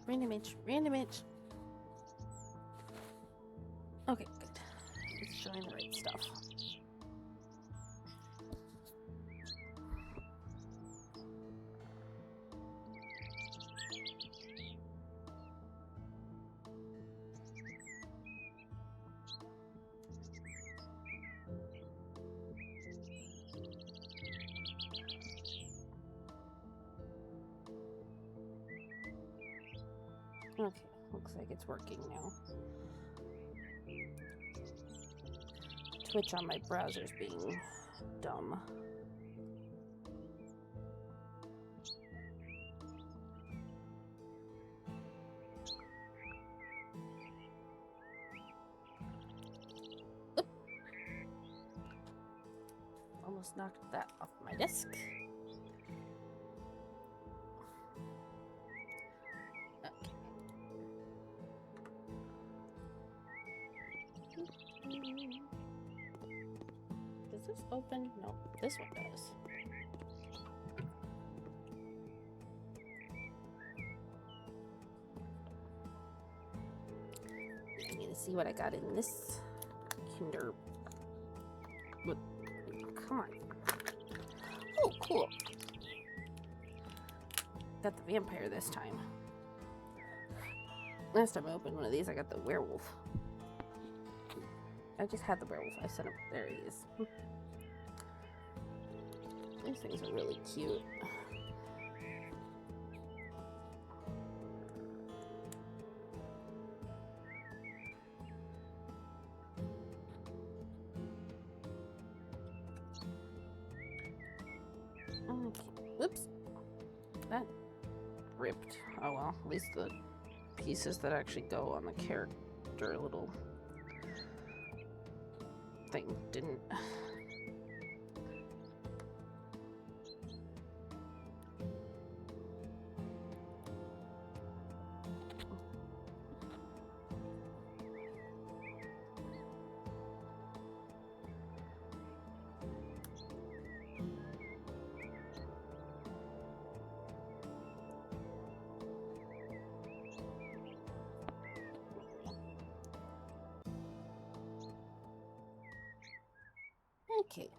Random image. Random image. Okay, good. It's showing the right stuff. Okay, looks like it's working now. Twitch on my browser's being dumb. Oop. Almost knocked that off my desk. Does this open? No, this one does. I need to see what I got in this Kinder. What? Come on. Oh, cool. Got the vampire this time. Last time I opened one of these, I got the werewolf. I just had the werewolf. I set him. There he is. These things are really cute. Okay. Whoops. That ripped. Oh well. At least the pieces that actually go on the character little thing didn't. Okay.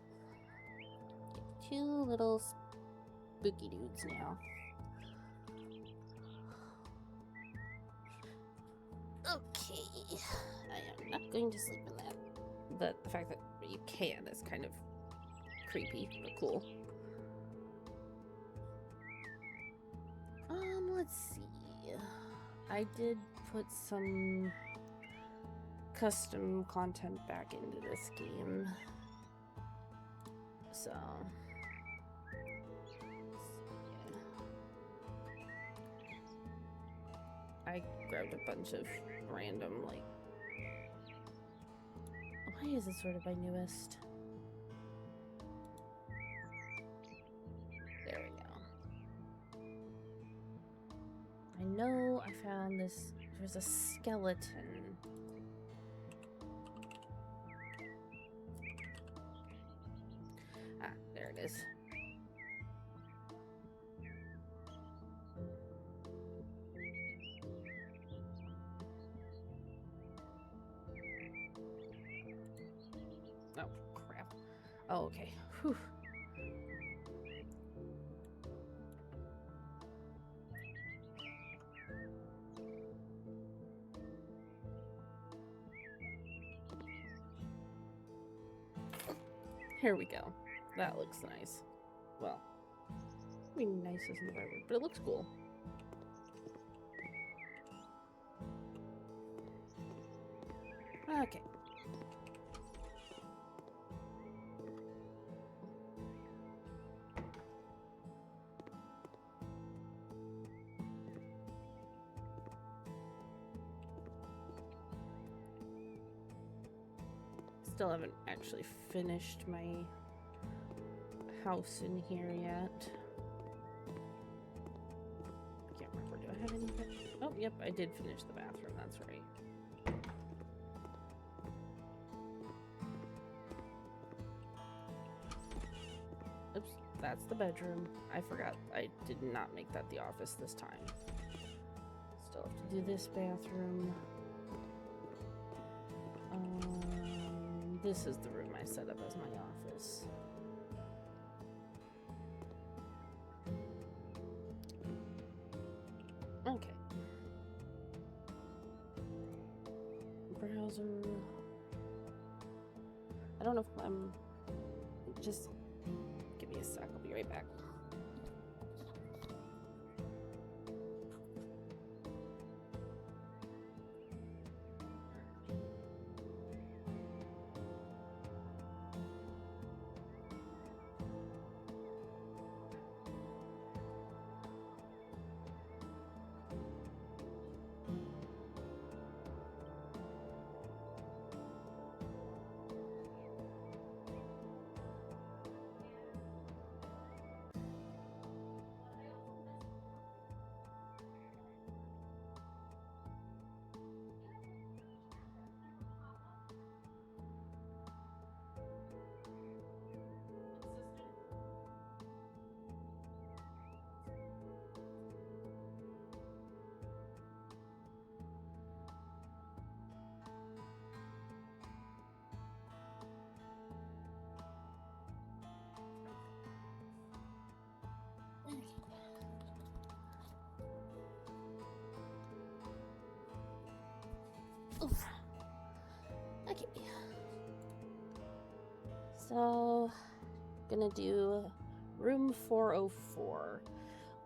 Two little spooky dudes now. Okay. I am not going to sleep in that. But the fact that you can is kind of creepy, but cool. Let's see. I did put some custom content back into this game. So, yeah. I grabbed a bunch of random, like, why is this sort of my newest? There we go. I know I found this, there's a skeleton. Ah, there it is. Oh, crap. Oh, okay. Whew. Here we go. That looks nice. Well, I mean, nice isn't the right word, but it looks cool. Okay. Still haven't actually finished my house in here yet. I can't remember. Do I have anything? Oh, yep, I did finish the bathroom. That's right. Oops, that's the bedroom. I forgot. I did not make that the office this time. still have to do this bathroom. This is the room I set up as my office. Okay. Browser. I don't know if I'm... Just give me a sec. I'll be right back. Oof. Okay. So, gonna do room 404,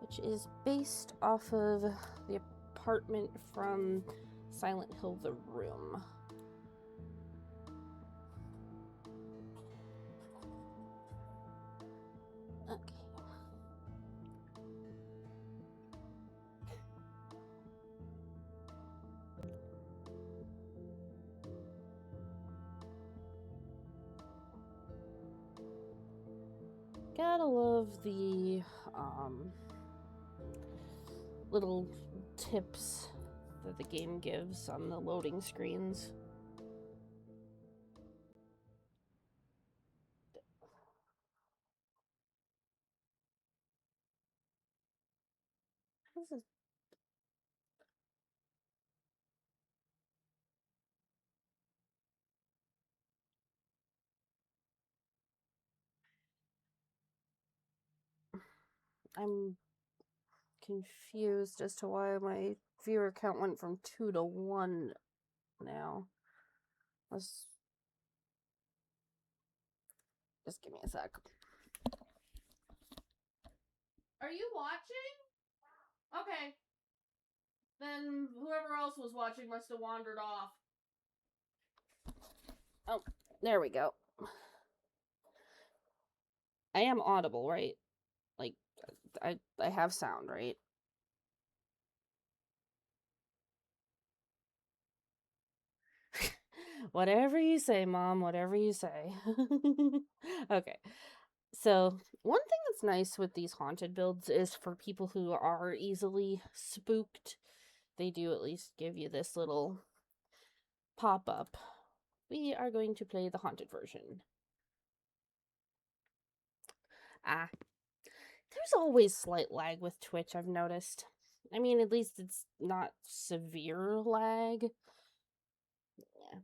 which is based off of the apartment from Silent Hill: The Room. Okay. Gotta love the little tips that the game gives on the loading screens. This is... I'm confused as to why my viewer count went from 2 to 1 now. Let's just give me a sec. Are you watching? Okay. Then whoever else was watching must have wandered off. Oh, there we go. I am audible, right? Like, I have sound, right? Whatever you say, Mom, whatever you say. Okay. So, one thing that's nice with these haunted builds is for people who are easily spooked, they do at least give you this little pop-up. We are going to play the haunted version. There's always slight lag with Twitch, I've noticed. I mean, at least it's not severe lag. Yeah.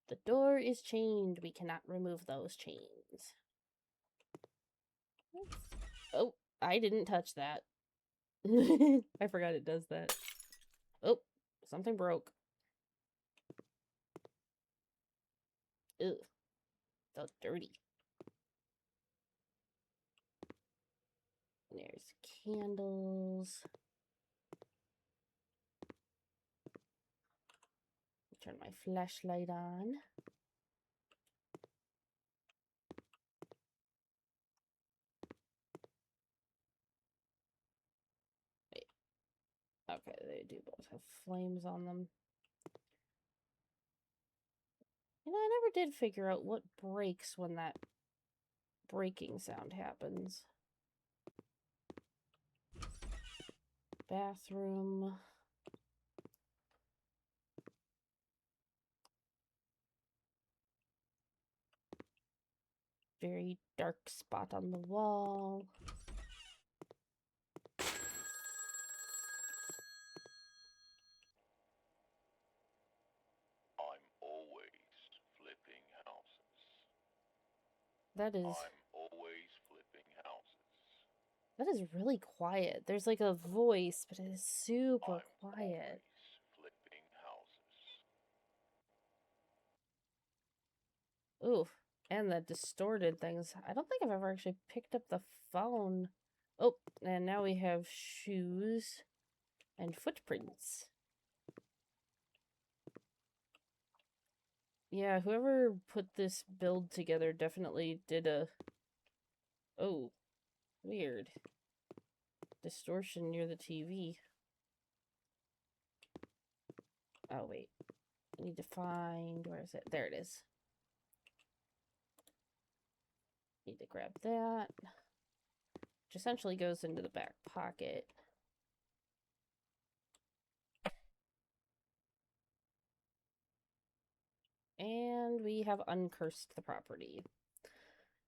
The door is chained. We cannot remove those chains. Oh, I didn't touch that. I forgot it does that. Oh, something broke. Ugh. So dirty. There's candles. Turn my flashlight on. Wait. Okay, they do both have flames on them. You know, I never did figure out what breaks when that breaking sound happens. Bathroom. Very dark spot on the wall. That is I'm always flipping houses. that is really quiet. There's like a voice, but it is super I'm quiet. always flipping houses. Ooh, and the distorted things. I don't think I've ever actually picked up the phone. Oh, and now we have shoes and footprints. Yeah, whoever put this build together definitely did a... Oh, weird. Distortion near the TV. Oh, wait. I need to find... Where is it? There it is. Need to grab that. Which essentially goes into the back pocket. And we have uncursed the property.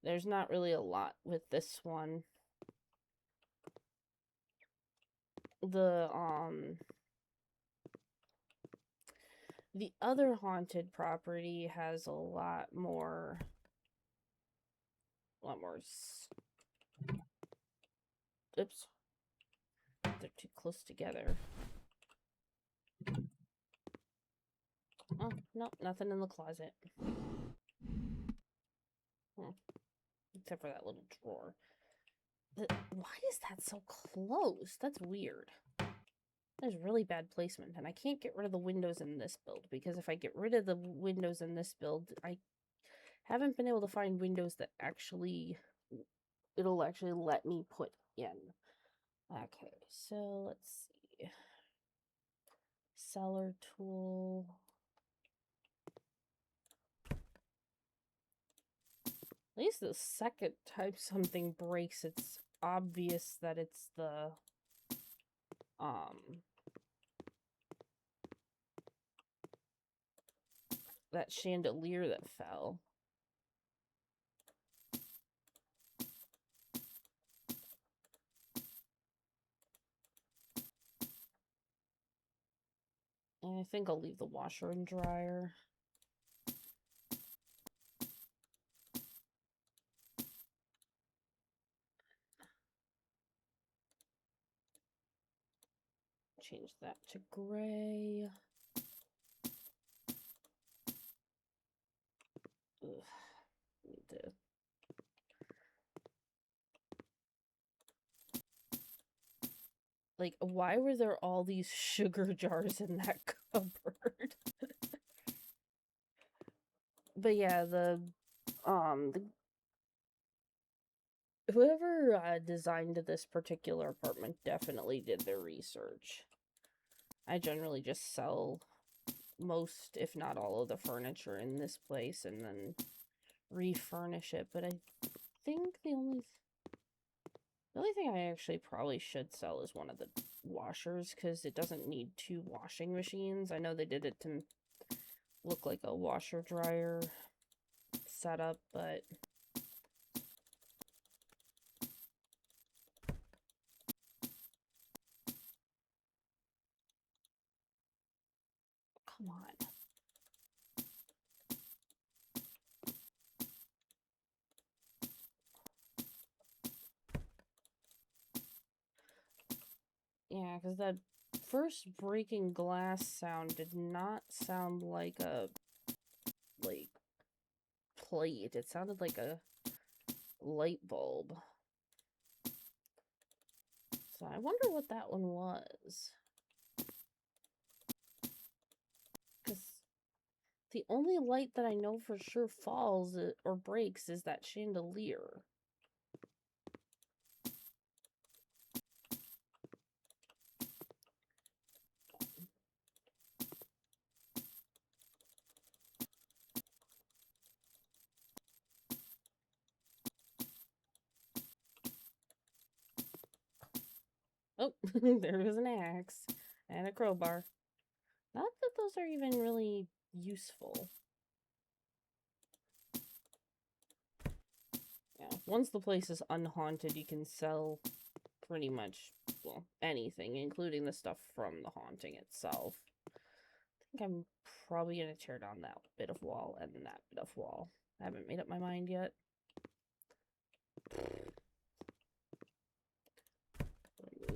There's not really a lot with this one. The other haunted property has a lot more oops, they're too close together. Oh, no, nothing in the closet. Except for that little drawer. Why is that so close? That's weird. There's really bad placement, and I can't get rid of the windows in this build, because if I get rid of the windows in this build, I haven't been able to find windows that it'll actually let me put in. Okay, so let's see. Cellar tool. At least the second time something breaks, it's obvious that it's that chandelier that fell. And I think I'll leave the washer and dryer. Change that to gray. Ugh, need to... Like, why were there all these sugar jars in that cupboard? But yeah, whoever designed this particular apartment definitely did their research. I generally just sell most, if not all, of the furniture in this place and then refurnish it. But I think the only thing I actually probably should sell is one of the washers, because it doesn't need two washing machines. I know they did it to look like a washer dryer setup, but come on. Yeah, because that first breaking glass sound did not sound like a, like, plate. It sounded like a light bulb. So I wonder what that one was. Because the only light that I know for sure falls or breaks is that chandelier. Oh, there was an axe and a crowbar. Not that those are even really useful. Yeah, once the place is unhaunted, you can sell pretty much, well, anything, including the stuff from the haunting itself. I think I'm probably going to tear down that bit of wall and that bit of wall. I haven't made up my mind yet.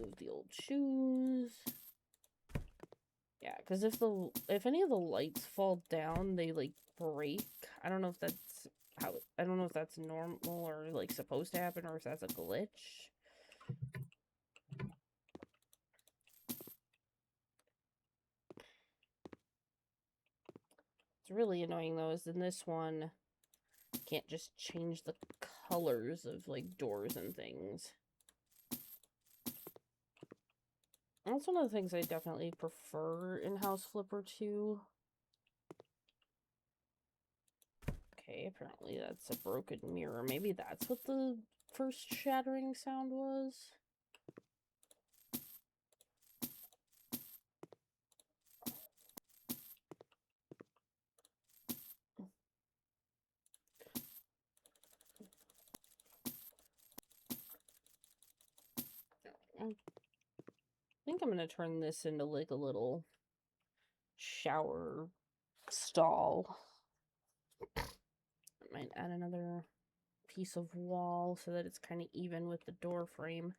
remove the old shoes. Yeah, because if any of the lights fall down, they like break. I don't know if that's I don't know if that's normal or like supposed to happen or if that's a glitch. It's really annoying though, is in this one, you can't just change the colors of like doors and things. That's one of the things I definitely prefer in House Flipper 2. Okay, apparently that's a broken mirror. Maybe that's what the first shattering sound was. I think I'm gonna turn this into like a little shower stall. I might add another piece of wall so that it's kind of even with the door frame.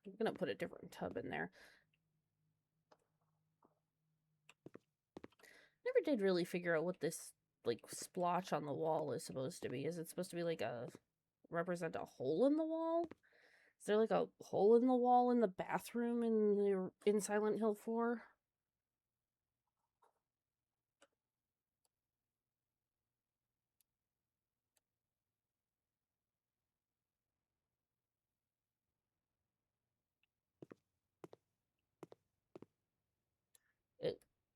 I'm gonna put a different tub in there. Never did really figure out what this like splotch on the wall is supposed to be. Is it supposed to be like represent a hole in the wall? Is there like a hole in the wall in the bathroom in Silent Hill 4?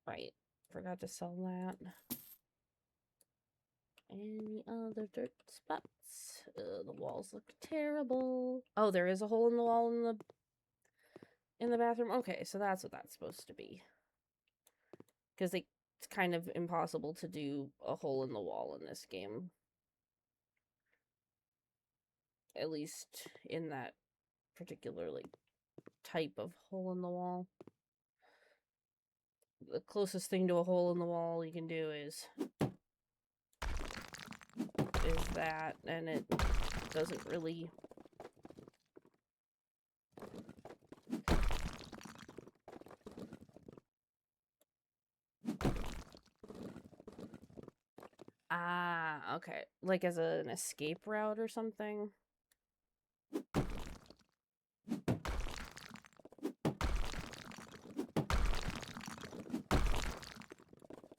Right. Forgot to sell that. Any other dirt spots? The walls look terrible. Oh, there is a hole in the wall in the bathroom. Okay, so that's what that's supposed to be. Because it's kind of impossible to do a hole in the wall in this game. At least in that particular like type of hole in the wall. The closest thing to a hole in the wall you can do is that, and it doesn't really okay. Like as an escape route or something.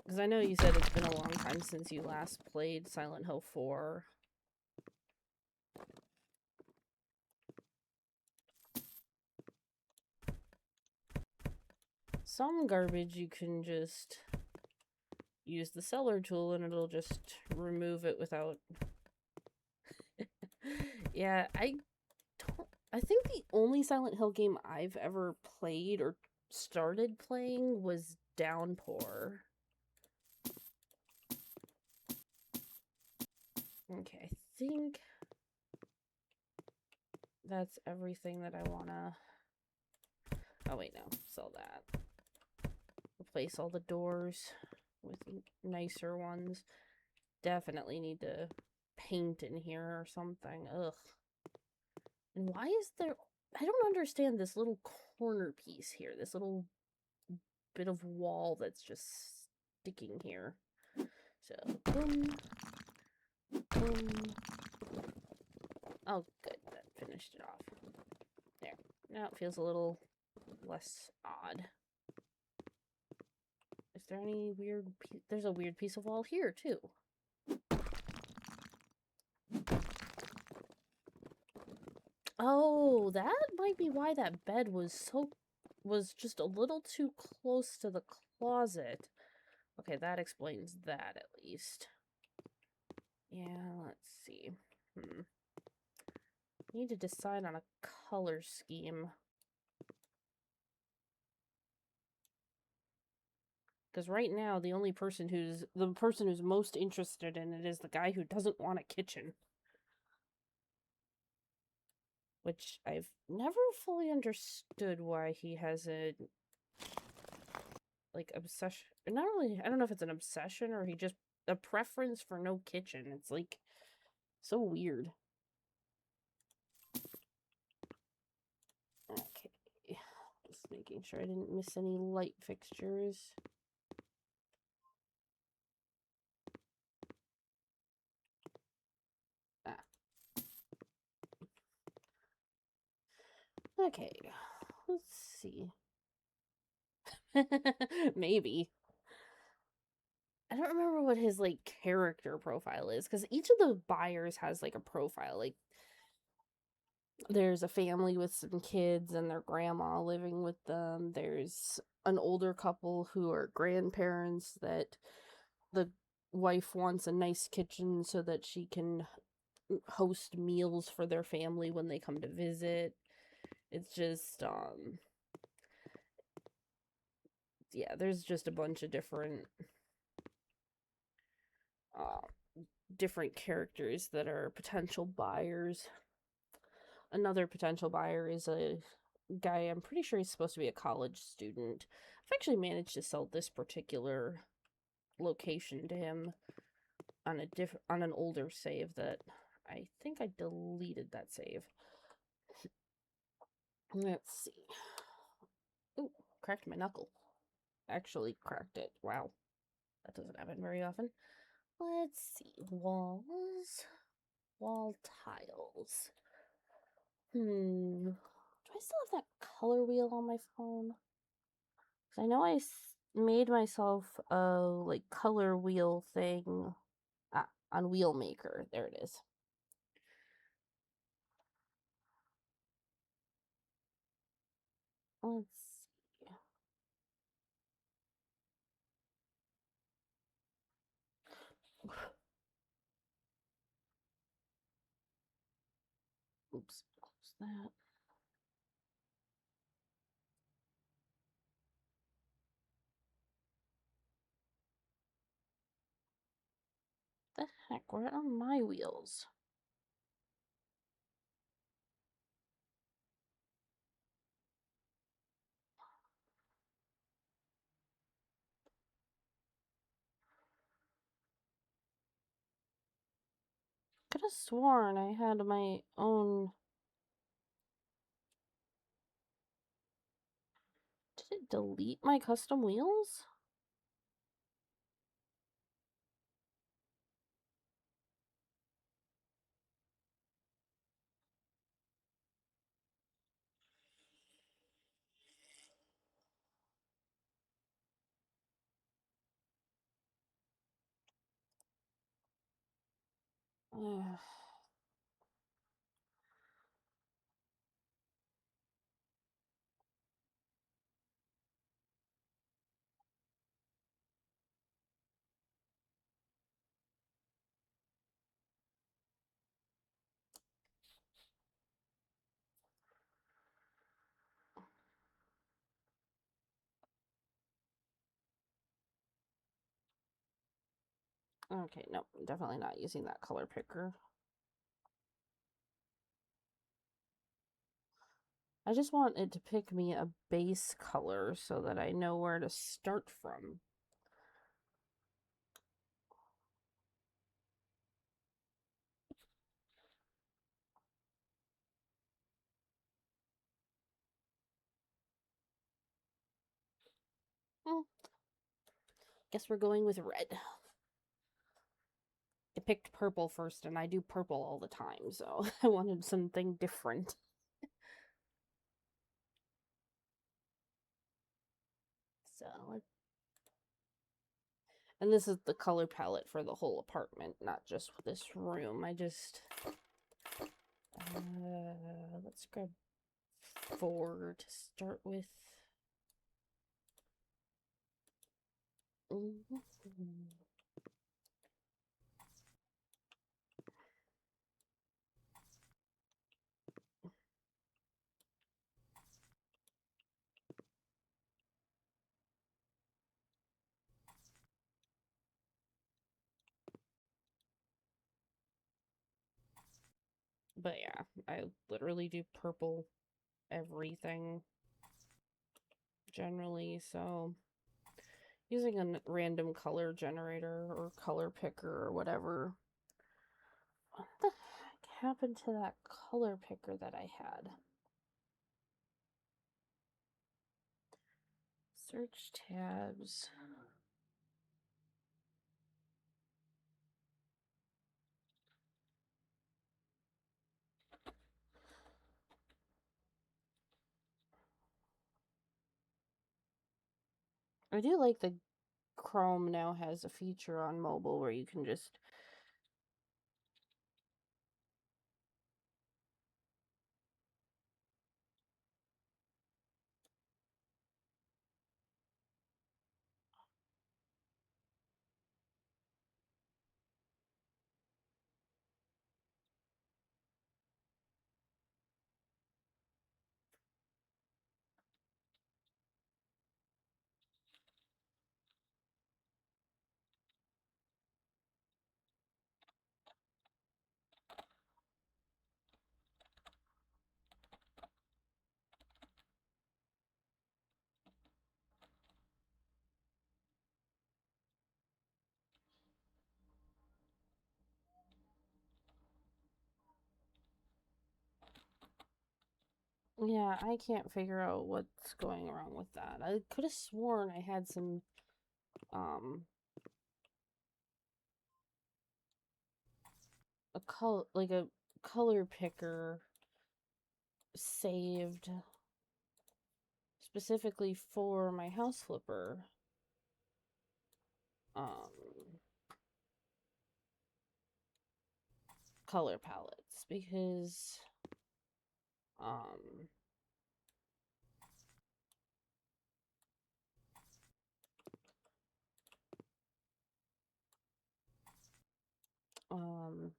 Because I know you said it's been a long time since you last played Silent Hill 4. Some garbage you can just use the cellar tool and it'll just remove it without... Yeah, I think the only Silent Hill game I've ever played or started playing was Downpour. Okay, I think that's everything that I wanna... Oh wait, no, sell that. Replace all the doors with nicer ones. Definitely need to paint in here or something. Ugh. And why is there... I don't understand this little corner piece here. This little bit of wall that's just sticking here. So, boom. Boom. Oh, good. That finished it off. There. Now it feels a little less odd. Is there any weird... There's a weird piece of wall here, too. Oh, that might be why that bed was just a little too close to the closet. Okay, that explains that at least. Yeah, let's see. Need to decide on a color scheme. Because right now, the person who's most interested in it is the guy who doesn't want a kitchen. Which I've never fully understood why he has a, like, obsession. Not really, I don't know if it's an obsession or he just, a preference for no kitchen. It's, like, so weird. making sure I didn't miss any light fixtures. Ah. Okay, let's see. Maybe. I don't remember what his like character profile is because each of the buyers has like a profile. Like there's a family with some kids and their grandma living with them. There's an older couple who are grandparents that the wife wants a nice kitchen so that she can host meals for their family when they come to visit. It's just yeah, there's just a bunch of uh different characters that are potential buyers. Another potential buyer is a guy, I'm pretty sure he's supposed to be a college student. I've actually managed to sell this particular location to him on on an older save that I think I deleted that save. Let's see. Ooh, cracked my knuckle. Actually cracked it. Wow. That doesn't happen very often. Let's see. Walls. Wall tiles. Do I still have that color wheel on my phone? I know I made myself a like color wheel thing on Wheelmaker. There it is. Let's see. Oops, close that. The heck? Where are my wheels? Could have sworn I had my own. Did it delete my custom wheels? Okay, no, definitely not using that color picker. I just want it to pick me a base color so that I know where to start from. Guess we're going with red. I picked purple first, and I do purple all the time, so I wanted something different. So, and this is the color palette for the whole apartment, not just this room. Let's grab 4 to start with. But yeah, I literally do purple everything generally, so using a random color generator or color picker or whatever. What the heck happened to that color picker that I had? Search tabs. I do like the Chrome now has a feature on mobile where you can just yeah, I can't figure out what's going wrong with that. I could have sworn I had some um a color picker saved specifically for my house flipper um color palettes because um um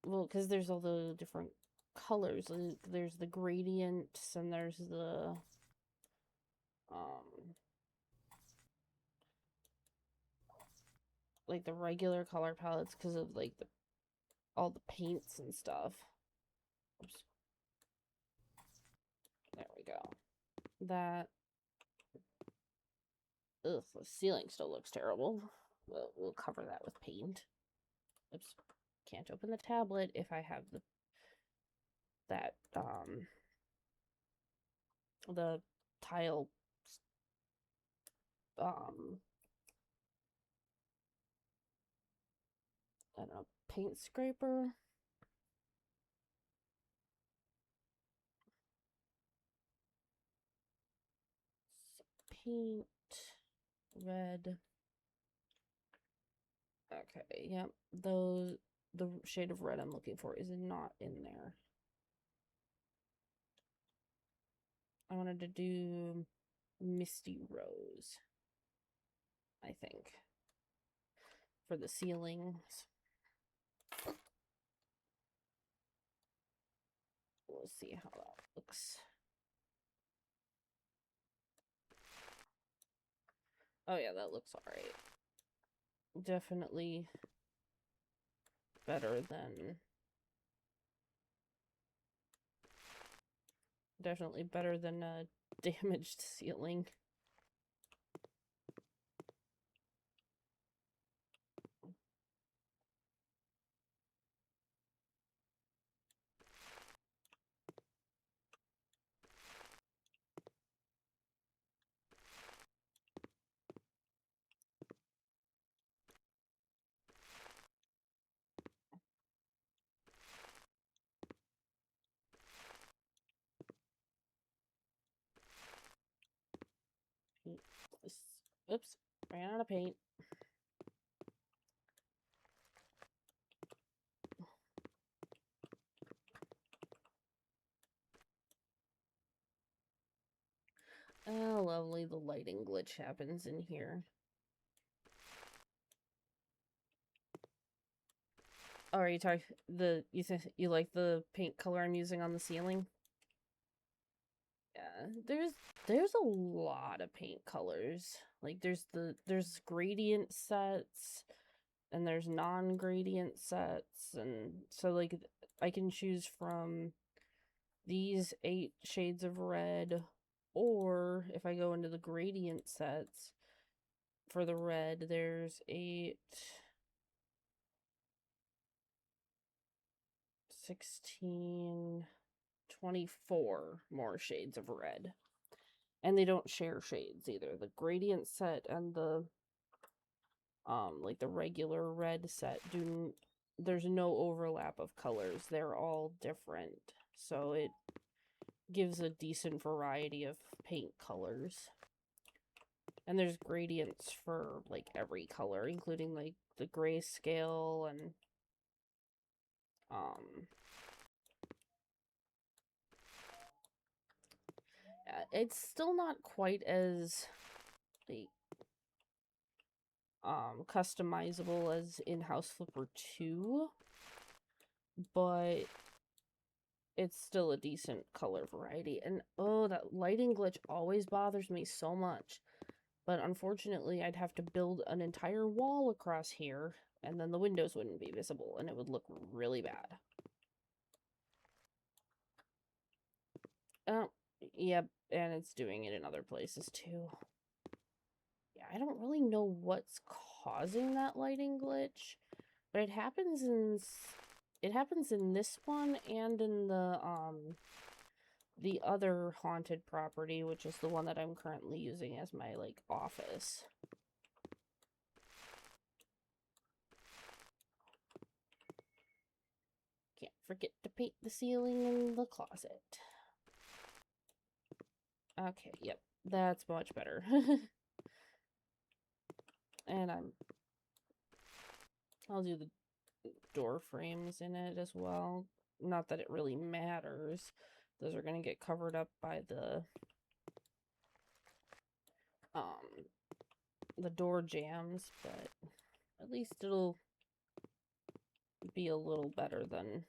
well, because there's all the different colors. There's the gradients and there's um the regular color palettes because of all the paints and stuff. Oops. There we go. That ugh, the ceiling still looks terrible. We'll cover that with paint. Oops. Can't open the tablet if I have the tile um I don't know, paint scraper. Paint red. Okay, yep. The shade of red I'm looking for is not in there. I wanted to do Misty Rose, I think, for the ceilings. We'll see how that looks. Oh yeah, that looks alright. Definitely better than a damaged ceiling. Oops, ran out of paint. Oh, lovely, the lighting glitch happens in here. Oh, are you talking you like the paint color I'm using on the ceiling? Yeah, there's a lot of paint colors. Like there's gradient sets and there's non-gradient sets, and so I can choose from these 8 shades of red, or if I go into the gradient sets for the red, there's 8, 16, 24 more shades of red. And they don't share shades either. The gradient set and the like the regular red set there's no overlap of colors. They're all different. So it gives a decent variety of paint colors. And there's gradients for like every color, including like the grayscale and um it's still not quite as like customizable as in House Flipper 2, but it's still a decent color variety. And oh, that lighting glitch always bothers me so much. But unfortunately, I'd have to build an entire wall across here, and then the windows wouldn't be visible, and it would look really bad. Oh, yep, and it's doing it in other places too. Yeah, I don't really know what's causing that lighting glitch, but it happens in this one and in the other haunted property, which is the one that I'm currently using as my like office. Can't forget to paint the ceiling in the closet. Okay, yep, that's much better. And I'll do the door frames in it as well. Not that it really matters. Those are gonna get covered up by the door jams, but at least it'll be a little better than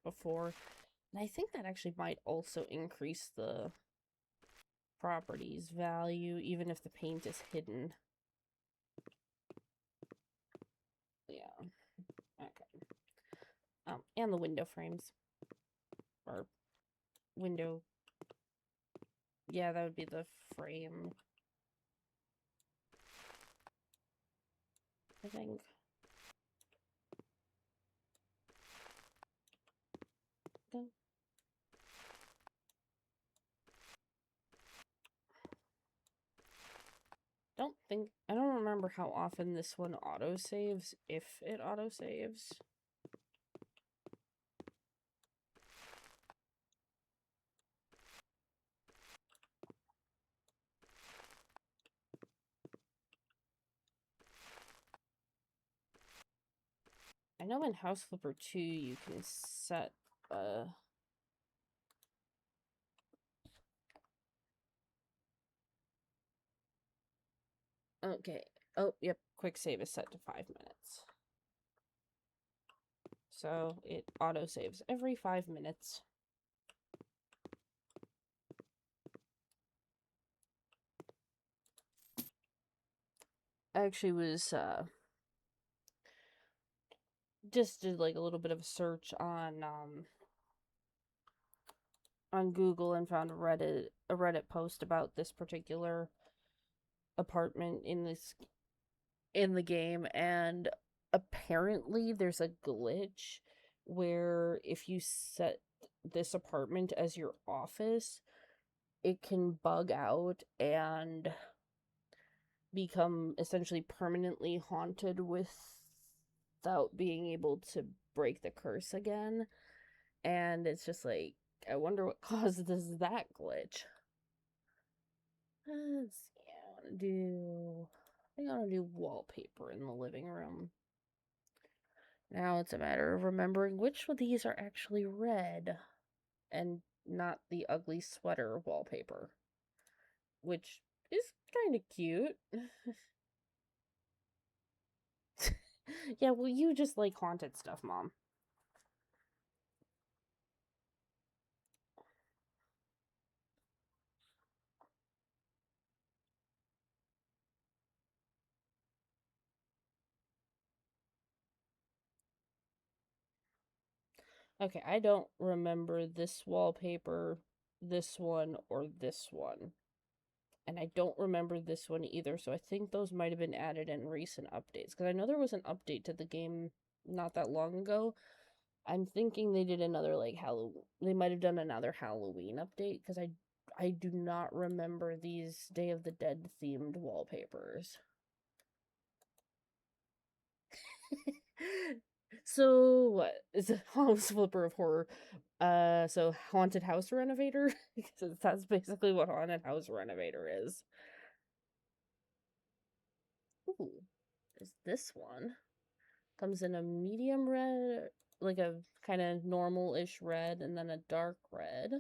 before. And I think that actually might also increase the property's value, even if the paint is hidden. Yeah. Okay. And the window frames. Or window. Yeah, that would be the frame. I think. Okay. I don't remember how often this one autosaves, if it autosaves. I know in House Flipper 2 you can set okay. Oh, yep. Quick save is set to 5 minutes. So it autosaves every 5 minutes. I actually was just did like a little bit of a search on Google and found a Reddit post about this particular apartment in the game, and apparently there's a glitch where if you set this apartment as your office, it can bug out and become essentially permanently haunted without being able to break the curse again. And it's just like, I wonder what causes that glitch. Let's see, I want to do wallpaper in the living room. Now it's a matter of remembering which of these are actually red and not the ugly sweater wallpaper, which is kind of cute. Yeah, well, you just like haunted stuff, Mom. Okay, I don't remember this wallpaper, this one, or this one. And I don't remember this one either, so I think those might have been added in recent updates. Because I know there was an update to the game not that long ago. I'm thinking they did another, like, they might have done another Halloween update, because I do not remember these Day of the Dead themed wallpapers. So what is a house flipper of horror? So haunted house renovator, because that's basically what haunted house renovator is. Ooh, is this one? Comes in a medium red, like a kind of normal-ish red, and then a dark red.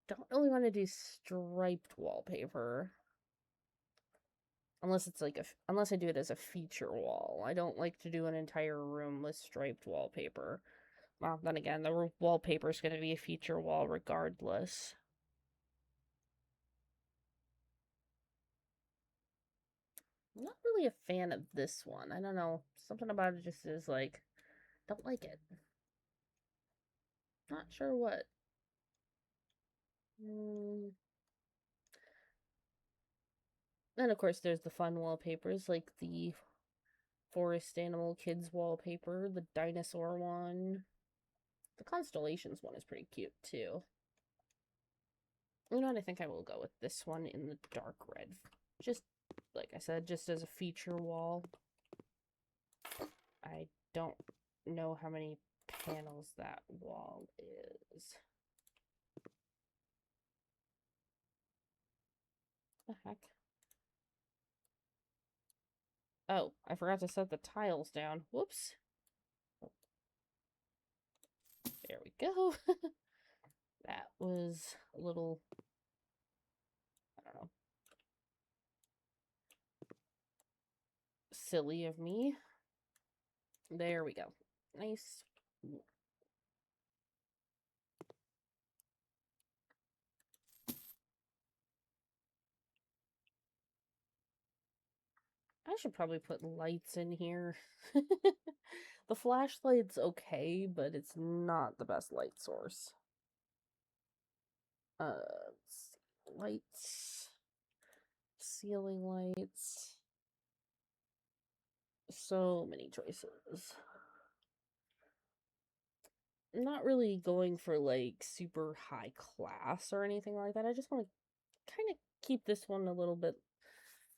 Don't really want to do striped wallpaper. Unless it's like unless I do it as a feature wall. I don't like to do an entire room with striped wallpaper. Well, then again, the wallpaper is going to be a feature wall regardless. I'm not really a fan of this one. I don't know. Something about it just is like, don't like it. Not sure what. Then, of course, there's the fun wallpapers, like the Forest Animal Kids wallpaper, the dinosaur one. The Constellations one is pretty cute, too. You know what? I think I will go with this one in the dark red. Just, like I said, just as a feature wall. I don't know how many panels that wall is. The heck? Oh, I forgot to set the tiles down. Whoops. There we go. That was a little, I don't know, silly of me. There we go. Nice. I should probably put lights in here. The flashlight's okay, but it's not the best light source. Let's see. Lights. Ceiling lights. So many choices. I'm not really going for like super high class or anything like that. I just want to kind of keep this one a little bit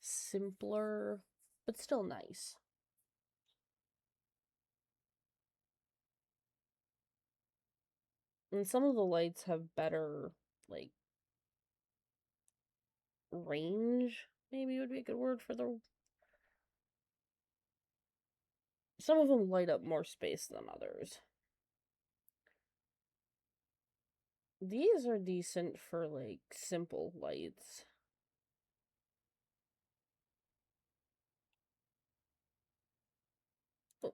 simpler, but still nice. And some of the lights have better, like, range, maybe would be a good word for the. Some of them light up more space than others. These are decent for, like, simple lights. Oh.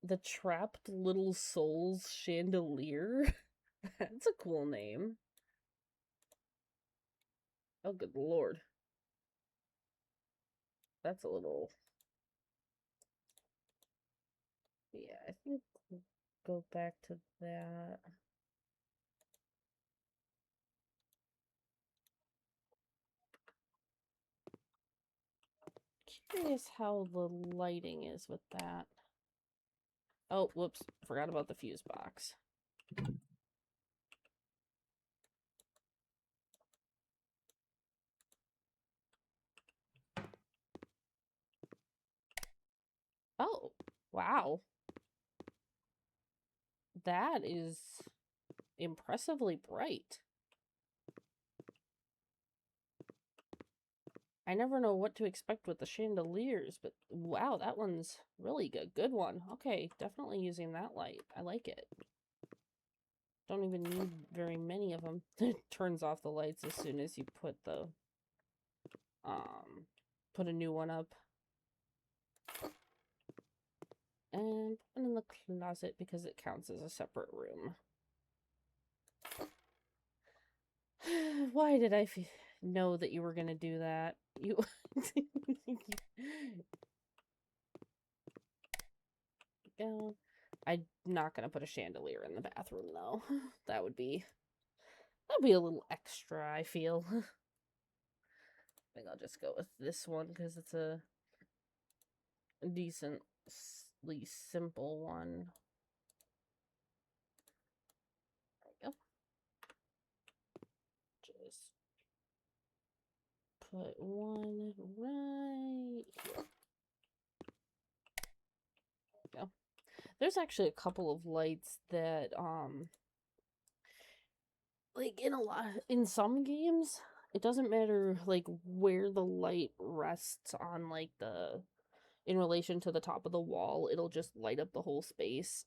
The Trapped Little Souls Chandelier? That's a cool name. Oh, good lord. That's a little. Yeah, I think we'll go back to that. Curious how the lighting is with that. Oh, whoops. Forgot about the fuse box. Oh, wow. That is impressively bright. I never know what to expect with the chandeliers, but wow, that one's really good. Good one. Okay, definitely using that light. I like it. Don't even need very many of them. It turns off the lights as soon as you put put a new one up. And put it in the closet because it counts as a separate room. Why did I know that you were gonna do that? You. Go. I'm not gonna put a chandelier in the bathroom though. That'd be a little extra, I feel. I think I'll just go with this one because it's a decently simple one. There we go. Just put one right here. There we go. There's actually a couple of lights that like in some games it doesn't matter like where the light rests on like the in relation to the top of the wall, it'll just light up the whole space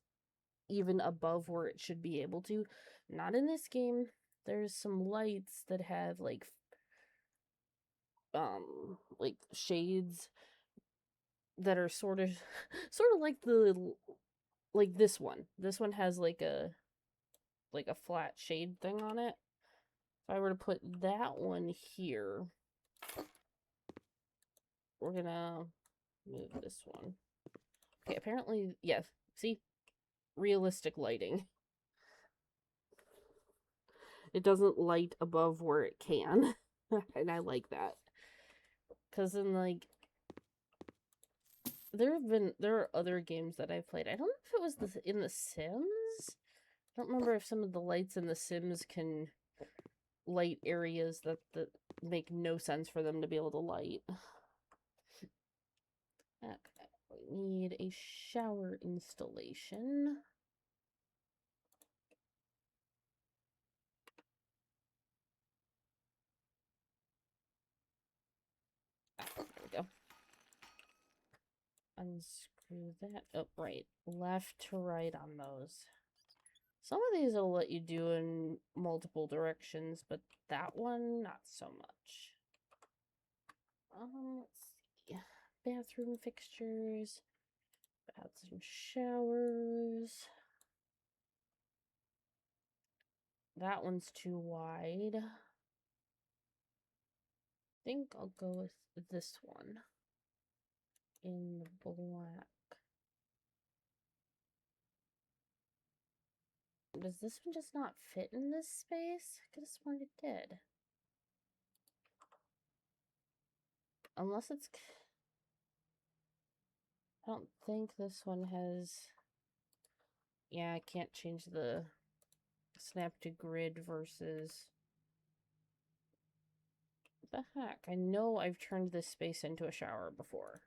even above where it should be able to. Not in this game. There's some lights that have like shades that are sort of like the like this one. This one has like a flat shade thing on it. If I were to put that one here, we're gonna move this one. Okay, apparently, yeah, see? Realistic lighting. It doesn't light above where it can. And I like that. Because in, like, there are other games that I've played. I don't know if it was in The Sims? I don't remember if some of the lights in The Sims can light areas that make no sense for them to be able to light. Okay, we need a shower installation. There we go. Unscrew that. Oh, right. Left to right on those. Some of these will let you do in multiple directions, but that one, not so much. Let's see. Bathroom fixtures. Baths and showers. That one's too wide. I think I'll go with this one in the black. Does this one just not fit in this space? I could have sworn it did. Unless it's... I don't think this one has... Yeah, I can't change the snap to grid versus... What the heck? I know I've turned this space into a shower before.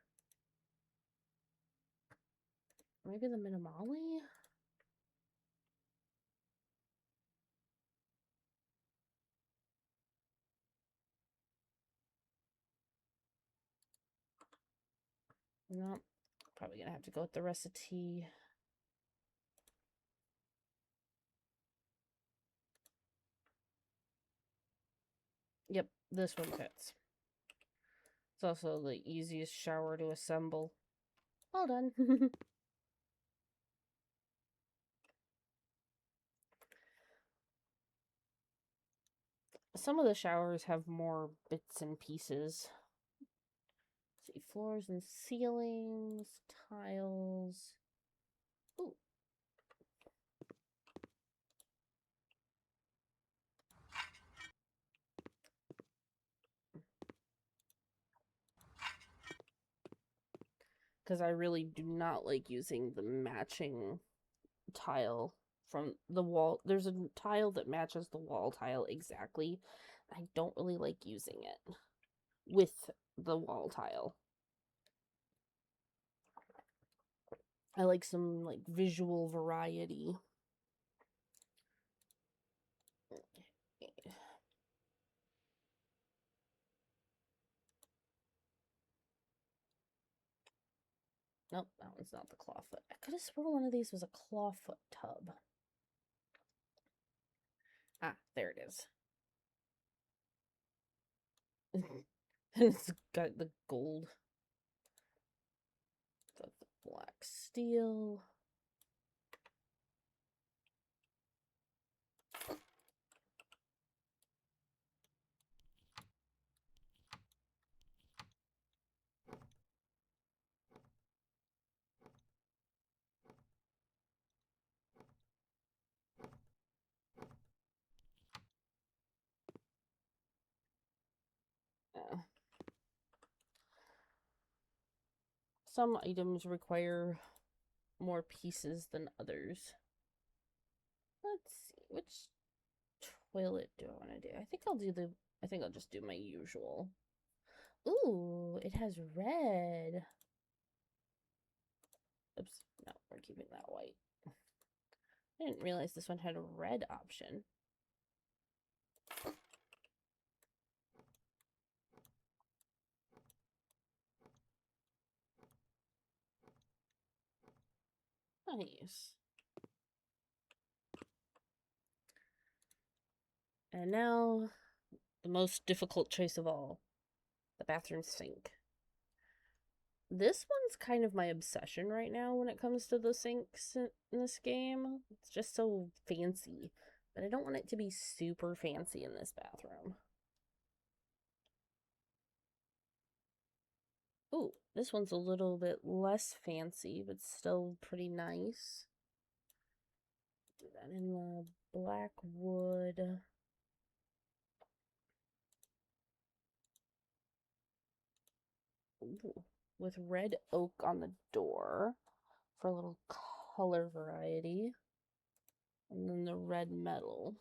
Maybe the Minimali? No, probably gonna have to go with the recipe. Yep, this one fits. It's also the easiest shower to assemble. All done. Some of the showers have more bits and pieces. Let's see, floors and ceilings, tiles. Ooh. Because I really do not like using the matching tile from the wall. There's a tile that matches the wall tile exactly. I don't really like using it with the wall tile. I like some like visual variety. Nope, that one's not the clawfoot. I could have sworn one of these was a clawfoot tub. Ah, there it is. It's got the gold. Got the black steel. some items require more pieces than others. Let's see, which toilet do I want to do? I think I'll just do my usual. Ooh, it has red. Oops, no, we're keeping that white. I didn't realize this one had a red option. Nice. And now, the most difficult choice of all, the bathroom sink. This one's kind of my obsession right now when it comes to the sinks in this game. It's just so fancy, but I don't want it to be super fancy in this bathroom. Ooh, this one's a little bit less fancy, but still pretty nice. Do that in the black wood. Ooh, with red oak on the door for a little color variety. And then the red metal.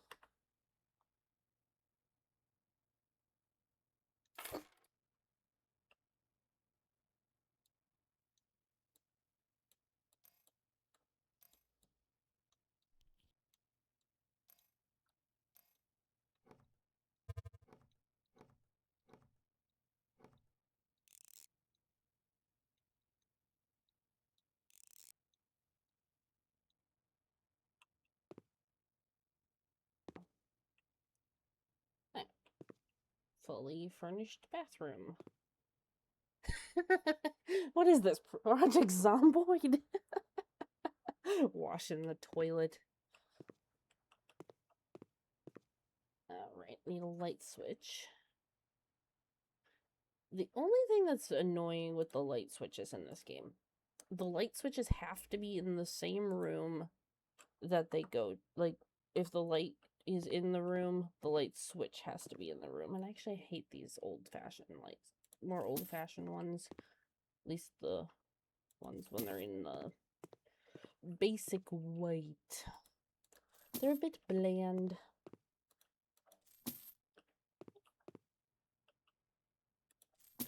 Right. Fully furnished bathroom. What is this? Project Zomboid? Washing the toilet. Alright, need a light switch. The only thing that's annoying with the light switches in this game, the light switches have to be in the same room that they go. Like, if the light is in the room, the light switch has to be in the room. And actually, I hate these old-fashioned lights. More old-fashioned ones. At least the ones when they're in the basic white. They're a bit bland.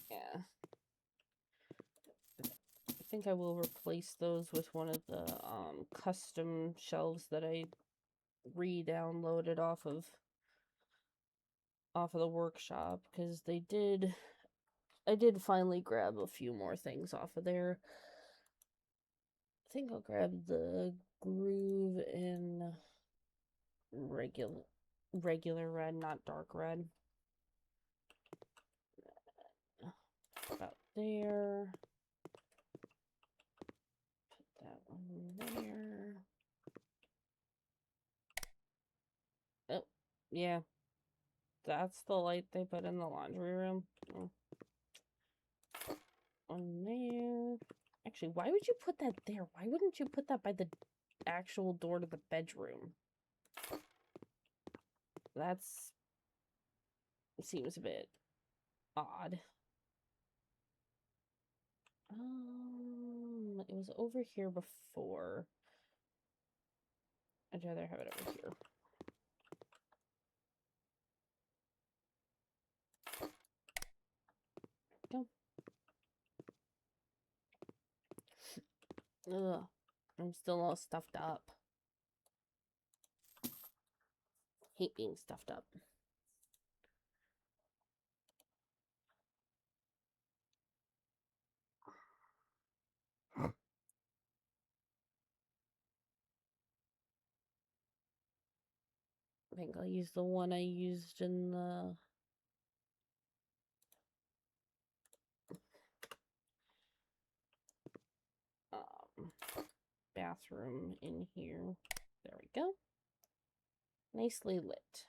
Yeah. I think I will replace those with one of the custom shelves that I re-downloaded off of the workshop, because I did finally grab a few more things off of there. I think I'll grab the groove in regular red, not dark red. About there. Put that one there. Oh, yeah. That's the light they put in the laundry room. Oh. One there. Actually, why would you put that there? Why wouldn't you put that by the actual door to the bedroom? That's seems a bit odd. It was over here before. I'd rather have it over here. Go. Ugh. I'm still all stuffed up. Hate being stuffed up. I think I'll use the one I used in the bathroom in here. There we go. Nicely lit.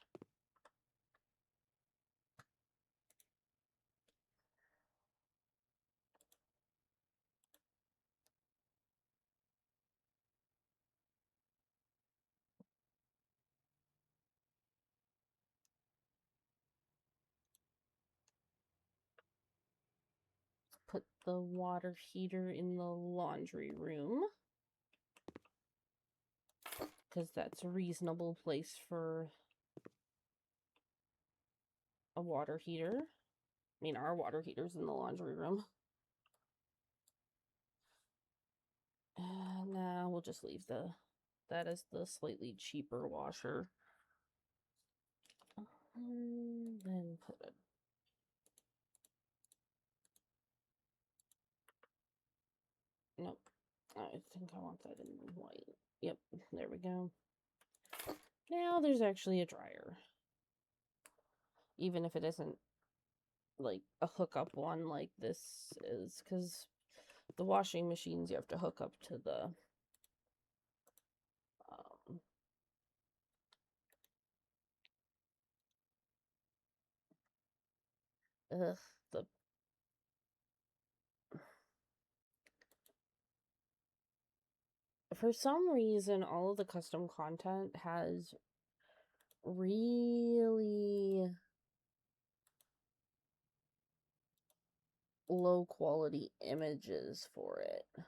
put the water heater in the laundry room, because that's a reasonable place for a water heater. I mean, our water heater's in the laundry room. Now we'll just leave that as the slightly cheaper washer. Then put it. Nope. I think I want that in white. Yep, there we go. Now there's actually a dryer. Even if it isn't like a hookup one like this is, because the washing machines you have to hook up to the the for some reason all of the custom content has really low quality images for it.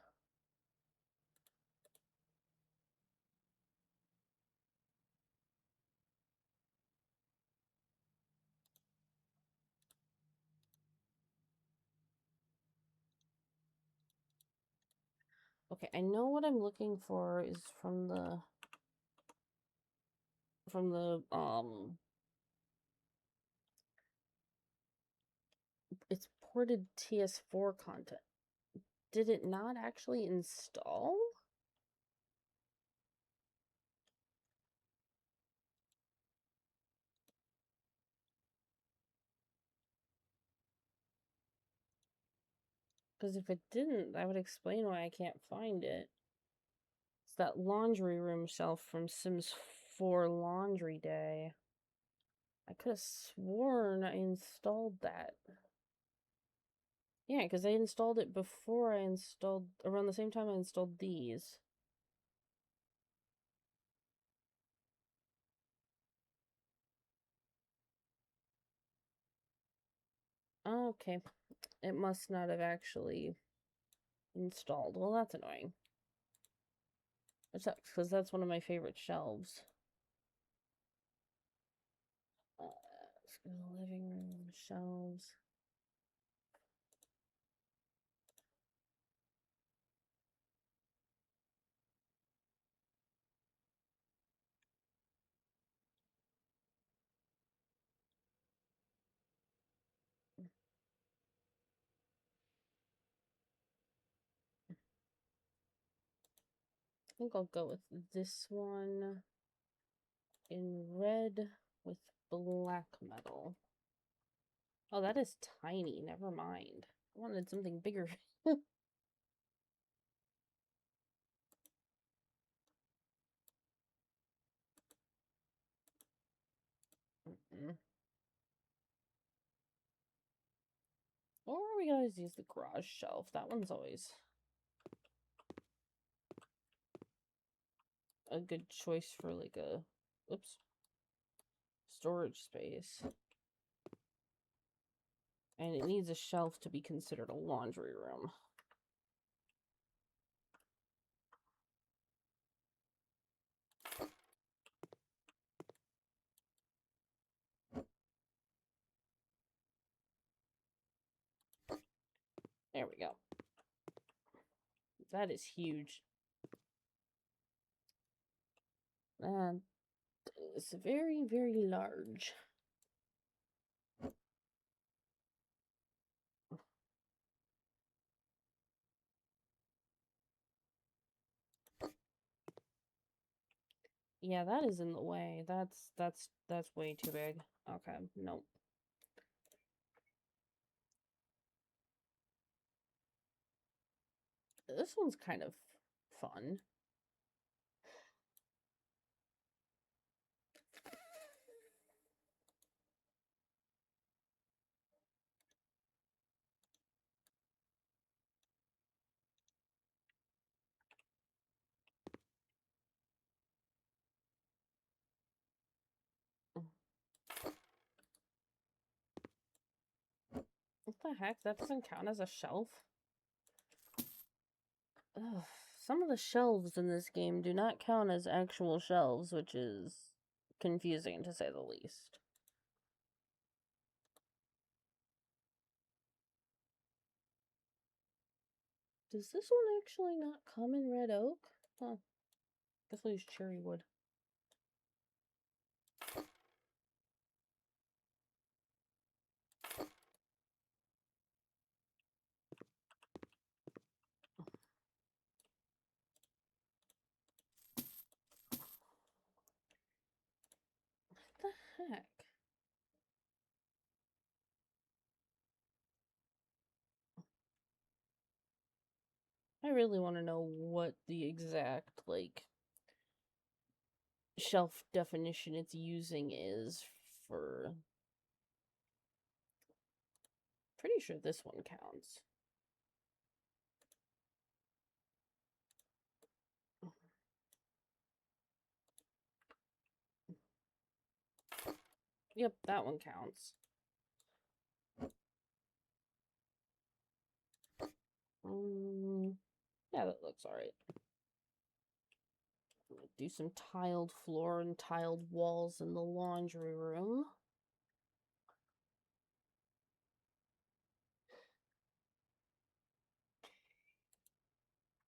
Okay, I know what I'm looking for is from the it's ported TS4 content. Did it not actually install? Because if it didn't, that would explain why I can't find it. It's that laundry room shelf from Sims 4 Laundry Day. I could have sworn I installed that. Yeah, because I installed it before I installed, around the same time I installed these. Okay, it must not have actually installed. Well, that's annoying. It sucks, because that's one of my favorite shelves. Let's go to living room, shelves. I think I'll go with this one in red with black metal. Oh, that is tiny. Never mind. I wanted something bigger. Or we can always use the garage shelf. That one's always a good choice for like a, oops, storage space. And it needs a shelf to be considered a laundry room. There we go. That is huge. And it's very, very large. Yeah, that is in the way. That's way too big. Okay, nope. This one's kind of fun. the heck? That doesn't count as a shelf? Ugh. Some of the shelves in this game do not count as actual shelves, which is confusing to say the least. Does this one actually not come in red oak? Huh. Guess I'll use cherry wood. What the heck? I really want to know what the exact, like, shelf definition it's using is for... Pretty sure this one counts. Yep, that one counts. Yeah, that looks alright. Do some tiled floor and tiled walls in the laundry room.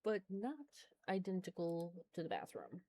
But not identical to the bathroom.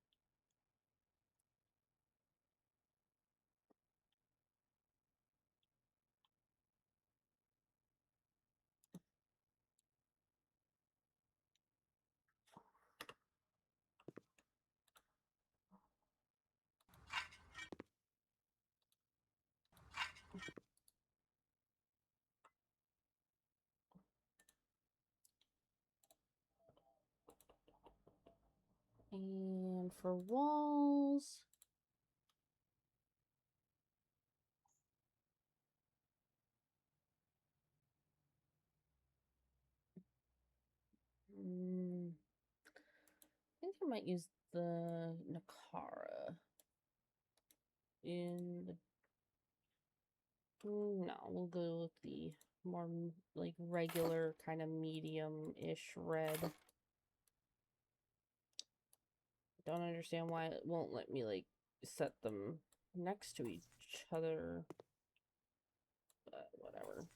And for walls... I think I might use the Nakara in the... No, we'll go with the more, like, regular kind of medium-ish red. Don't understand why it won't let me, like, set them next to each other. But whatever.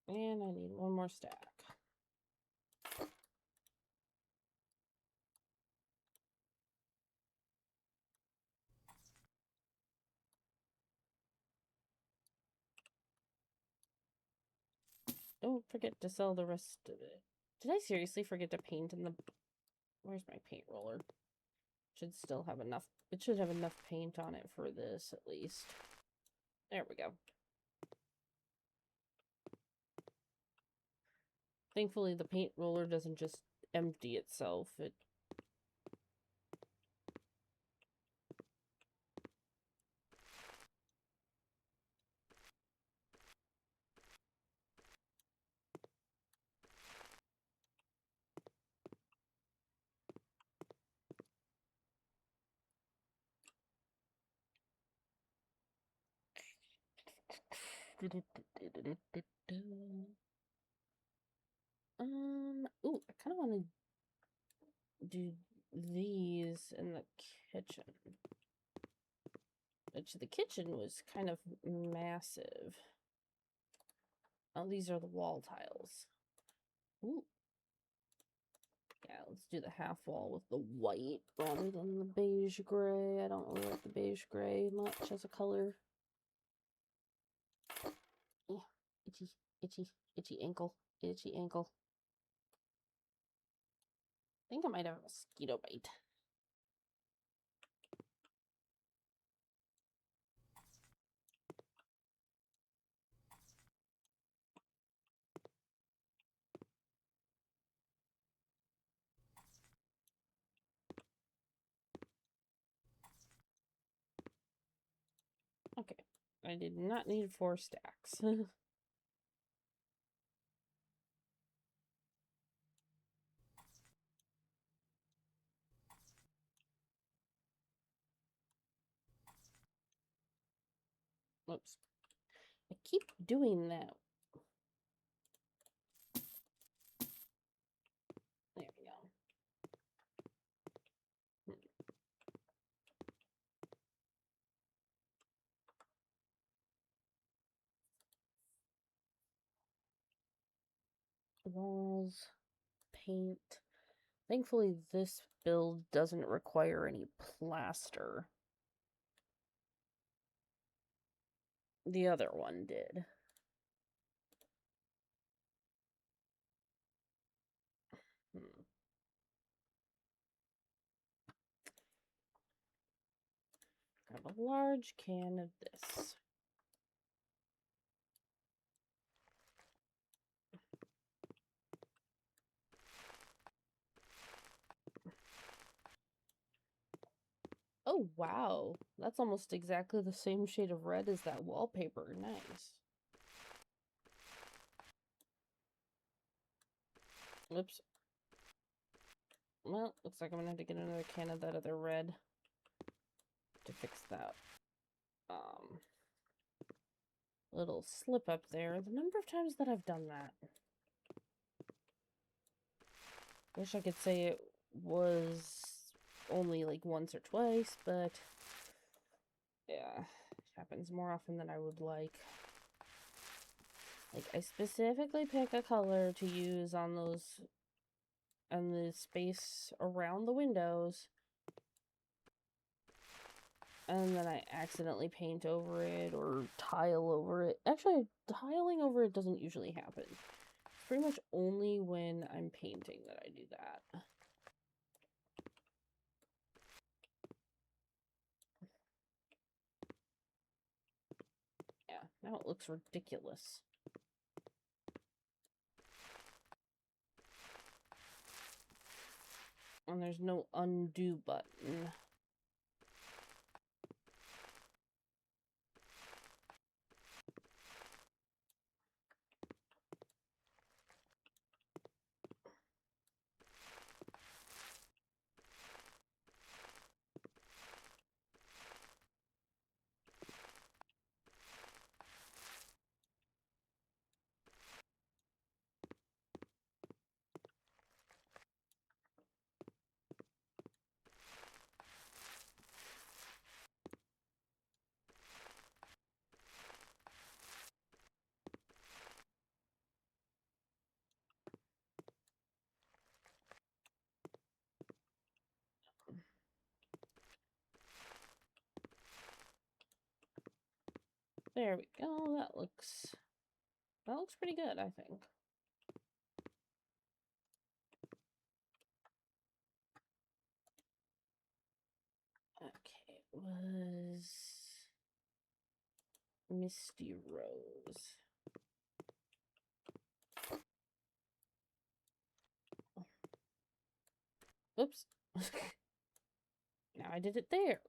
And I need one more stack. Don't forget to sell the rest of it. Did I seriously forget to paint in the... Where's my paint roller? Should still have enough. It should have enough paint on it for this, at least. There we go. Thankfully, the paint roller doesn't just empty itself. It... Ooh, I kind of want to do these in the kitchen. Which the kitchen was kind of massive. Oh, these are the wall tiles. Ooh. Yeah, let's do the half wall with the white rather than the beige gray. I don't really like the beige gray much as a color. Yeah, itchy, itchy, itchy ankle, itchy ankle. I think I might have a mosquito bite. I did not need 4 stacks. Oops. I keep doing that. There we go. Walls, paint. Thankfully, this build doesn't require any plaster. The other one did. Grab a large can of this. Oh, wow. That's almost exactly the same shade of red as that wallpaper. Nice. Oops. Well, looks like I'm gonna have to get another can of that other red to fix that little slip up there. The number of times that I've done that. Wish I could say it was only like once or twice, but yeah, it happens more often than I would like. Like, I specifically pick a color to use on those, and the space around the windows, and then I accidentally paint over it or tile over it. Actually, tiling over it doesn't usually happen. It's pretty much only when I'm painting that I do that. Yeah, now it looks ridiculous. And there's no undo button. There we go. That looks pretty good, I think. Okay, it was Misty Rose. Oops. Now I did it there.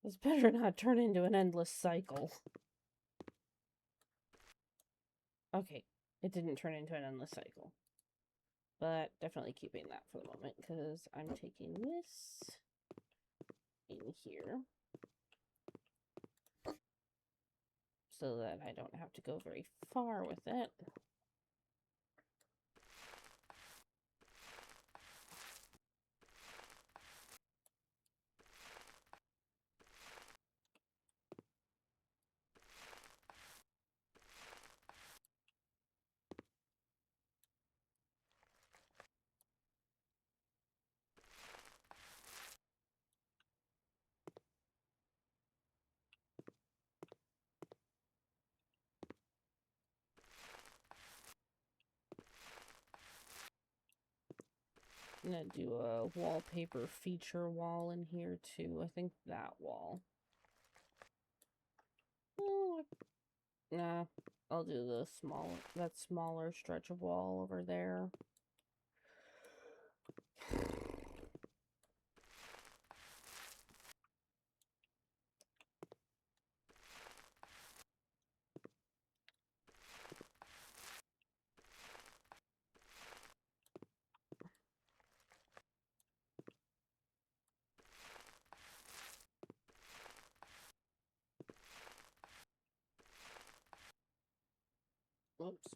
This better not turn into an endless cycle. Okay, it didn't turn into an endless cycle. But definitely keeping that for the moment, because I'm taking this in here so that I don't have to go very far with it. I'm gonna do a wallpaper feature wall in here too. I think that wall. Oh, nah, I'll do the that smaller stretch of wall over there. Oops.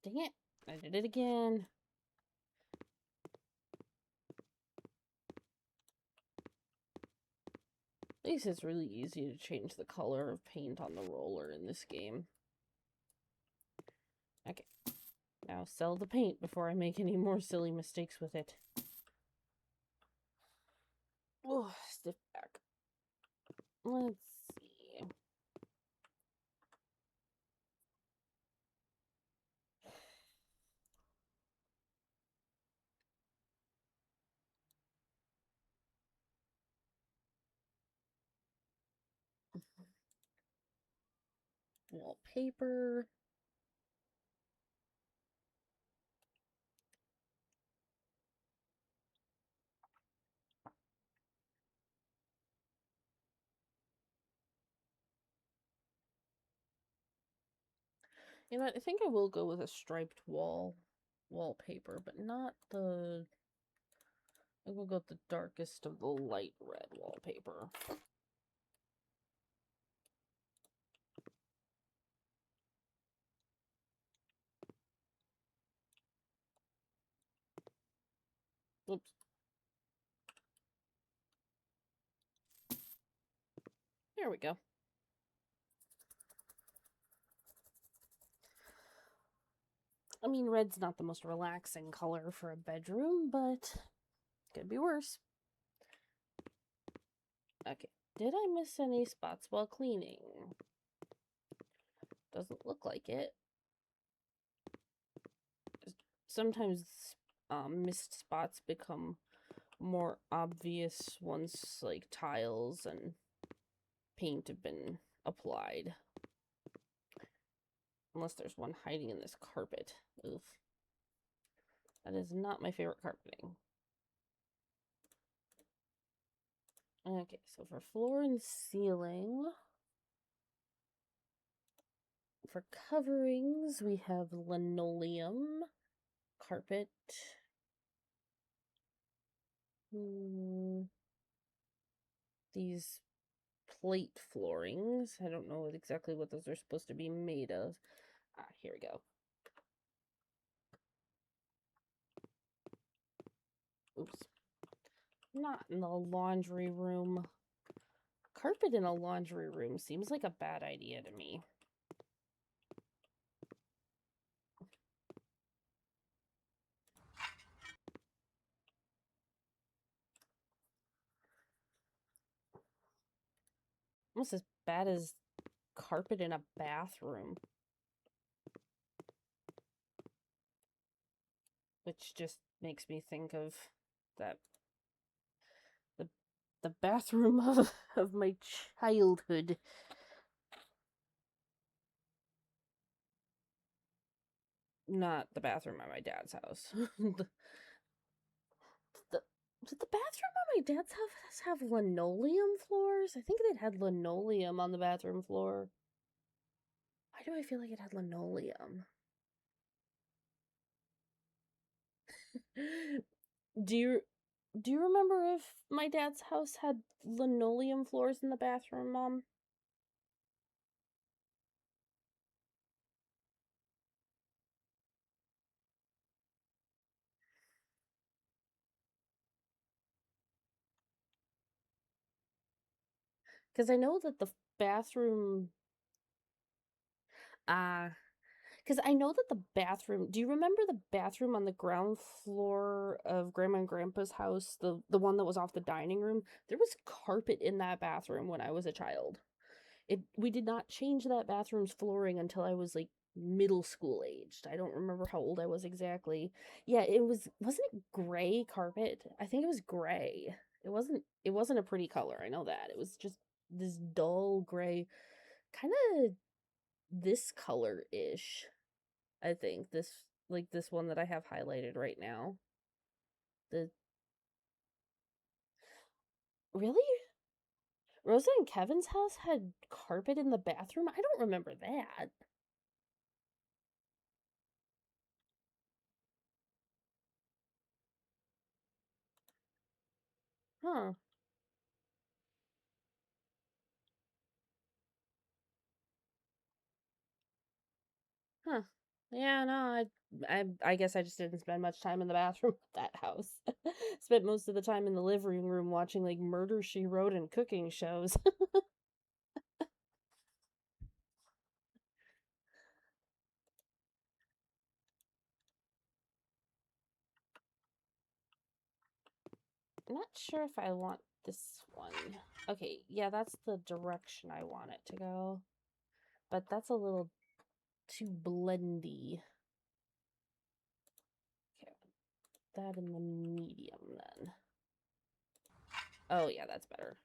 Dang it. I did it again. At least it's really easy to change the color of paint on the roller in this game. Okay. Now sell the paint before I make any more silly mistakes with it. Oh, stiff back. Let's see. Wallpaper. You know what? I think I will go with a striped wallpaper, but not the... I will go with the darkest of the light red wallpaper. Oops. There we go. I mean, red's not the most relaxing color for a bedroom, but could be worse. Okay, did I miss any spots while cleaning? Doesn't look like it. Sometimes missed spots become more obvious once like tiles and paint have been applied. Unless there's one hiding in this carpet. Oof. That is not my favorite carpeting. Okay, so for floor and ceiling, for coverings, we have linoleum, carpet, these plate floorings. I don't know exactly what those are supposed to be made of. Ah, here we go. Oops. Not in the laundry room. Carpet in a laundry room seems like a bad idea to me. Almost as bad as carpet in a bathroom. Which just makes me think of that the bathroom of my childhood. Not the bathroom at my dad's house. Did the bathroom at my dad's house have linoleum floors? I think it had linoleum on the bathroom floor. Why do I feel like it had linoleum? Do you remember if my dad's house had linoleum floors in the bathroom, Mom? Because I know that the bathroom... because I know that the bathroom... Do you remember the bathroom on the ground floor of Grandma and Grandpa's house? The one that was off the dining room? There was carpet in that bathroom when I was a child. We did not change that bathroom's flooring until I was, like, middle school aged. I don't remember how old I was exactly. Yeah, wasn't it gray carpet? I think it was gray. It wasn't a pretty color, I know that. It was just this dull gray, kind of this color-ish, I think. This one that I have highlighted right now. Really? Rosa and Kevin's house had carpet in the bathroom? I don't remember that. Huh. Huh. Yeah, no, I guess I just didn't spend much time in the bathroom at that house. Spent most of the time in the living room watching like Murder She Wrote and cooking shows. I'm not sure if I want this one. Okay, yeah, that's the direction I want it to go. But that's a little too blendy. Okay, that in the medium then. Oh yeah, that's better.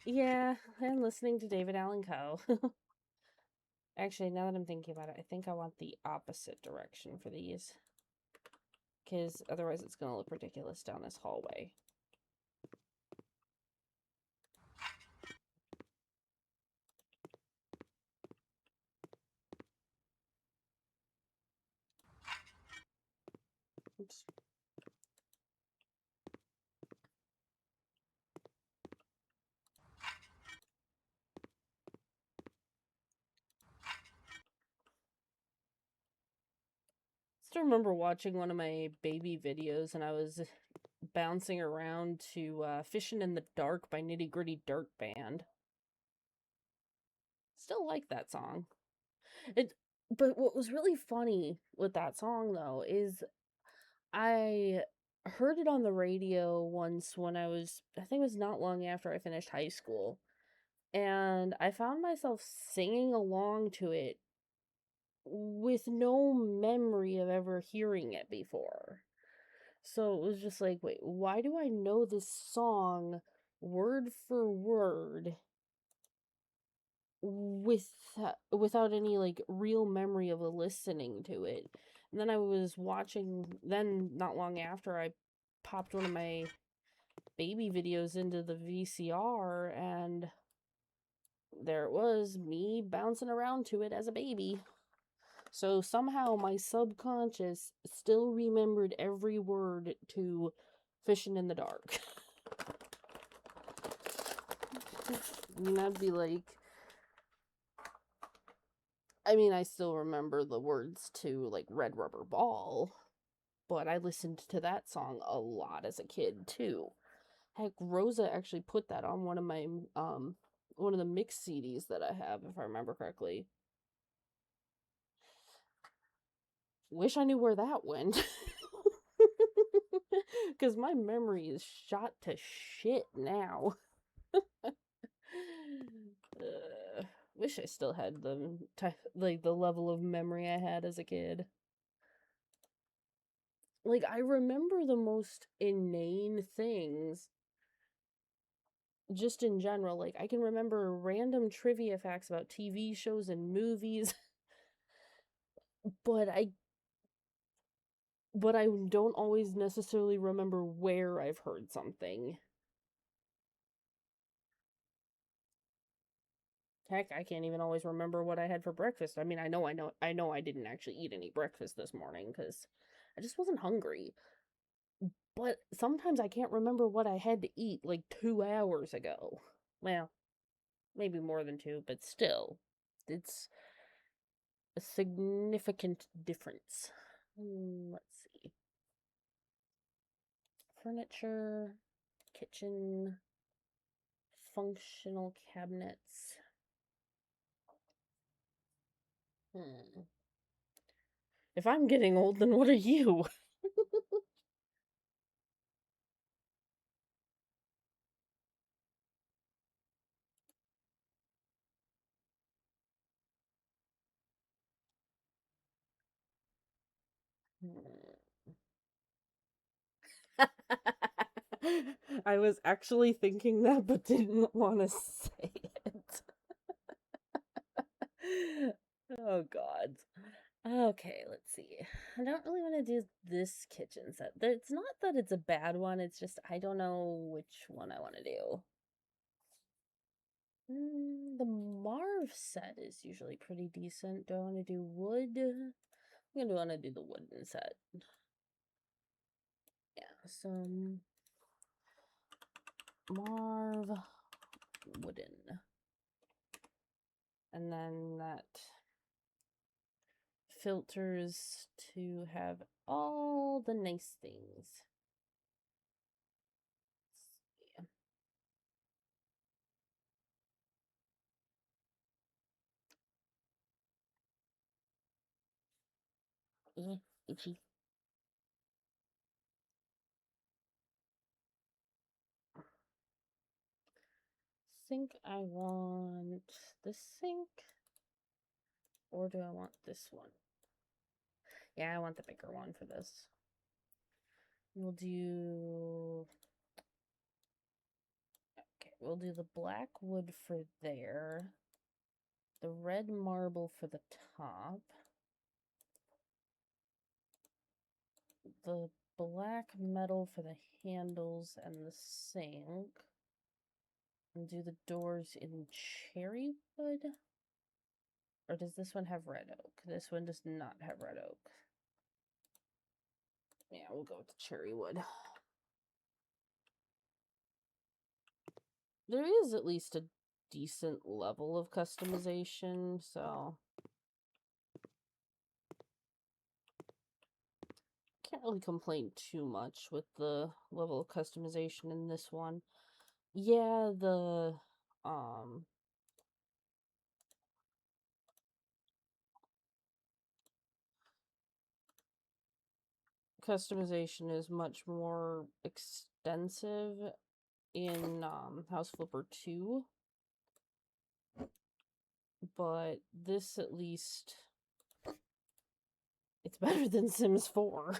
Yeah, I'm listening to David Allan Coe. Actually, now that I'm thinking about it, I think I want the opposite direction for these. Because otherwise it's going to look ridiculous down this hallway. Oops. Still remember watching one of my baby videos and I was bouncing around to Fishing in the Dark by Nitty Gritty Dirt Band. Still like that song. It, but what was really funny with that song though is I heard it on the radio once when I think it was not long after I finished high school. And I found myself singing along to it with no memory of ever hearing it before. So it was just like, wait, why do I know this song word for word with without any like real memory of listening to it? And then I was watching then not long after I popped one of my baby videos into the VCR and there it was me bouncing around to it as a baby. So somehow my subconscious still remembered every word to Fishing in the Dark. And I'd be like, I mean, I still remember the words to like Red Rubber Ball, but I listened to that song a lot as a kid too. Heck, Rosa actually put that on one of my one of the mix CDs that I have, if I remember correctly. Wish I knew where that went. Because my memory is shot to shit now. Wish I still had like the level of memory I had as a kid. Like I remember the most inane things just in general. Like I can remember random trivia facts about TV shows and movies, but I don't always necessarily remember where I've heard something. Heck, I can't even always remember what I had for breakfast. I mean, I know I didn't actually eat any breakfast this morning cuz I just wasn't hungry. But sometimes I can't remember what I had to eat like 2 hours ago. Well, maybe more than 2, but still. It's a significant difference. Let's see. Furniture, kitchen, functional cabinets. Hmm. If I'm getting old, then what are you? I was actually thinking that, but didn't want to say it. Oh, God. Okay, let's see. I don't really want to do this kitchen set. It's not that it's a bad one, it's just I don't know which one I want to do. The dwarf set is usually pretty decent. Do I want to do wood? I'm gonna want to do the wooden set. Yeah, some Marv wooden. And then that filters to have all the nice things. Yeah. Itchy. Think I want this sink, or do I want this one? Yeah, I want the bigger one for this. We'll do... Okay, we'll do the black wood for there. The red marble for the top. The black metal for the handles and the sink. And do the doors in cherry wood? Or does this one have red oak? This one does not have red oak. Yeah, we'll go with the cherry wood. There is at least a decent level of customization, so can't really complain too much with the level of customization in this one. Yeah, the customization is much more extensive in House Flipper 2, but this at least it's better than Sims 4.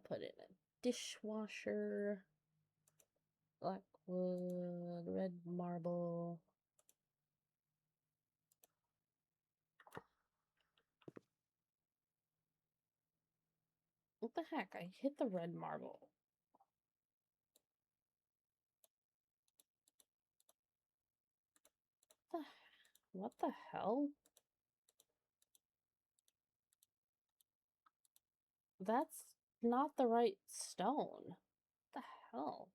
Put in a dishwasher, black wood, red marble. What the heck? I hit the red marble. What the hell? That's not the right stone. What the hell?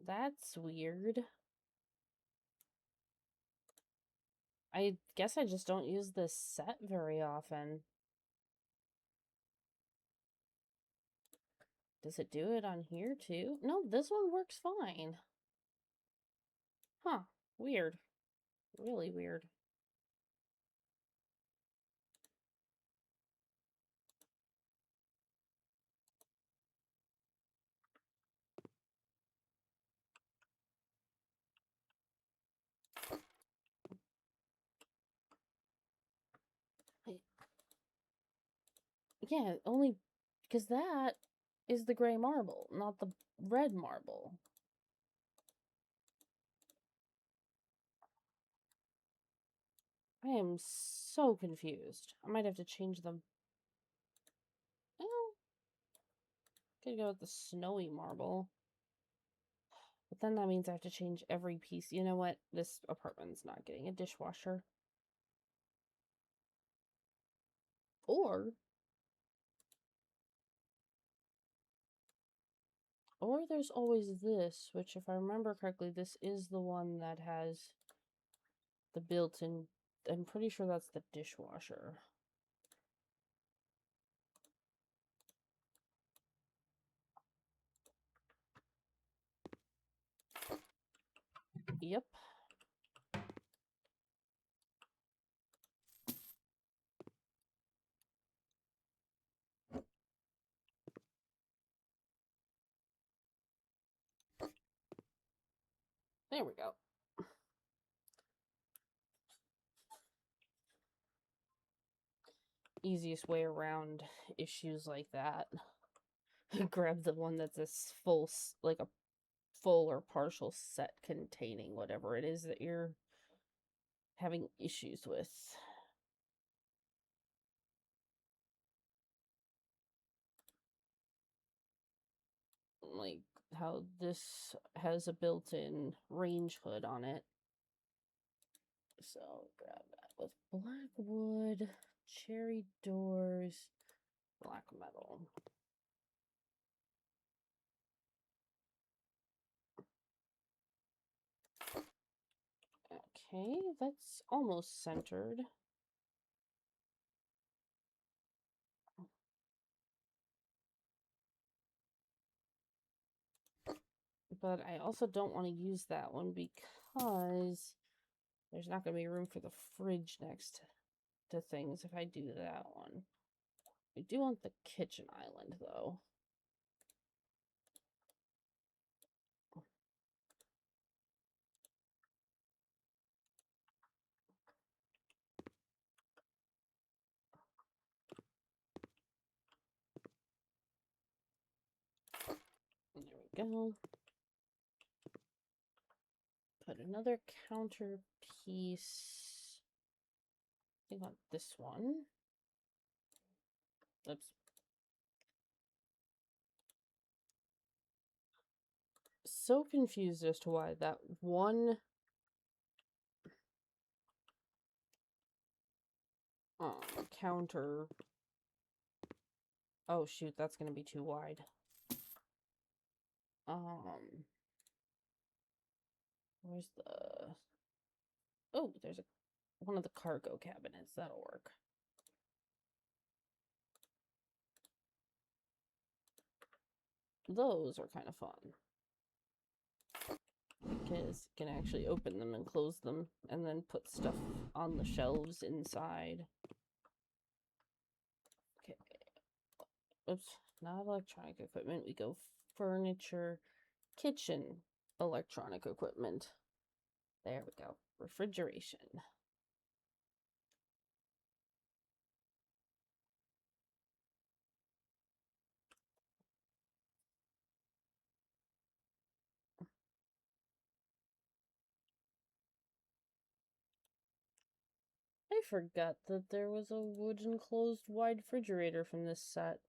That's weird. I guess I just don't use this set very often. Does it do it on here too? No, this one works fine. Huh. Weird. Really weird. Yeah, only because that is the gray marble, not the red marble. I am so confused. I might have to change them. Well, could go with the snowy marble. But then that means I have to change every piece. You know what? This apartment's not getting a dishwasher. Or there's always this, which if I remember correctly, this is the one that has the built-in. I'm pretty sure that's the dishwasher. Yep. There we go. Easiest way around issues like that. Grab the one that's a full, like a full or partial set containing whatever it is that you're having issues with. like how this has a built-in range hood on it. So grab that with black wood, cherry doors, black metal. Okay, that's almost centered. But I also don't want to use that one because there's not going to be room for the fridge next to things if I do that one. I do want the kitchen island, though. There we go. Put another counter piece. I think on this one. Oops. So confused as to why that one counter. Oh shoot, that's gonna be too wide. Where's the? Oh, there's one of the cargo cabinets. That'll work. Those are kind of fun because you can actually open them and close them and then put stuff on the shelves inside. Okay. Oops, not electronic equipment. We go furniture, kitchen, electronic equipment. There we go. Refrigeration. I forgot that there was a wood enclosed wide refrigerator from this set.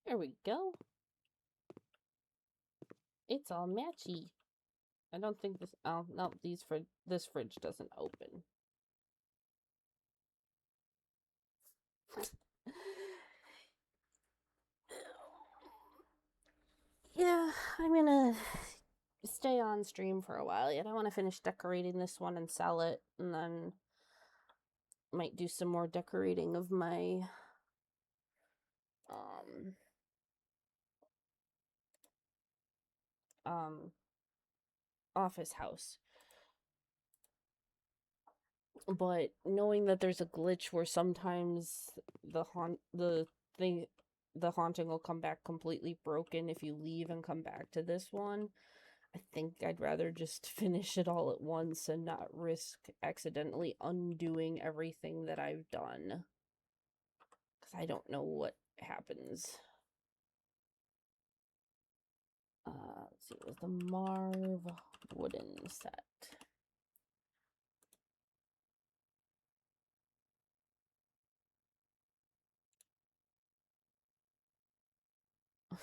There we go. It's all matchy. I don't think this. Oh no, this fridge doesn't open. Yeah, I'm gonna stay on stream for a while yet. I want to finish decorating this one and sell it, and then might do some more decorating of my office house. But knowing that there's a glitch where sometimes the haunting will come back completely broken if you leave and come back to this one, I think I'd rather just finish it all at once and not risk accidentally undoing everything that I've done. Because I don't know what happens. Let's see, it was the Marv wooden set.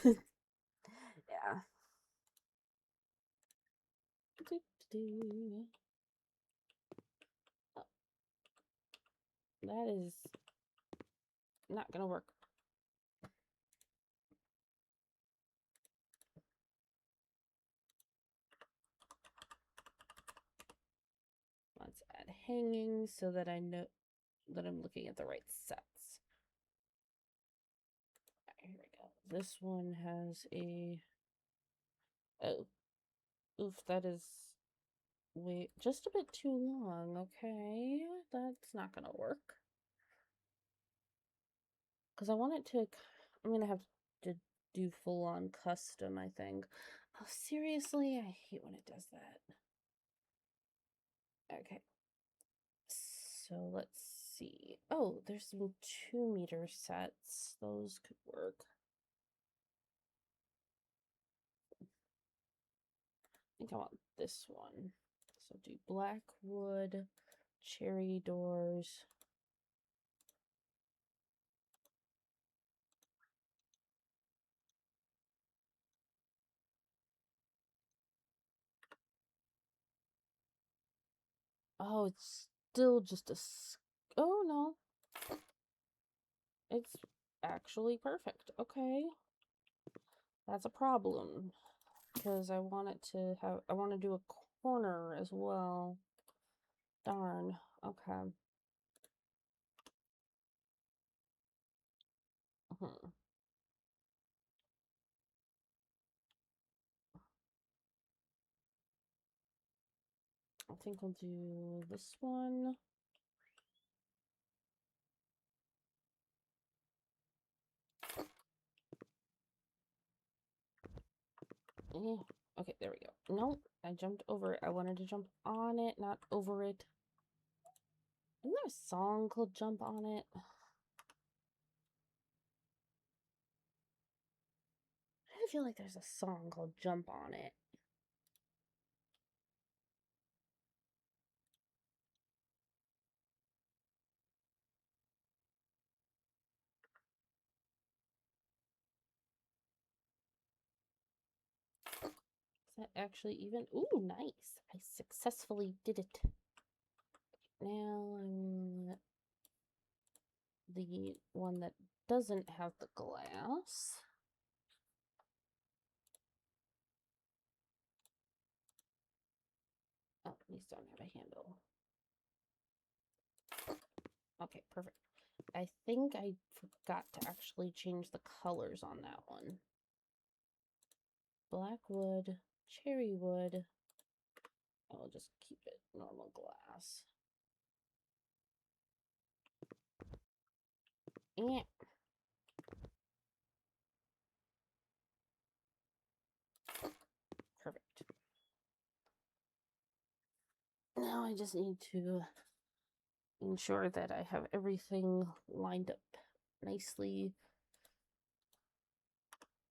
Yeah. Oh, that is not gonna work. Let's add hanging so that I know that I'm looking at the right sets. Here we go. This one has a... Oh. Oof, that is... Wait, just a bit too long. Okay, that's not gonna work. Because I want it to... I'm gonna have to do full-on custom, I think. Oh, seriously? I hate when it does that. Okay. So let's see. Oh, there's some 2-meter sets. Those could work. I think I want this one. So do black wood, cherry doors. Oh, it's still just a... Oh, no. It's actually perfect. Okay. That's a problem. Because I want it to have... I want to do a corner as well. Darn. Okay. Hmm. I think I'll do this one. Okay, there we go. Nope, I jumped over it. I wanted to jump on it, not over it. Isn't there a song called Jump on It? I feel like there's a song called Jump on It. Is that actually even? Ooh, nice. I successfully did it. Now I'm the one that doesn't have the glass. Oh, these don't have a handle. Okay, perfect. I think I forgot to actually change the colors on that one. Black wood, cherry wood. I'll just keep it normal glass. Yeah. Perfect. Now I just need to ensure that I have everything lined up nicely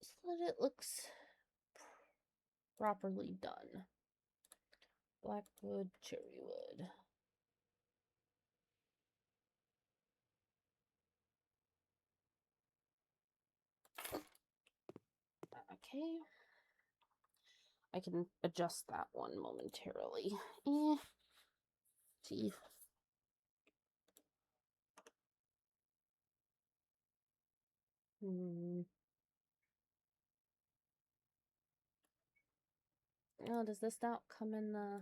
so that it looks properly done. Black wood, cherry wood. Okay. I can adjust that one momentarily. Gee. Oh, does this not come in the...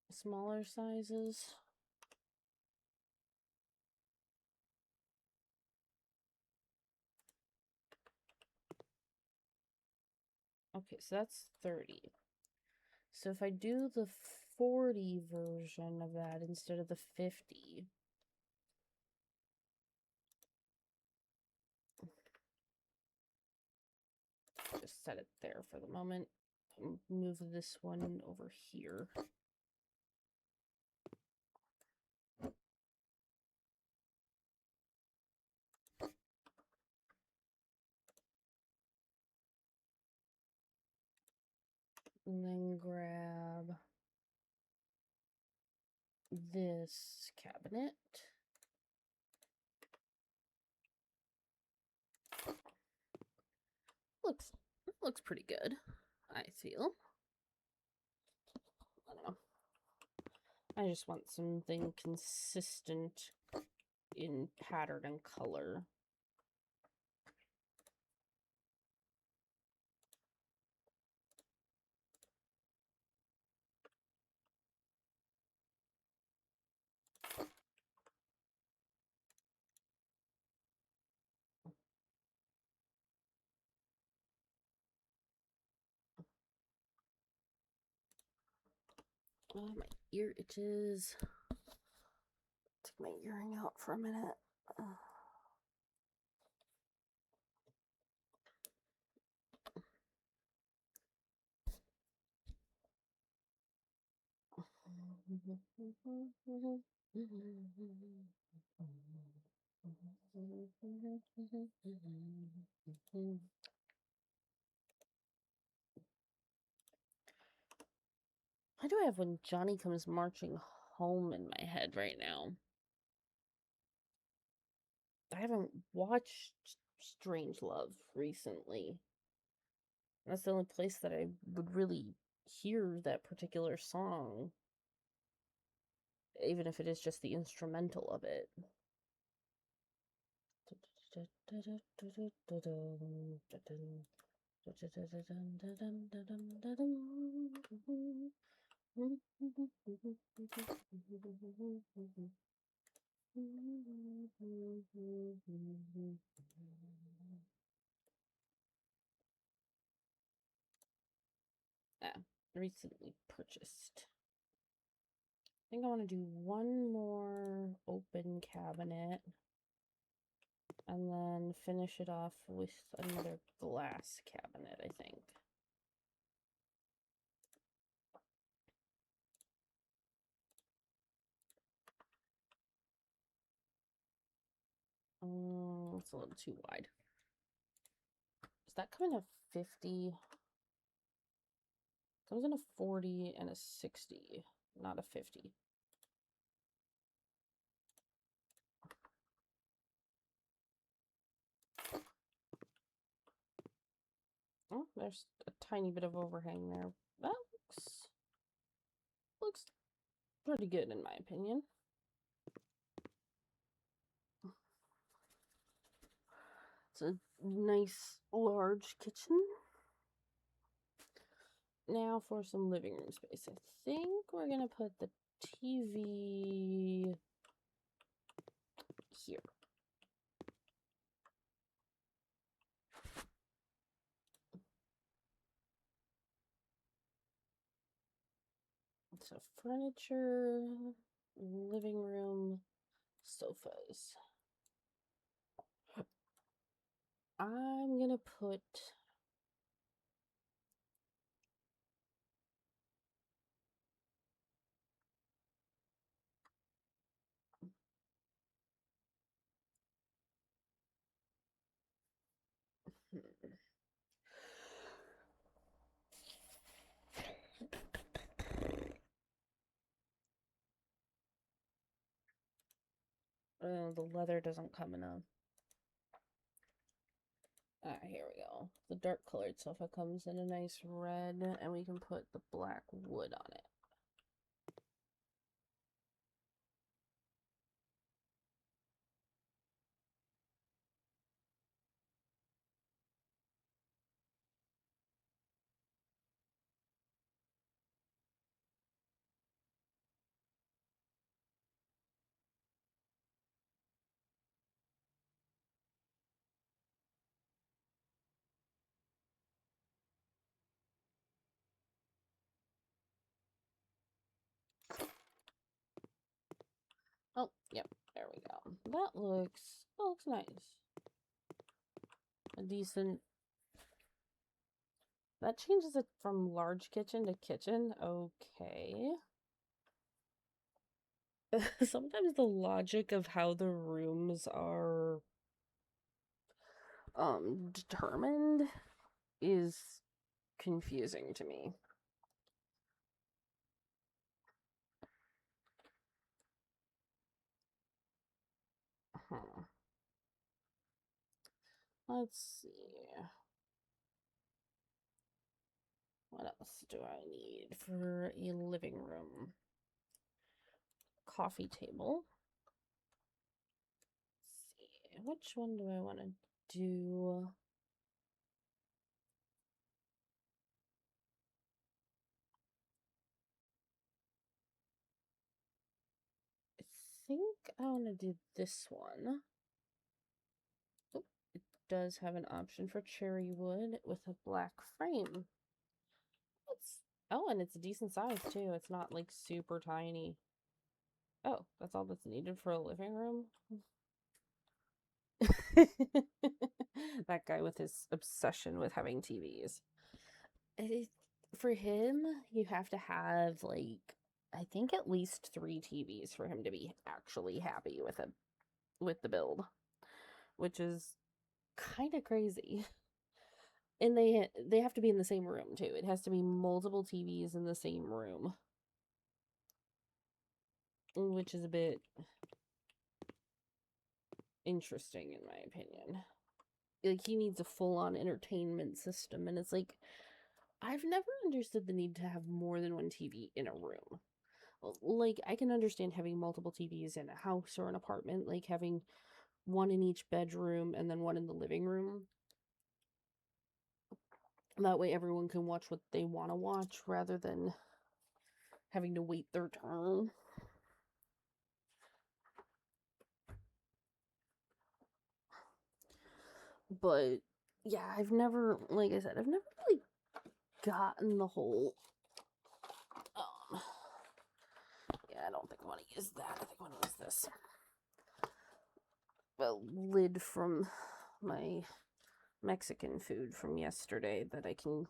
smaller sizes? Okay, so that's 30. So if I do the 40 version of that instead of the 50, just set it there for the moment. Move this one over here. And then grab this cabinet. Looks pretty good, I feel. I don't know. I just want something consistent in pattern and color. Oh, my ear itches. Take my earring out for a minute. Why do I have When Johnny Comes Marching Home in my head right now? I haven't watched Strangelove recently. That's the only place that I would really hear that particular song, even if it is just the instrumental of it. Recently purchased. I think I want to do one more open cabinet and then finish it off with another glass cabinet, I think. It's a little too wide. Does that come in a 50? Comes in a 40 and a 60, not a 50. Oh, there's a tiny bit of overhang there. That looks pretty good in my opinion. It's a nice large kitchen. Now for some living room space. I think we're gonna put the TV here. So furniture, living room, sofas. I'm gonna put the leather doesn't come in a. Here we go. The dark colored sofa comes in a nice red, and we can put the black wood on it. Oh, yep, there we go. That looks nice. A decent. That changes it from large kitchen to kitchen. Okay. Sometimes the logic of how the rooms are determined is confusing to me. Let's see. What else do I need for a living room? Coffee table. Let's see. Which one do I want to do? I think I want to do this one. Oh, it does have an option for cherry wood with a black frame. Oh, and it's a decent size too. It's not like super tiny. Oh, that's all that's needed for a living room? That guy with his obsession with having TVs. For him, you have to have, like, I think at least 3 TVs for him to be actually happy with a with the build, which is kind of crazy. And they have to be in the same room too. It has to be multiple TVs in the same room, which is a bit interesting in my opinion. Like he needs a full-on entertainment system, and it's like I've never understood the need to have more than one TV in a room. Like I can understand having multiple TVs in a house or an apartment, like having one in each bedroom and then one in the living room. That way everyone can watch what they want to watch rather than having to wait their turn. But yeah, like I said, I've never really gotten the whole. Um, yeah, I don't think I want to use that. I think I want to use this. Well, lid from my Mexican food from yesterday that I can.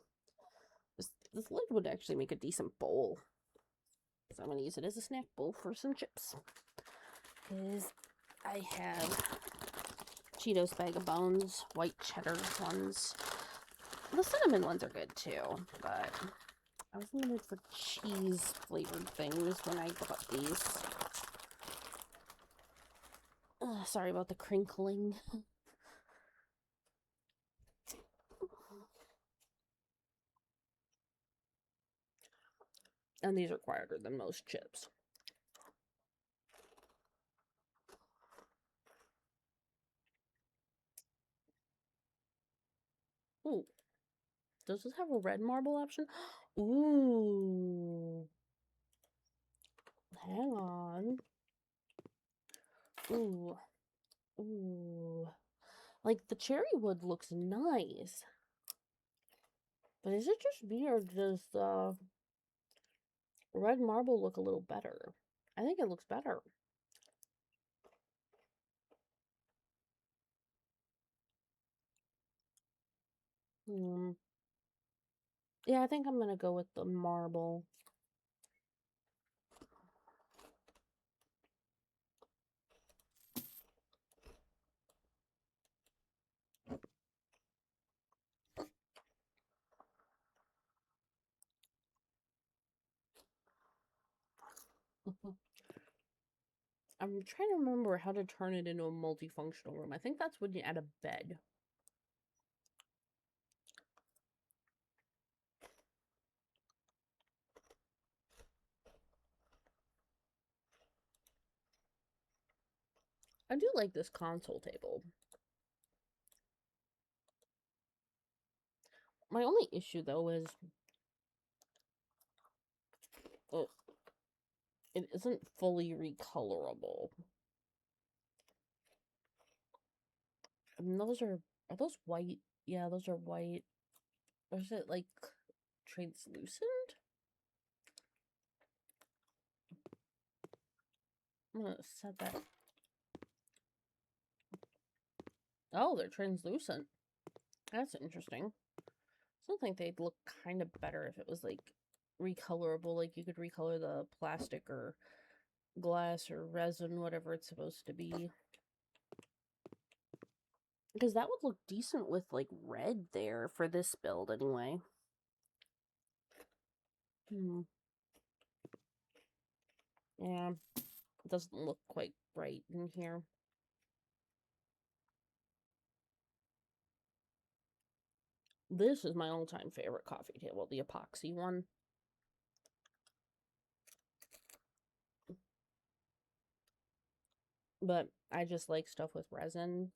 This lid would actually make a decent bowl. So I'm going to use it as a snack bowl for some chips. Because I have Cheetos Bag of Bones, white cheddar ones. The cinnamon ones are good too, but I was in the mood for cheese flavored things when I got these. Sorry about the crinkling. And these are quieter than most chips. Ooh. Does this have a red marble option? Ooh. Hang on. Ooh. Ooh. Like, the cherry wood looks nice. But is it just me, or does the red marble look a little better? I think it looks better. Yeah, I think I'm gonna go with the marble. I'm trying to remember how to turn it into a multifunctional room. I think that's when you add a bed. I do like this console table. My only issue, though, is it isn't fully recolorable. And are those white? Yeah, those are white. Or is it, like, translucent? I'm gonna set that. Oh, they're translucent. That's interesting. I still think they'd look kind of better if it was, like, recolorable. Like, you could recolor the plastic or glass or resin, whatever it's supposed to be. Because that would look decent with, like, red there for this build, anyway. Yeah, it doesn't look quite right in here. This is my all-time favorite coffee table, the epoxy one. But I just like stuff with resin.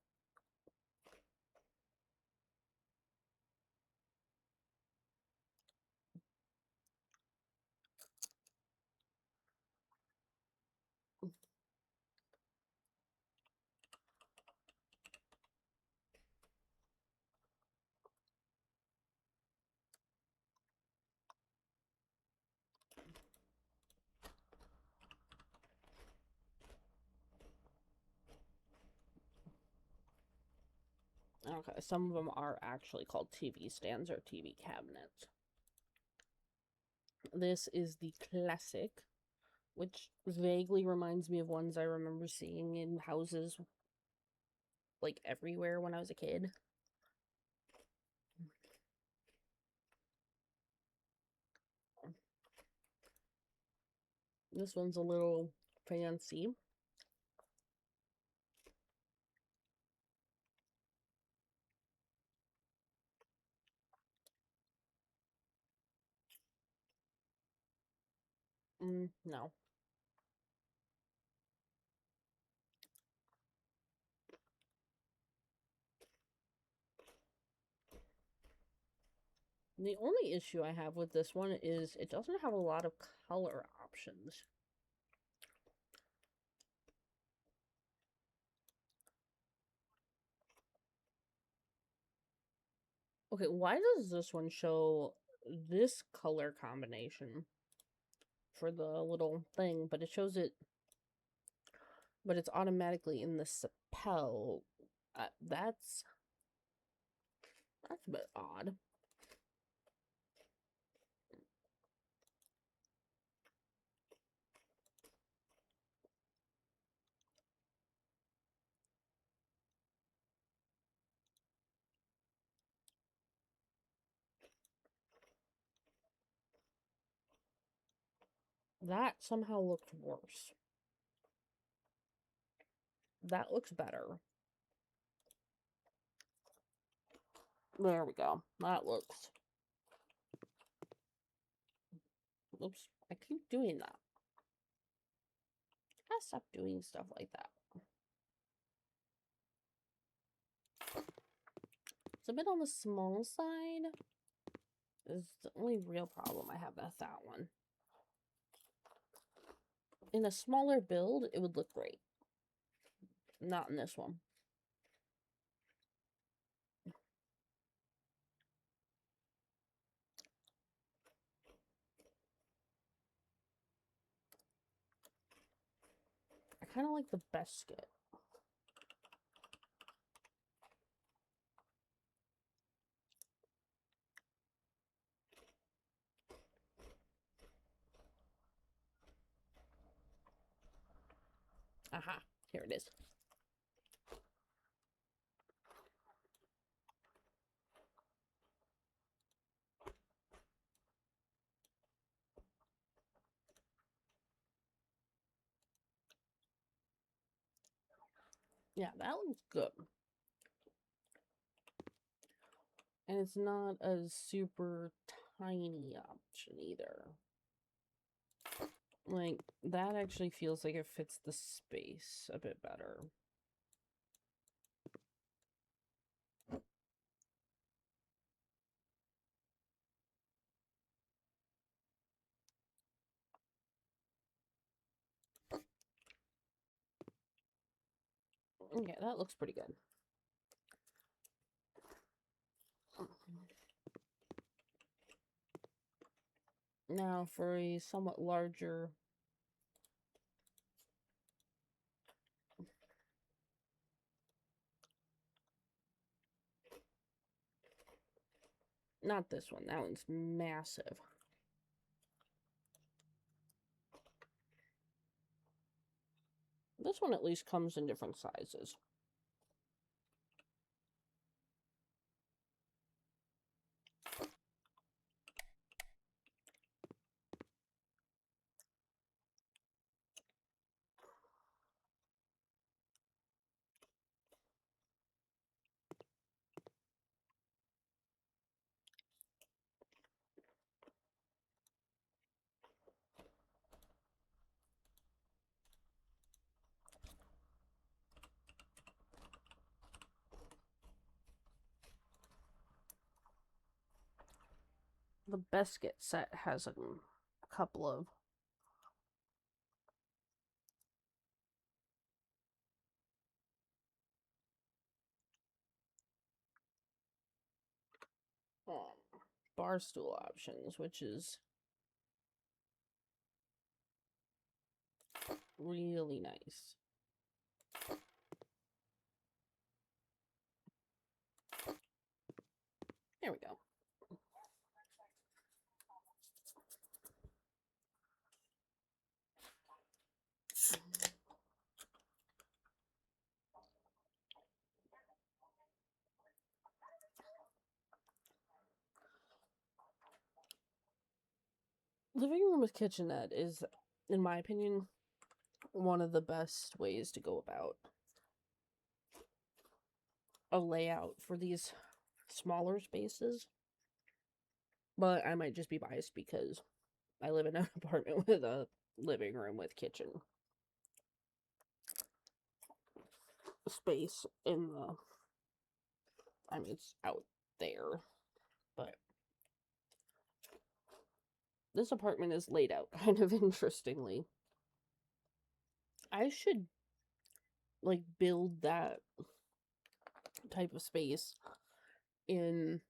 Okay, some of them are actually called TV stands or TV cabinets. This is the classic, which vaguely reminds me of ones I remember seeing in houses like everywhere when I was a kid. This one's a little fancy. No. The only issue I have with this one is it doesn't have a lot of color options. Okay, why does this one show this color combination for the little thing, but it shows it, but it's automatically in the Sapel? That's a bit odd. That somehow looked worse. That looks better. There we go. That looks... Oops, I keep doing that. I stop doing stuff like that. It's a bit on the small side. Is the only real problem I have with that one. In a smaller build, it would look great. Not in this one. I kind of like the Beskit. Aha, here it is. Yeah, that looks good. And it's not a super tiny option either. Like, that actually feels like it fits the space a bit better. Okay, that looks pretty good. Now for a somewhat larger... Not this one. That one's massive. This one at least comes in different sizes. The Beskit set has a couple of bar stool options, which is really nice. There we go. living room with kitchenette is, in my opinion, one of the best ways to go about a layout for these smaller spaces. But I might just be biased because I live in an apartment with a living room with kitchen space in the, I mean, it's out there, but this apartment is laid out kind of interestingly. I should like build that type of space in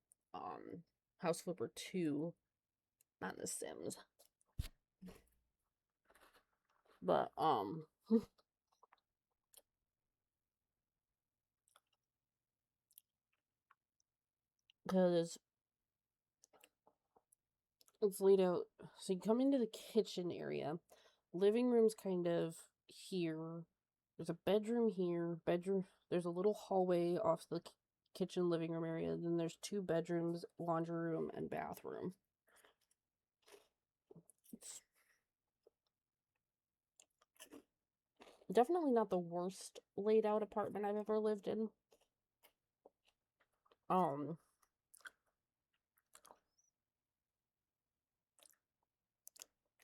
House Flipper 2, not in The Sims. But because it's laid out, so you come into the kitchen area, living room's kind of here, there's a bedroom here, there's a little hallway off the kitchen living room area, then there's 2 bedrooms, laundry room, and bathroom. It's definitely not the worst laid out apartment I've ever lived in.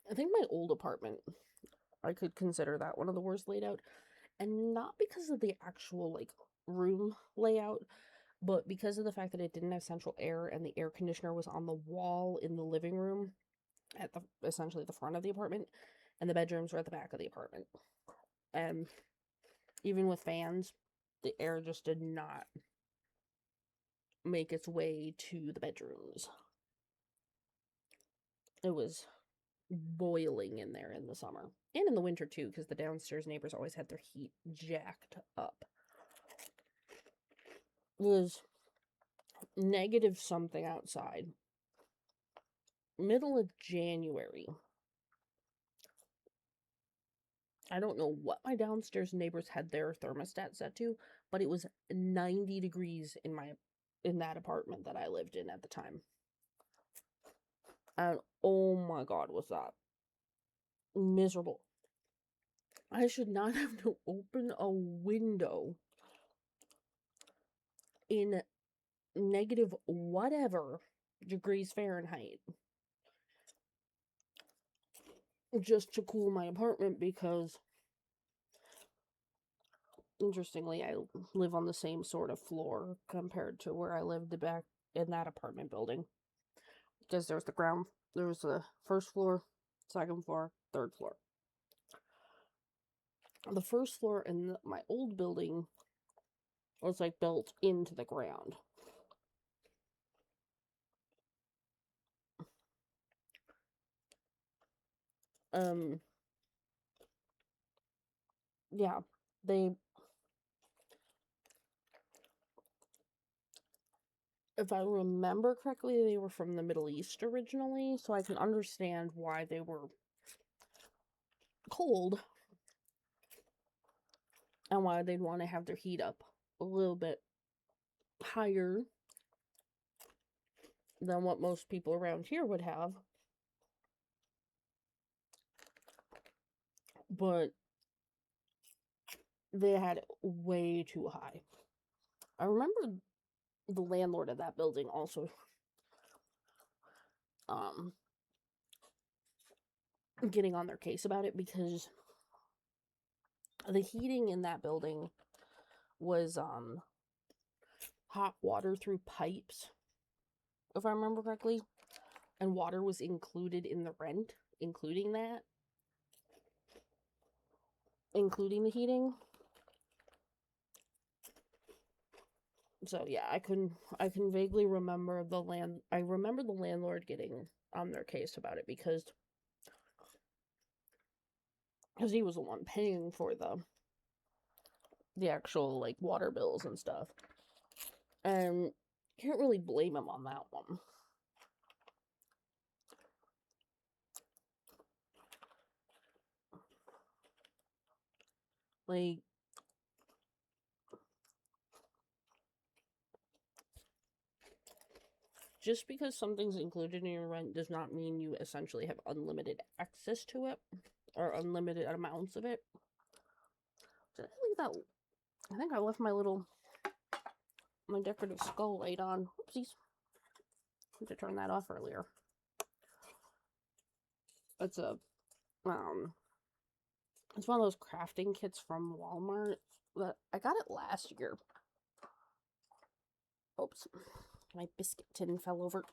I think my old apartment, I could consider that one of the worst laid out, and not because of the actual like room layout, but because of the fact that it didn't have central air and the air conditioner was on the wall in the living room at the essentially the front of the apartment, and the bedrooms were at the back of the apartment. And even with fans, the air just did not make its way to the bedrooms. It was boiling in there in the summer and in the winter too, because the downstairs neighbors always had their heat jacked up. It was negative something outside. Middle of January. I don't know what my downstairs neighbors had their thermostat set to, but it was 90 degrees in that apartment that I lived in at the time. And oh my god, was that miserable. I should not have to open a window in negative whatever degrees Fahrenheit just to cool my apartment, because interestingly I live on the same sort of floor compared to where I lived back in that apartment building, because there's the first floor, second floor, third floor. The first floor in my old building was like built into the ground. Yeah, they, if I remember correctly, they were from the Middle East originally, so I can understand why they were cold and why they'd want to have their heat up a little bit higher than what most people around here would have. But they had it way too high. I remember the landlord of that building also getting on their case about it, because the heating in that building was hot water through pipes, if I remember correctly, and water was included in the rent, including the heating. So yeah, I can vaguely remember I remember the landlord getting on their case about it, because he was the one paying for the actual like water bills and stuff, and can't really blame him on that one. Like, just because something's included in your rent does not mean you essentially have unlimited access to it or unlimited amounts of it. Did I leave that? I think I left my decorative skull light on. Oopsies. I had to turn that off earlier. It's a it's one of those crafting kits from Walmart that I got it last year. Oops. My biscuit tin fell over.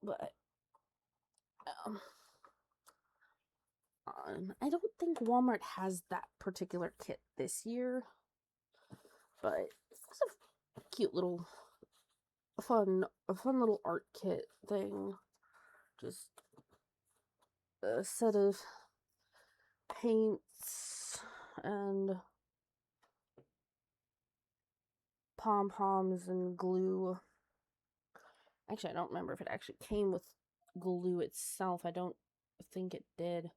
But I don't think Walmart has that particular kit this year. But it's a cute little a fun little art kit thing. Just a set of paints and pom-poms and glue. Actually, I don't remember if it actually came with glue itself. I don't think it did.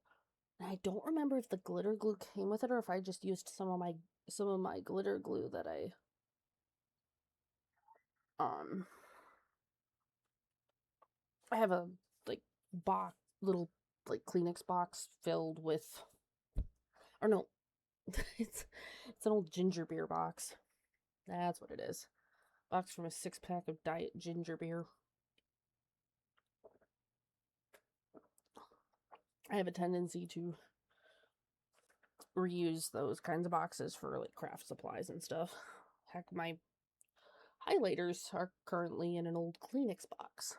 And I don't remember if the glitter glue came with it or if I just used some of my glitter glue that I have a little Kleenex box filled with, or no, it's an old ginger beer box. That's what it is. Box from a 6-pack of diet ginger beer. I have a tendency to reuse those kinds of boxes for like craft supplies and stuff. Heck, my highlighters are currently in an old Kleenex box,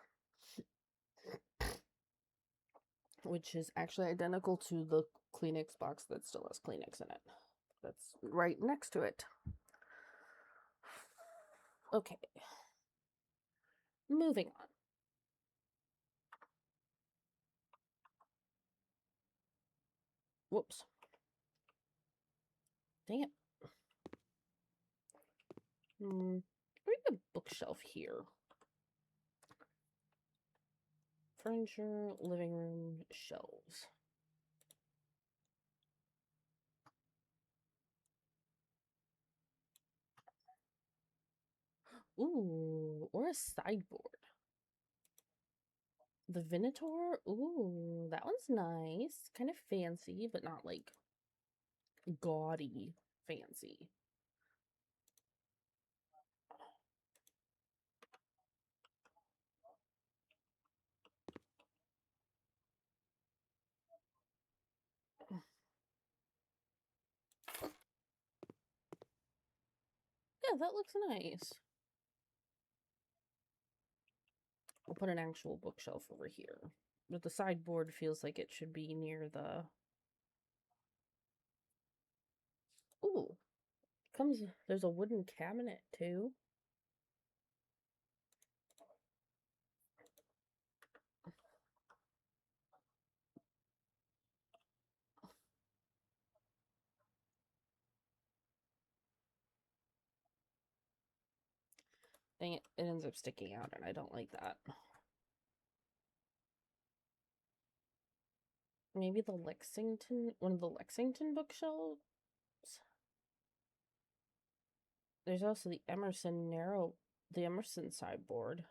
which is actually identical to the Kleenex box that still has Kleenex in it. That's right next to it. Okay. Moving on. Whoops. Dang it. Bring the bookshelf here. Furniture, living room, shelves. Ooh, or a sideboard. The Venator? Ooh, that one's nice. Kind of fancy, but not like gaudy fancy. Yeah, that looks nice. I'll put an actual bookshelf over here. But the sideboard feels like it should be near the... Ooh. There's a wooden cabinet, too. Dang it, it ends up sticking out, and I don't like that. Maybe one of the Lexington bookshelves? There's also the Emerson sideboard.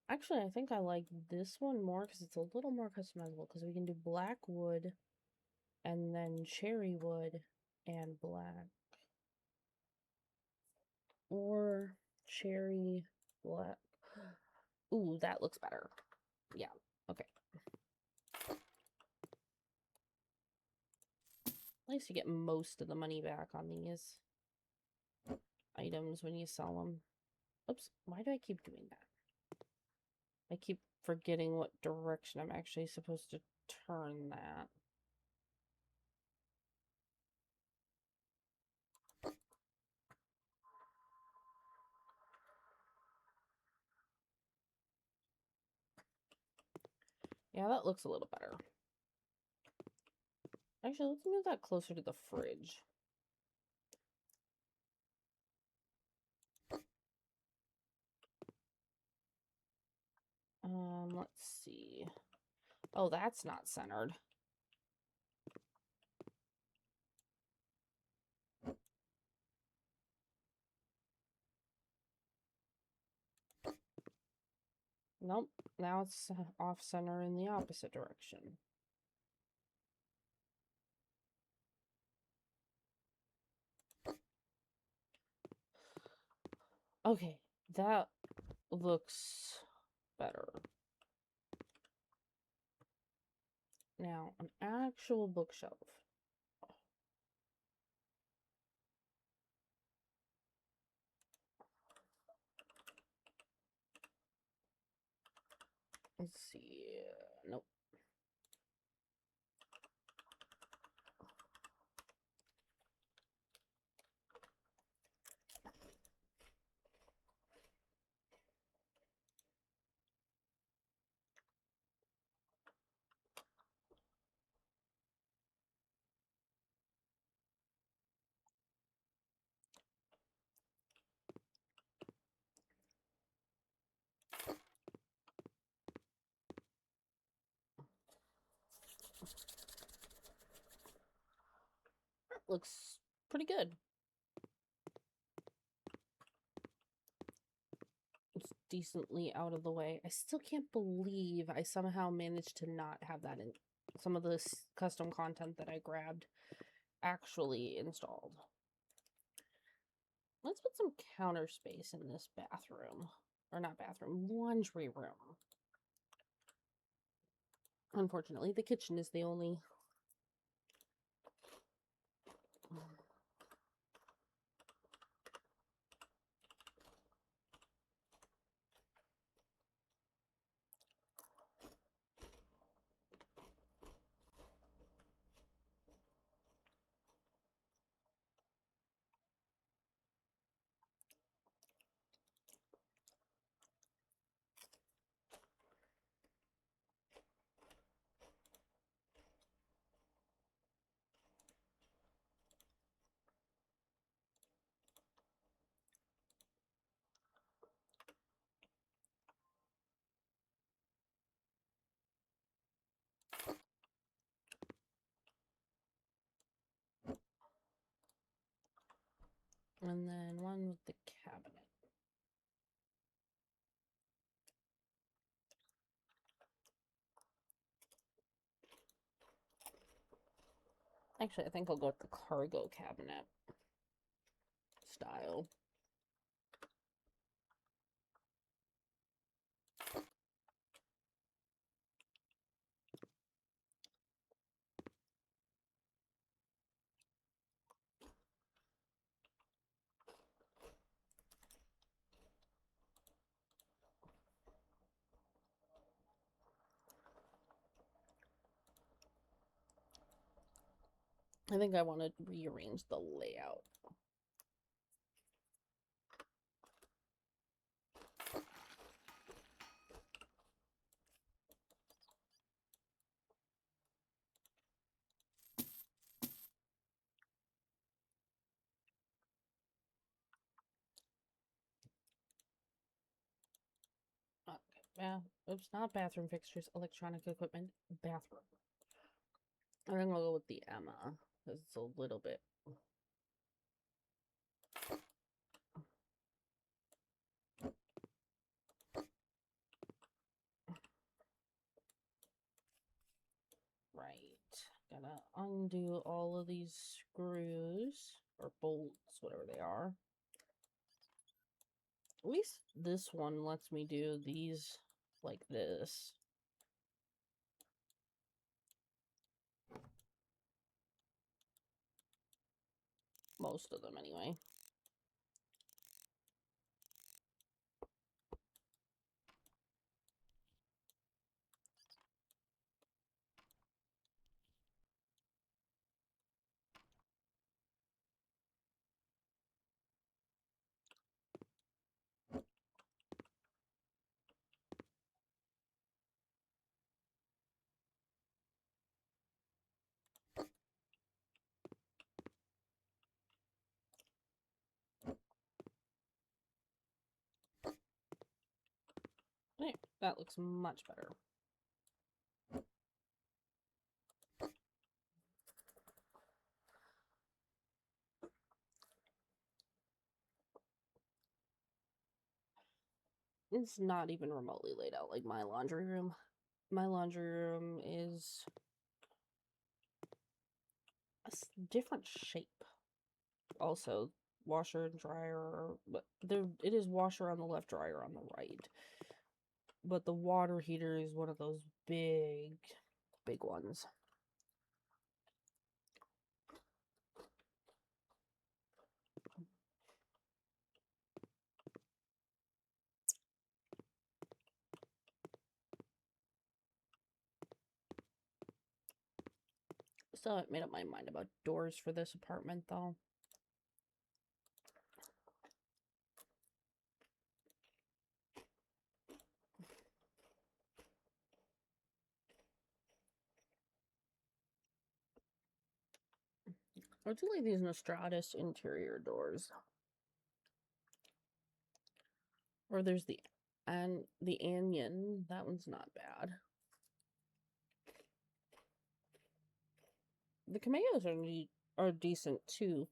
Actually, I think I like this one more because it's a little more customizable because we can do black wood and then cherry wood and black. Or cherry, black. Ooh, that looks better. Yeah, okay. At least you get most of the money back on these items when you sell them. Oops, why do I keep doing that? I keep forgetting what direction I'm actually supposed to turn that. Yeah, that looks a little better. Actually, let's move that closer to the fridge. Let's see. Oh, that's not centered. Nope. Now it's off center in the opposite direction. Okay, that looks better. Now, an actual bookshelf. Let's see. Nope. That looks pretty good. It's decently out of the way. I still can't believe I somehow managed to not have that in some of this custom content that I grabbed actually installed. Let's put some counter space in this bathroom. Or not bathroom, laundry room. Unfortunately, the kitchen is the only... And then one with the cabinet. Actually, I think I'll go with the cargo cabinet style. I think I want to rearrange the layout. Okay, yeah, oops, not bathroom fixtures, electronic equipment, bathroom. I think I'll go with the Emma, because it's a little bit... Right. Gotta undo all of these screws, or bolts, whatever they are. At least this one lets me do these like this. Most of them, anyway. There, that looks much better. It's not even remotely laid out like my laundry room. My laundry room is a different shape. Also, washer and dryer, but it is washer on the left, dryer on the right. But the water heater is one of those big ones. Still haven't made up my mind about doors for this apartment, though. I do like these Nostratus interior doors. Or there's the Anion. That one's not bad. The Camellos are decent too,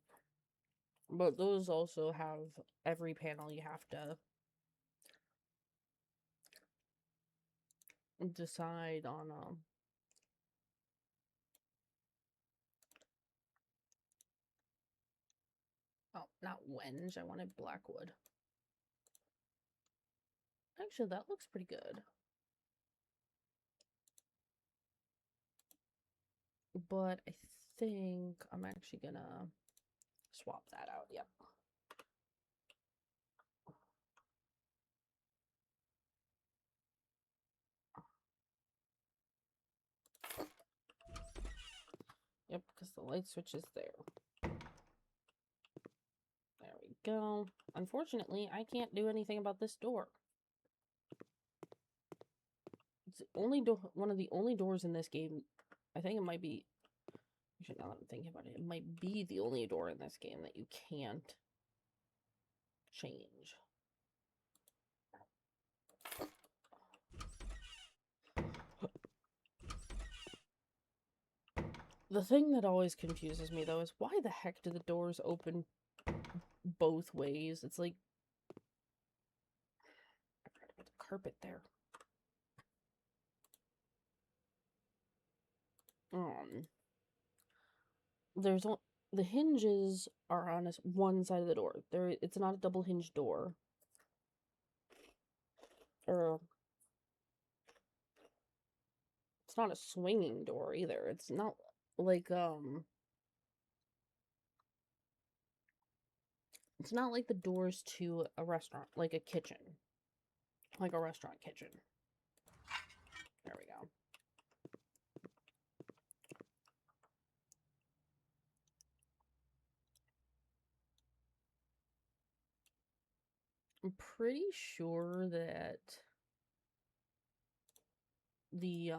but those also have every panel you have to decide on. Oh, not Wenge. I wanted Blackwood. Actually, that looks pretty good. But I think I'm actually gonna swap that out. Yep. Yep, because the light switch is there. There we go. Unfortunately, I can't do anything about this door. It's the only one of the only doors in this game. I think it might be. Actually, now that I'm thinking about it, it might be the only door in this game that you can't change. The thing that always confuses me, though, is why the heck do the doors open both ways? It's like, I forgot to put the carpet there. There's the hinges are on one side of the door. It's not a double hinge door. Or it's not a swinging door either. It's not like it's not like the doors to a restaurant, like a kitchen. Like a restaurant kitchen. There we go. I'm pretty sure that the yep.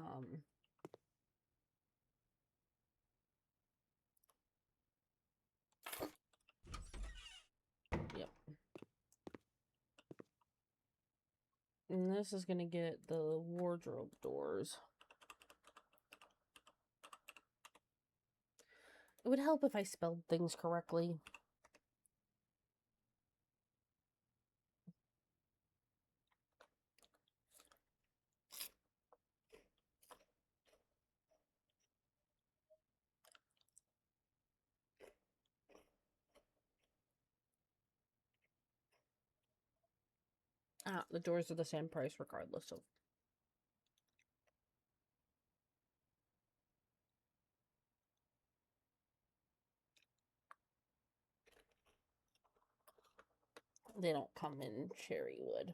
And this is gonna get the wardrobe doors. It would help if I spelled things correctly. Ah, the doors are the same price regardless of. They don't come in cherry wood.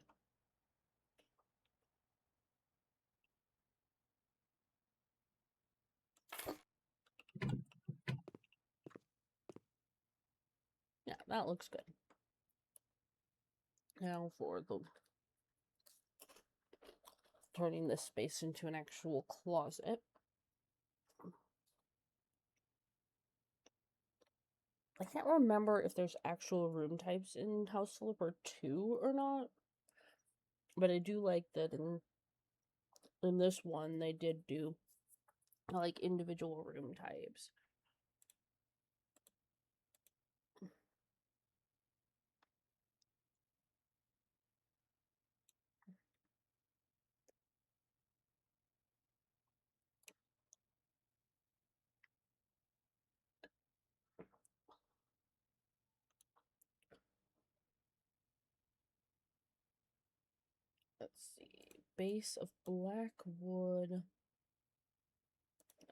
Yeah, that looks good. Now for the turning this space into an actual closet. I can't remember if there's actual room types in House Flipper 2 or not. But I do like that in this one they did do like individual room types. Let's see. Base of black wood.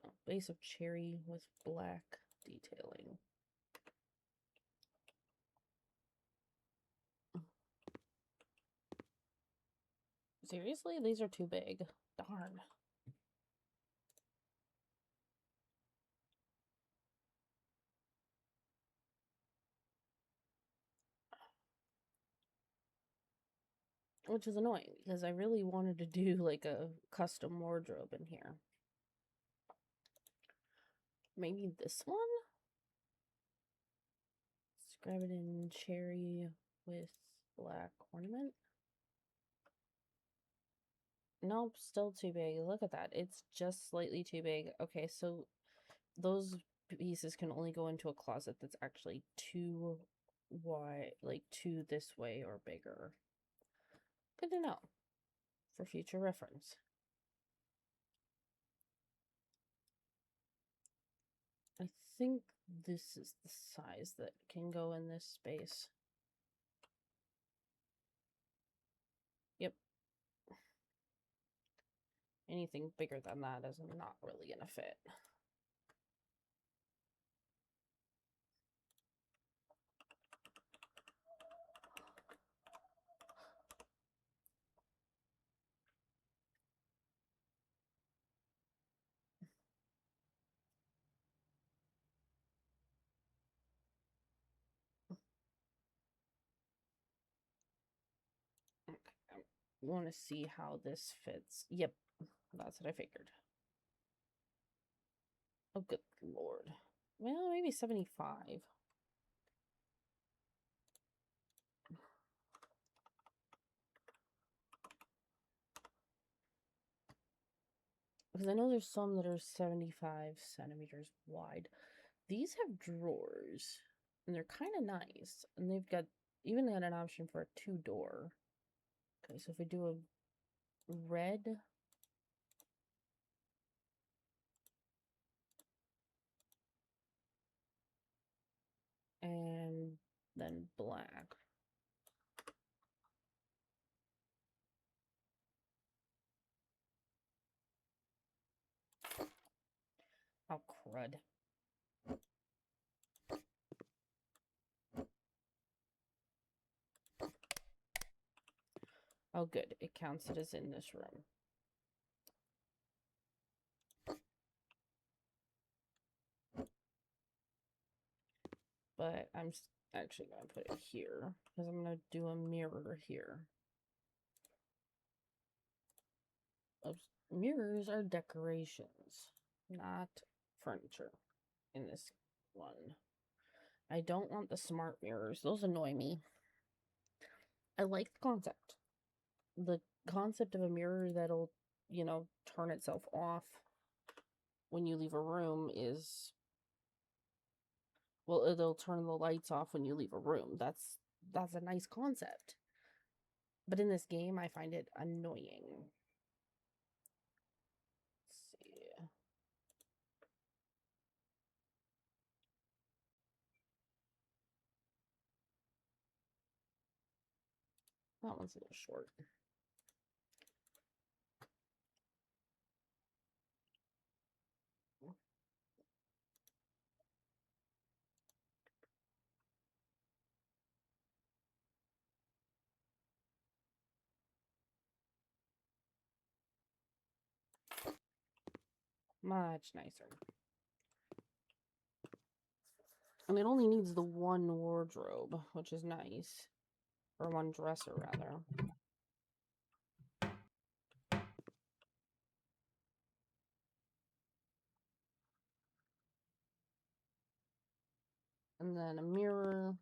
No, base of cherry with black detailing. Seriously? These are too big. Darn. Which is annoying because I really wanted to do like a custom wardrobe in here. Maybe this one? Let's grab it in cherry with black ornament. Nope, still too big. Look at that. It's just slightly too big. Okay, so those pieces can only go into a closet that's actually too wide, like two this way or bigger. Good to know for future reference. I think this is the size that can go in this space. Yep. Anything bigger than that is not really gonna fit. Okay, I want to see how this fits. Yep, that's what I figured. Oh, good lord. Well, maybe 75. Because I know there's some that are 75 centimeters wide. These have drawers, and they're kind of nice. And they've got, even got an option for a two-door. Okay, so if we do a red and then black. Oh, crud. Oh, good. It counts it as in this room. But I'm actually going to put it here because I'm going to do a mirror here. Mirrors are decorations, not furniture in this one. I don't want the smart mirrors. Those annoy me. I like the concept. The concept of a mirror that'll, you know, turn itself off when you leave a room is, well, it'll turn the lights off when you leave a room. That's a nice concept. But in this game, I find it annoying. Let's see. That one's a little short. Much nicer. And it only needs the one wardrobe, which is nice. Or one dresser, rather. And then a mirror.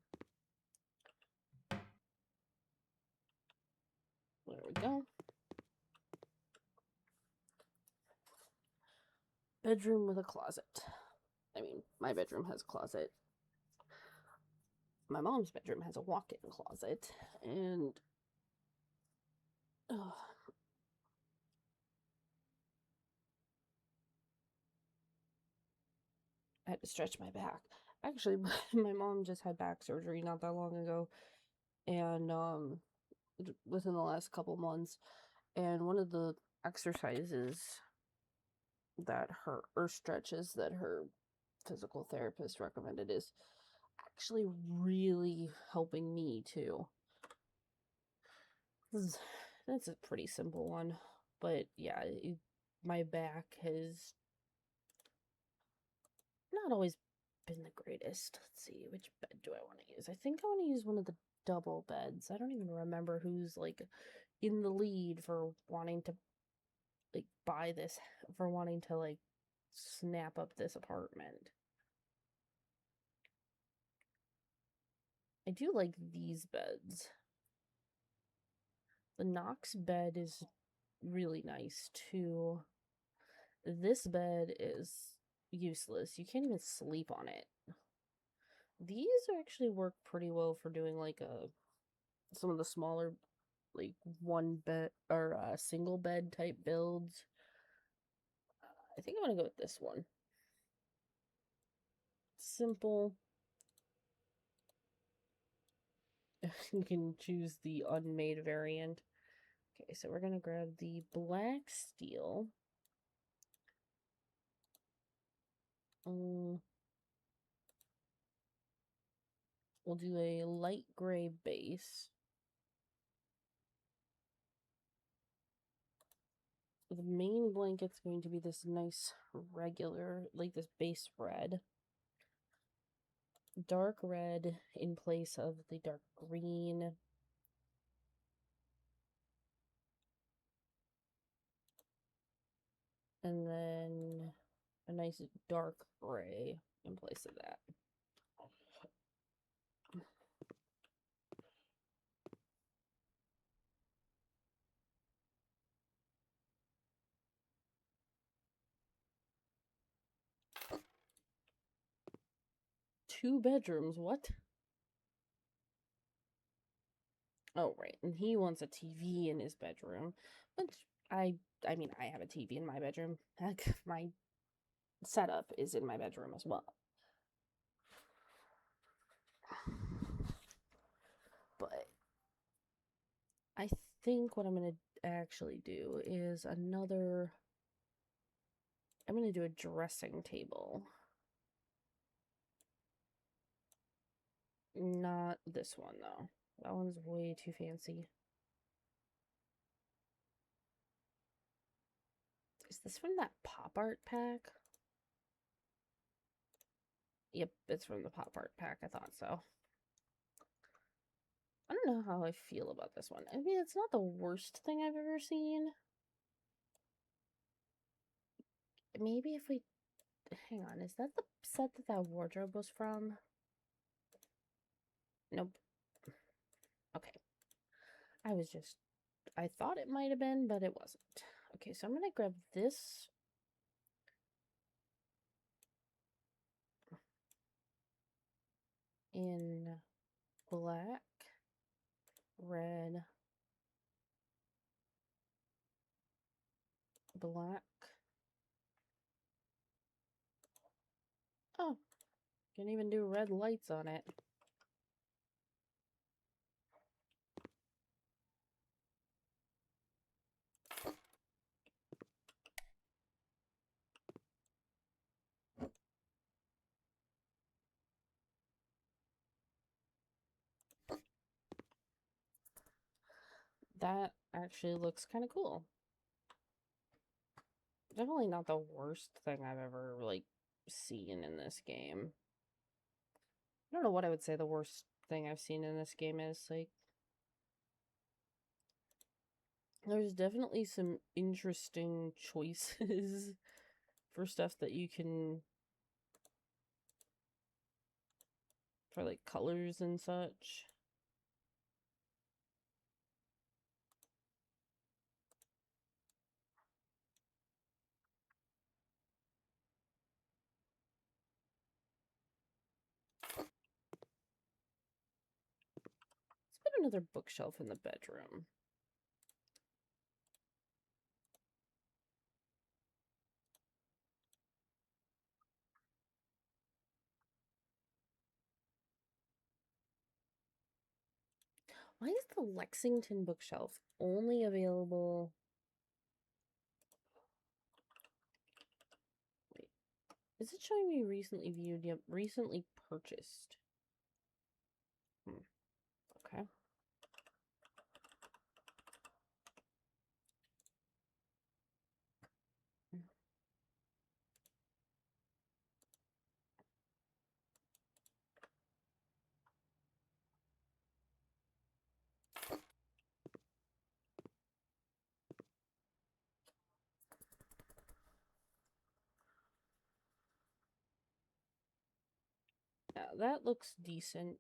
There we go. Bedroom with a closet. I mean, my bedroom has a closet. My mom's bedroom has a walk-in closet. And I had to stretch my back. Actually, my mom just had back surgery not that long ago. And within the last couple months, and one of the exercises that her or stretches that her physical therapist recommended is actually really helping me too. That's a pretty simple one, but yeah, my back has not always been the greatest. Let's see, which bed do I want to use? I think I want to use one of the double beds. I don't even remember who's like in the lead for wanting to like buy this, for wanting to like snap up this apartment. I do like these beds. The Knox bed is really nice too. This bed is useless. You can't even sleep on it. These actually work pretty well for doing like some of the smaller like one bed or single bed type builds. I think I'm gonna go with this one. Simple. You can choose the unmade variant. Okay, so we're gonna grab the black steel. We'll do a light gray base. The main blanket's going to be this nice regular, like this base red. Dark red in place of the dark green. And then a nice dark gray in place of that. Two bedrooms, what? Oh, right. And he wants a TV in his bedroom, which I mean, I have a TV in my bedroom. Heck, my setup is in my bedroom as well. But I think what I'm going to actually do is I'm going to do a dressing table. Not this one, though. That one's way too fancy. Is this from that pop art pack? Yep, it's from the pop art pack. I thought so. I don't know how I feel about this one. I mean, it's not the worst thing I've ever seen. Maybe if we... Hang on, is that the set that that wardrobe was from? Nope. Okay. I thought it might have been, but it wasn't. Okay, so I'm gonna grab this. In black, red, black. Oh, can even do red lights on it. That actually looks kind of cool. Definitely not the worst thing I've ever, like, seen in this game. I don't know what I would say the worst thing I've seen in this game is. Like, there's definitely some interesting choices for stuff that you can... for, like, colors and such. Let's put another bookshelf in the bedroom. Why is the Lexington bookshelf only available? Wait, is it showing me recently viewed? Yep, recently purchased. Okay. Yeah, that looks decent.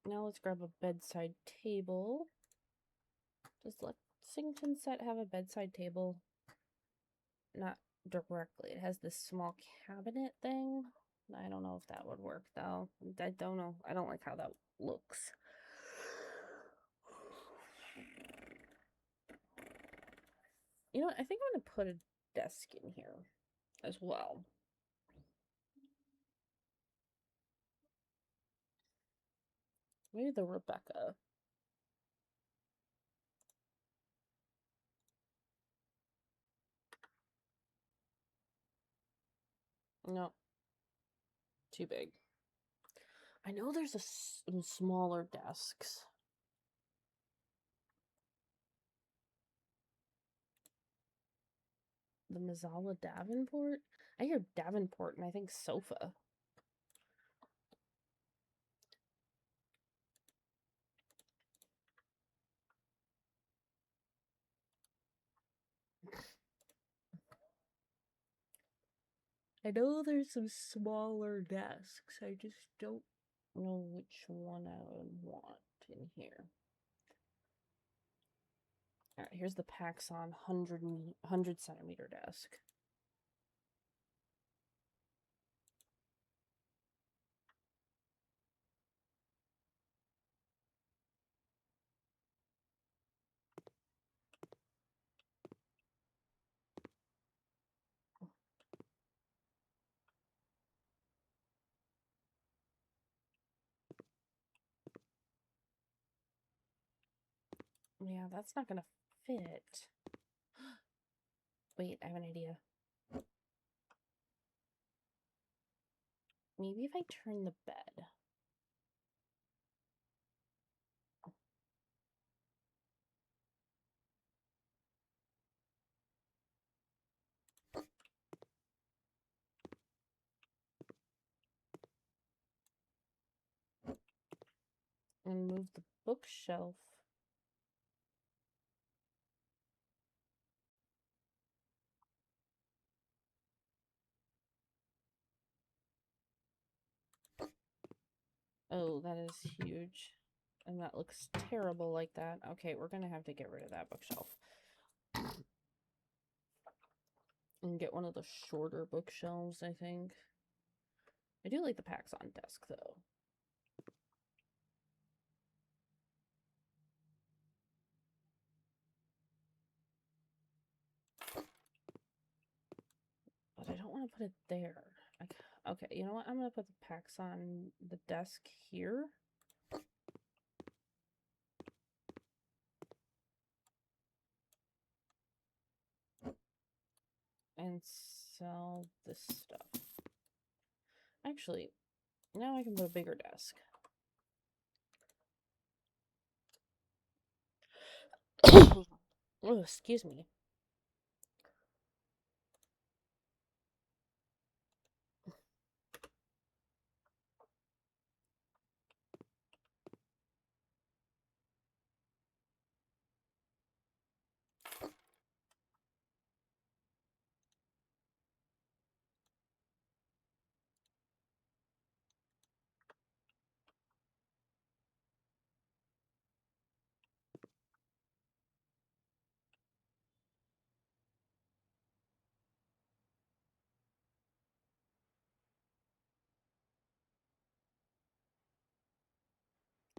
Now let's grab a bedside table. Does Lexington set have a bedside table? Not directly. It has this small cabinet thing. I don't know if that would work though. I don't know. I don't like how that looks. You know what? I think I'm gonna put a desk in here as well. Maybe the Rebecca. No, too big. I know there's some smaller desks. The Mazzala Davenport? I hear Davenport and I think sofa. I know there's some smaller desks. I just don't know which one I would want in here. Alright, here's the Paxson 100 centimeter desk. Yeah, that's not gonna fit. Wait, I have an idea. Maybe if I turn the bed. And move the bookshelf. Oh, that is huge. And that looks terrible like that. Okay, we're gonna have to get rid of that bookshelf. And get one of the shorter bookshelves, I think. I do like the Paxson desk, though. But I don't want to put it there. Okay, you know what? I'm going to put the Paxson, the desk here. And sell this stuff. Actually, now I can put a bigger desk. Oh, excuse me.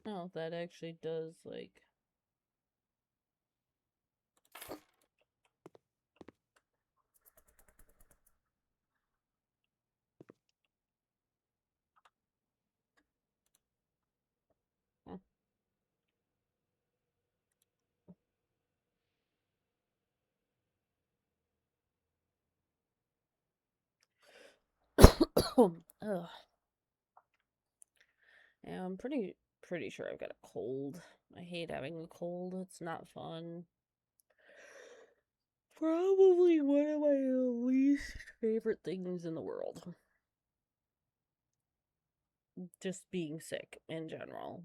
Oh, that actually does, like... Ugh. Yeah, I'm pretty sure I've got a cold. I hate having a cold. It's not fun. Probably one of my least favorite things in the world. Just being sick in general.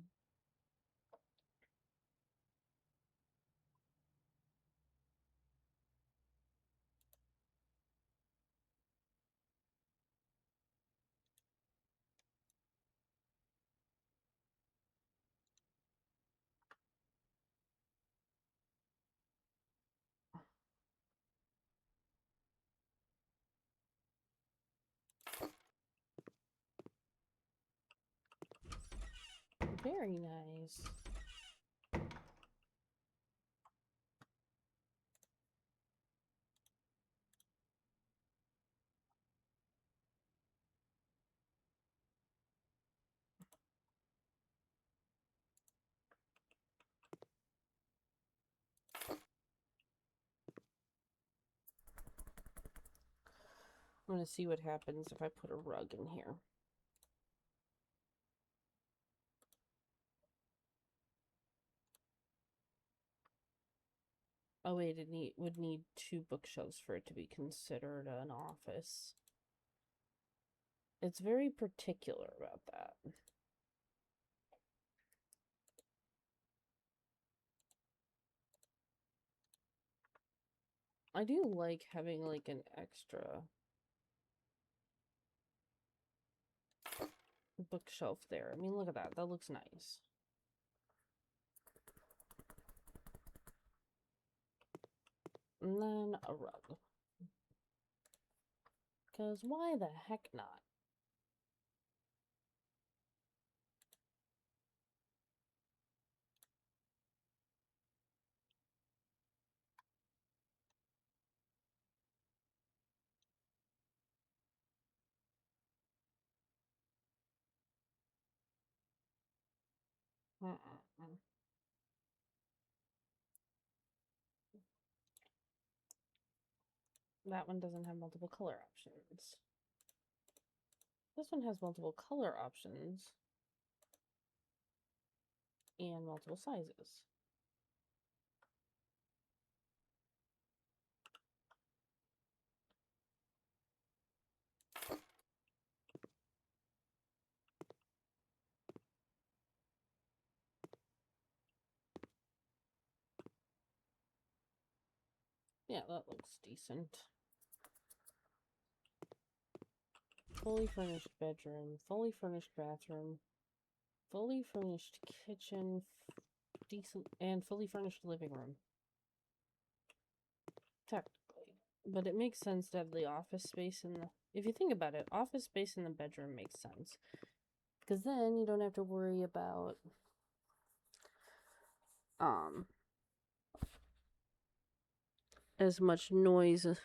Very nice. I'm gonna see what happens if I put a rug in here. Oh wait, it would need two bookshelves for it to be considered an office. It's very particular about that. I do like having like an extra bookshelf there. I mean, look at that. That looks nice. And then a rug. Because why the heck not? Mm-mm-mm. That one doesn't have multiple color options. This one has multiple color options and multiple sizes. Yeah, that looks decent. Fully furnished bedroom, fully furnished bathroom, fully furnished kitchen, decent, and fully furnished living room. Technically. But it makes sense to have the office space in the. If you think about it, office space in the bedroom makes sense. Because then you don't have to worry about. Um. As much noise. Okay.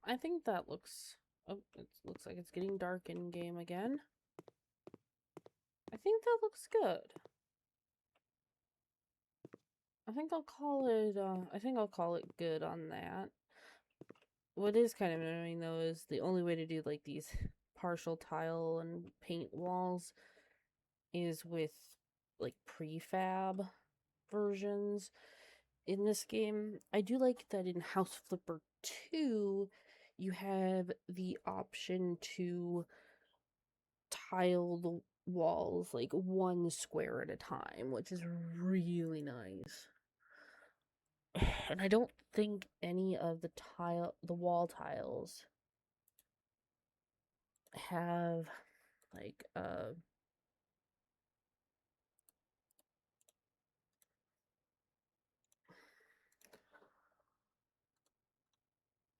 I think that looks. Oh, it looks like it's getting dark in game again. I think that looks good. I think I'll call it. I think I'll call it good on that. What is kind of annoying though is the only way to do like these partial tile and paint walls is with like prefab versions in this game. I do like that in House Flipper 2 you have the option to tile the walls like one square at a time, which is really nice. And I don't think any of the wall tiles have like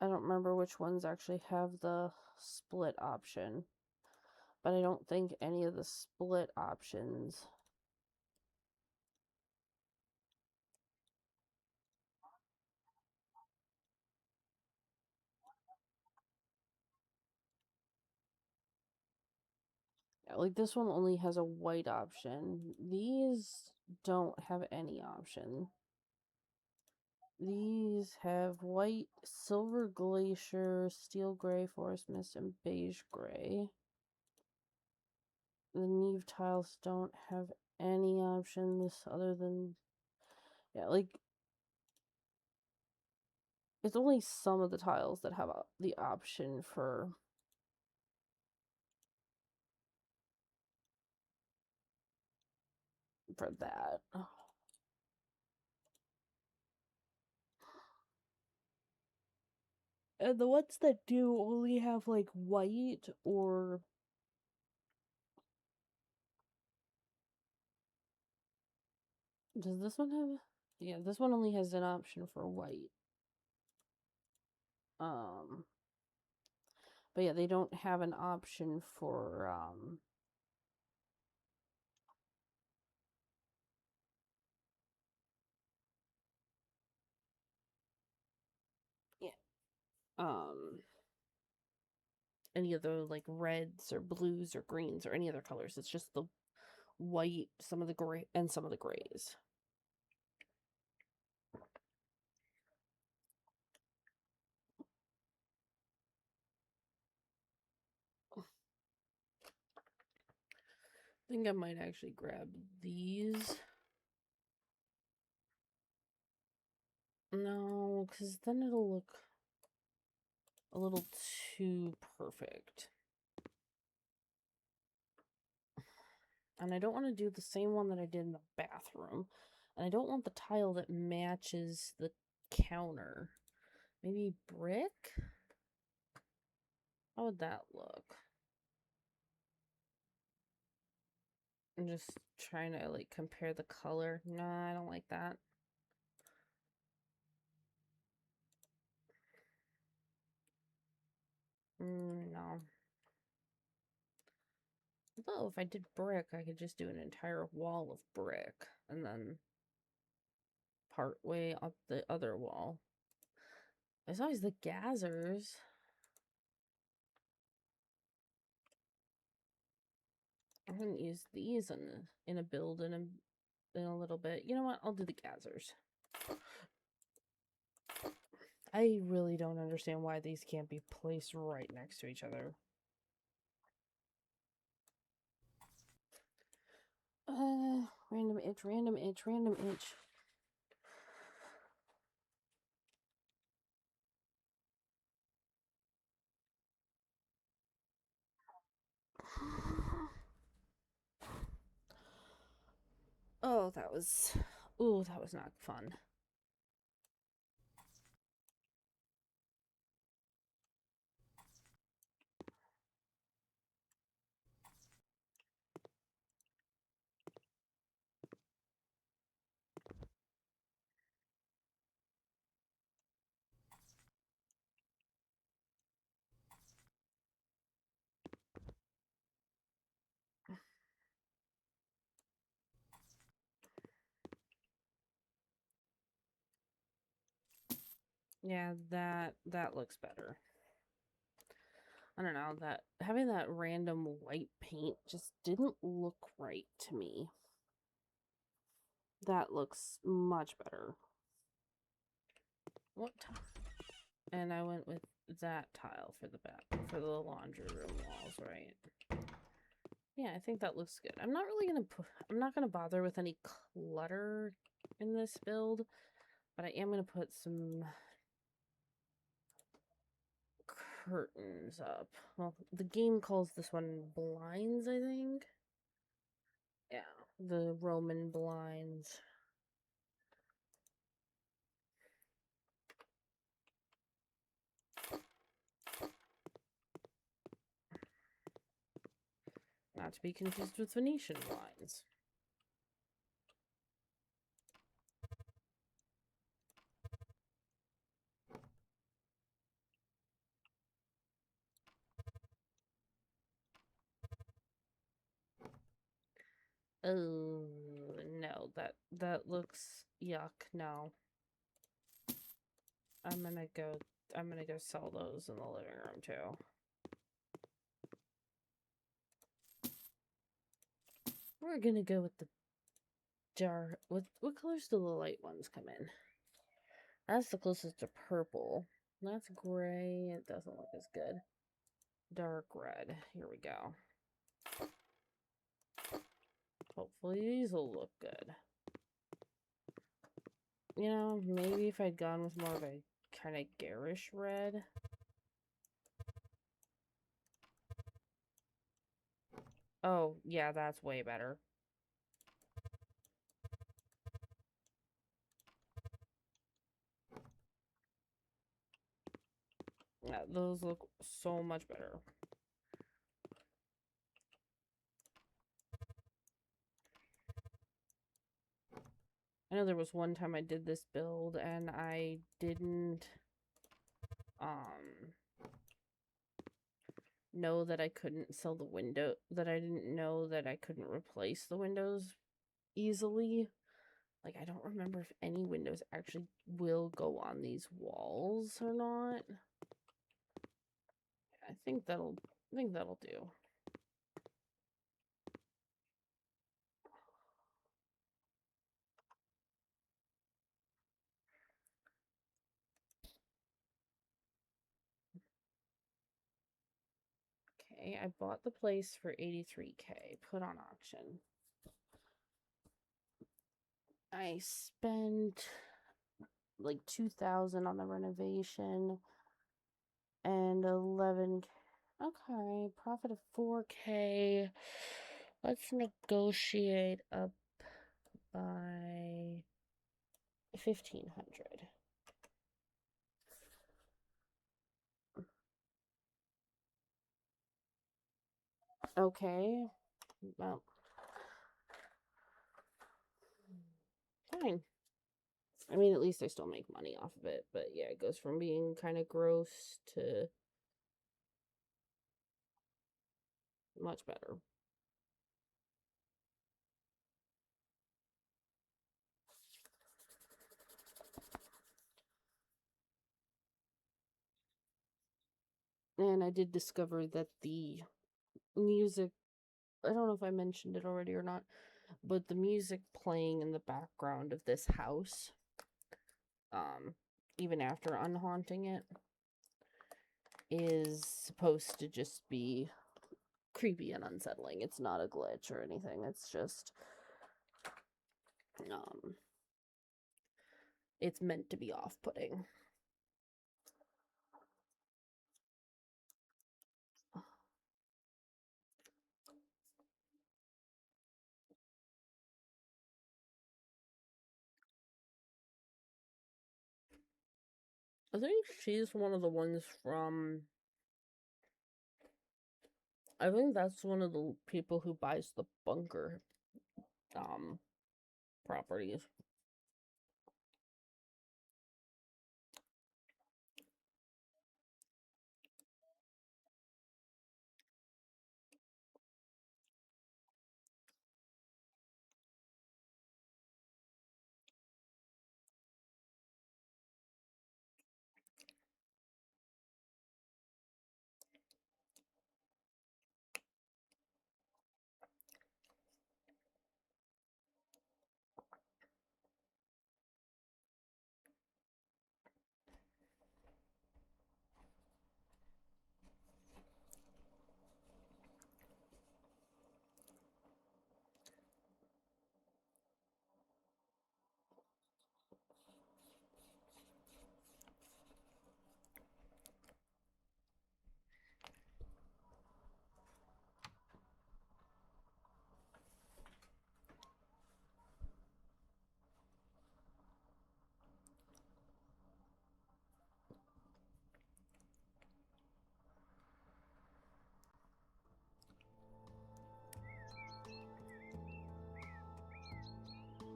I don't remember which ones actually have the split option, but I don't think any of the split options. Yeah, like this one only has a white option. These don't have any option. These have white, silver glacier, steel gray, forest mist, and beige gray. The Neve tiles don't have any options other than, yeah, like, it's only some of the tiles that have the option for that. And the ones that do only have like white or does this one have? Yeah, this one only has an option for white. But yeah, they don't have an option for yeah, any other like reds or blues or greens or any other colors. It's just the white, some of the gray, and some of the grays. I think I might actually grab these. No, because then it'll look a little too perfect. And I don't want to do the same one that I did in the bathroom. And I don't want the tile that matches the counter. Maybe brick? How would that look? I'm just trying to like compare the color. Nah, I don't like that. No. Although if I did brick, I could just do an entire wall of brick and then part way up the other wall. There's always the gazzers. I haven't used these in a build in a little bit. You know what? I'll do the gazzers. I really don't understand why these can't be placed right next to each other. Random itch, random itch, random itch. Oh, that was... Ooh, that was not fun. Yeah, that looks better. I don't know, that having that random white paint just didn't look right to me. That looks much better. What tile? And I went with that tile for the back, for the laundry room walls, right? Yeah, I think that looks good. I'm not gonna bother with any clutter in this build, but I am gonna put some curtains up. Well, the game calls this one blinds, I think. Yeah, the Roman blinds. Not to be confused with Venetian blinds. Oh no, that looks yuck. No. I'm gonna go sell those in the living room too. We're gonna go with the dark. What colors do the light ones come in? That's the closest to purple. That's gray. It doesn't look as good. Dark red. Here we go. Hopefully these will look good. You know, maybe if I'd gone with more of a kind of garish red. Oh, yeah, that's way better. Yeah, those look so much better. I know there was one time I did this build and I didn't know that I couldn't sell the window, that I didn't know that I couldn't replace the windows easily. Like, I don't remember if any windows actually will go on these walls or not. I think that'll do. Okay, I bought the place for $83K, put on auction. I spent like $2,000 on the renovation and $11K. Okay, profit of $4K. Let's negotiate up by 1,500. Okay, well, fine. I mean, at least I still make money off of it, but yeah, it goes from being kind of gross to much better. And I did discover that the music, I don't know if I mentioned it already or not, but the music playing in the background of this house, even after unhaunting it, is supposed to just be creepy and unsettling. It's not a glitch or anything. It's just, it's meant to be off-putting. I think she's one of the ones from, I think that's one of the people who buys the bunker properties.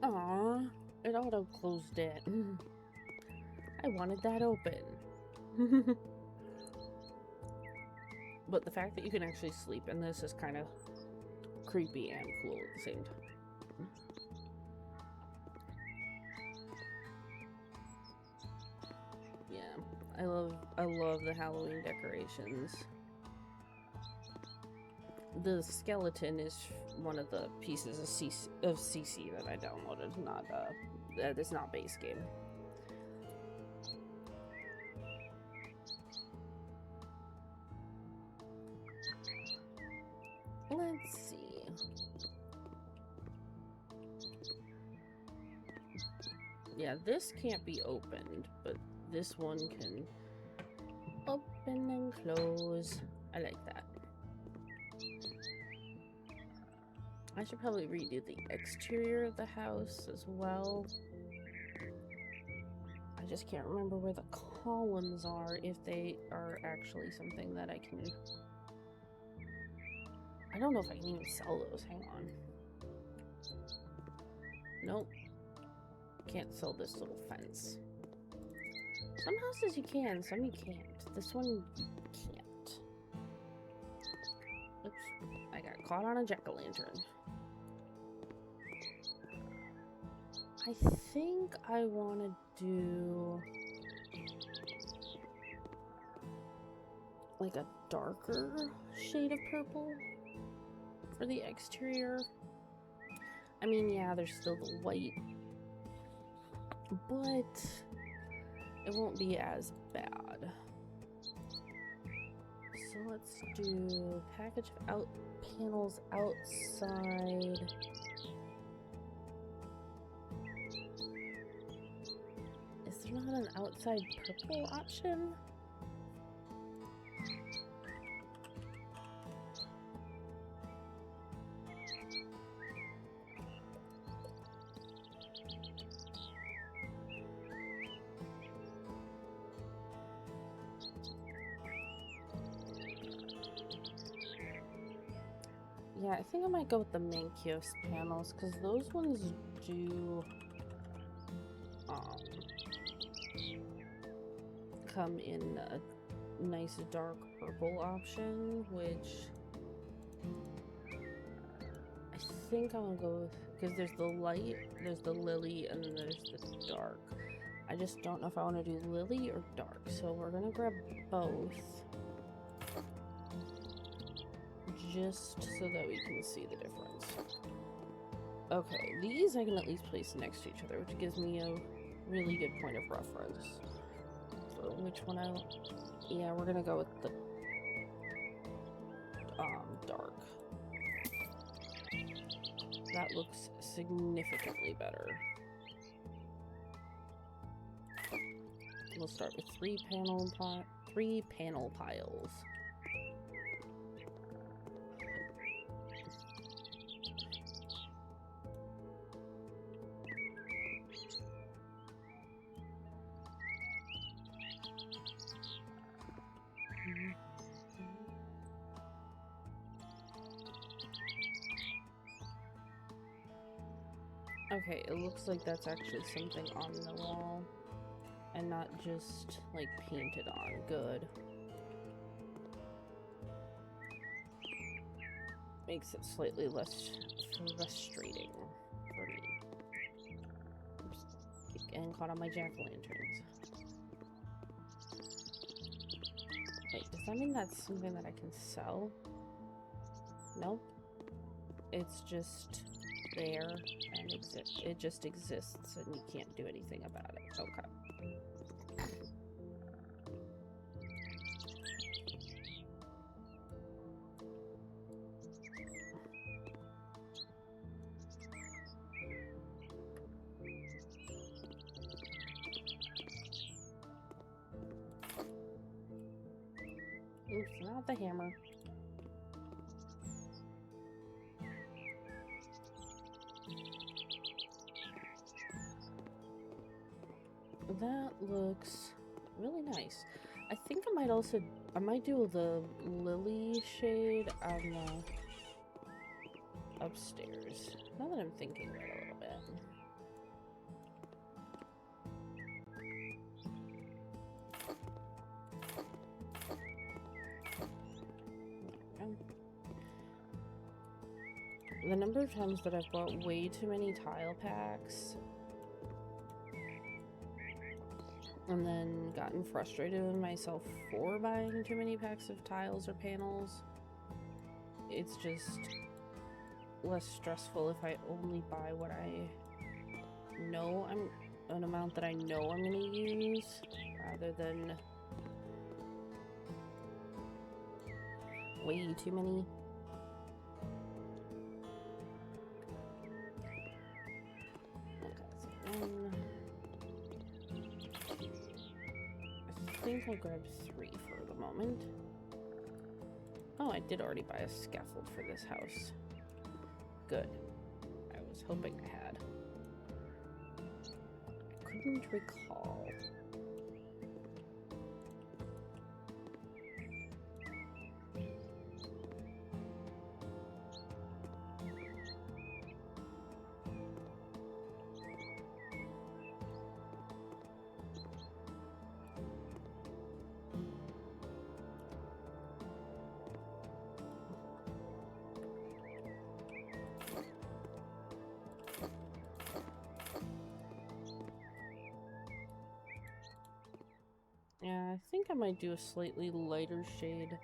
Aw, it auto-closed it. I wanted that open. But the fact that you can actually sleep in this is kind of creepy and cool at the same time. Yeah, I love the Halloween decorations. The skeleton is one of the pieces of CC that I downloaded, not that is not base game. Let's see. Yeah, this can't be opened, but this one can open and close. I like that. I should probably redo the exterior of the house as well. I just can't remember where the columns are, if they are actually something that I can... I don't know if I can even sell those. Hang on. Nope. Can't sell this little fence. Some houses you can, some you can't. This one you can't. Oops. I got caught on a jack-o'-lantern. I think I want to do like a darker shade of purple for the exterior. I mean, yeah, there's still the white, but it won't be as bad. So let's do package of panels outside. Is there not an outside purple option? Yeah, I think I might go with the Mankios panels, because those ones do come in a nice dark purple option, which I think I'm gonna go with, because there's the light, there's the lily, and then there's the dark. I just don't know if I want to do lily or dark, so we're gonna grab both, just so that we can see the difference. Okay, these I can at least place next to each other, which gives me a really good point of reference. So which one yeah, we're gonna go with the dark. That looks significantly better. We'll start with three panel piles. Okay, it looks like that's actually something on the wall and not just like painted on. Good. Makes it slightly less frustrating for me. Oops. Keep getting caught on my jack-o'-lanterns. Wait, does that mean that's something that I can sell? Nope. It's just there and it just exists and you can't do anything about it. Okay. Oops, not the hammer. That looks really nice. I think I might do the lily shade on the upstairs. Now that I'm thinking about it a little bit. The number of times that I've bought way too many tile packs and then gotten frustrated with myself for buying too many packs of tiles or panels, it's just less stressful if I only buy what I know an amount that I know I'm gonna use, rather than way too many. Okay, so one. I think I'll grab 3 for the moment. Oh, I did already buy a scaffold for this house. Good. I was hoping I had. I couldn't recall. Yeah, I think I might do a slightly lighter shade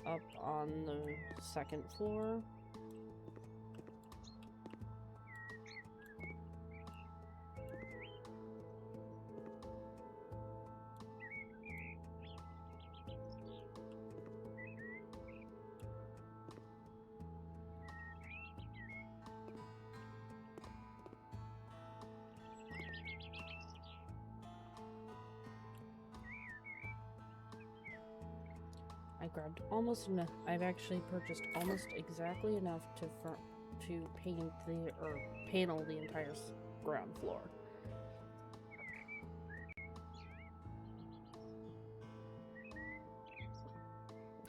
up on the 2nd floor. I grabbed almost enough. I've actually purchased almost exactly enough to paint panel the entire ground floor.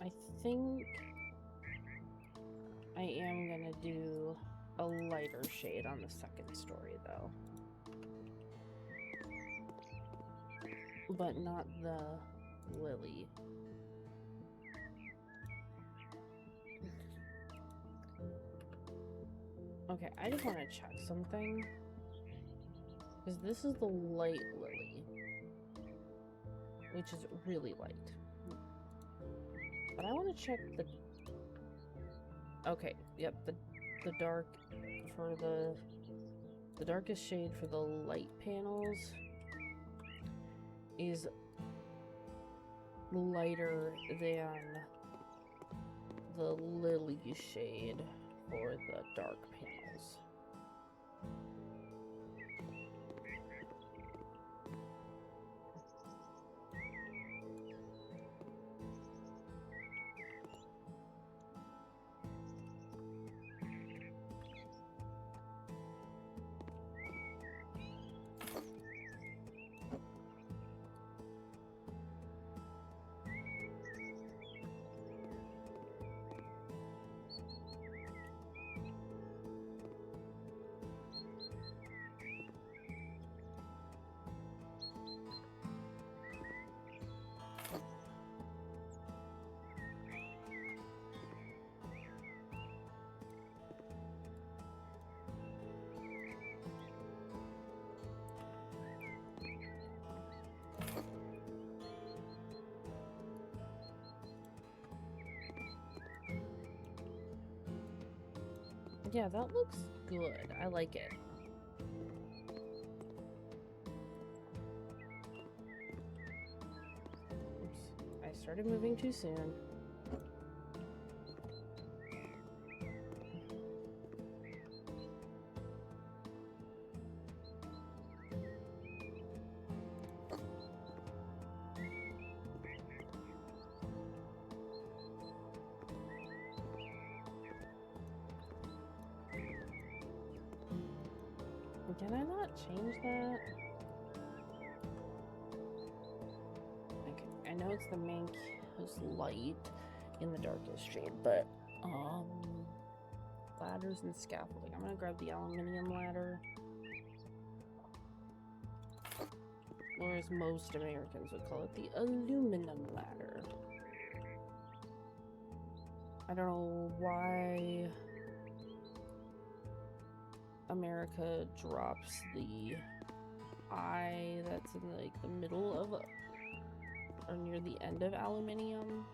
I think I am gonna do a lighter shade on the 2nd story though, but not the lily. Okay, I just want to check something. Because this is the light lily. Which is really light. But I want to check the... Okay, yep, the dark for the darkest shade for the light panels is lighter than the lily shade for the dark panels. Yeah, that looks good. I like it. Oops. I started moving too soon. Can I not change that? Okay, I know it's the main light in the darkest shade, but ladders and scaffolding. I'm gonna grab the aluminium ladder. Or as most Americans would call it, the aluminum ladder. I don't know why America drops the I that's in like the middle of or near the end of aluminium,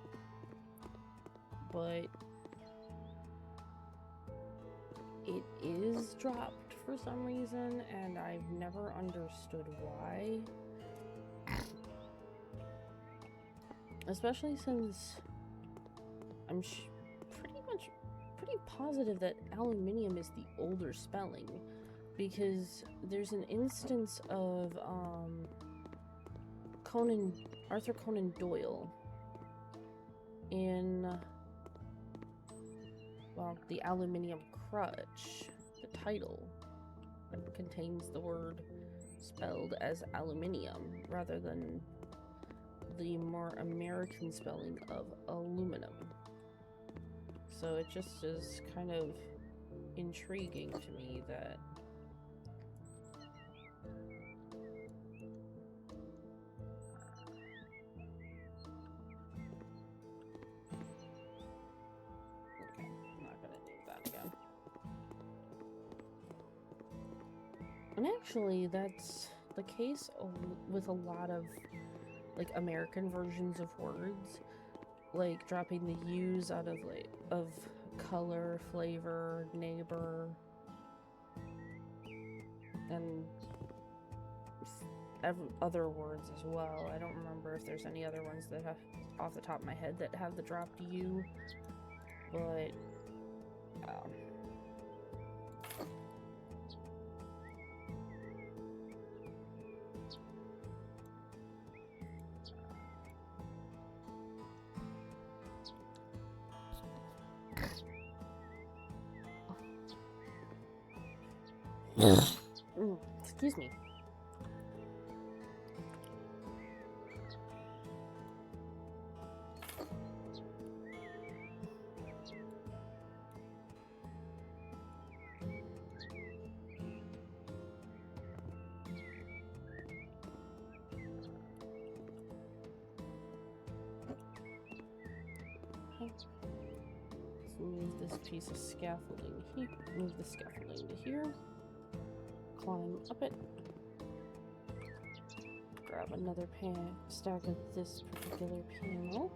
but is dropped for some reason, and I've never understood why. Especially since I'm pretty positive that aluminium is the older spelling, because there's an instance of Arthur Conan Doyle in, well, the Aluminium Crutch. The title contains the word spelled as aluminium rather than the more American spelling of aluminum. So it just is kind of intriguing to me that okay, I'm not gonna do that again. And actually, that's the case with a lot of like American versions of words, like dropping the U's out of of color, flavor, neighbor, and other words as well. I don't remember if there's any other ones that have, off the top of my head, that have the dropped U, but excuse me. Let's move this piece of scaffolding here. Move the scaffolding to here. Climb up it. Grab another stack of this particular panel.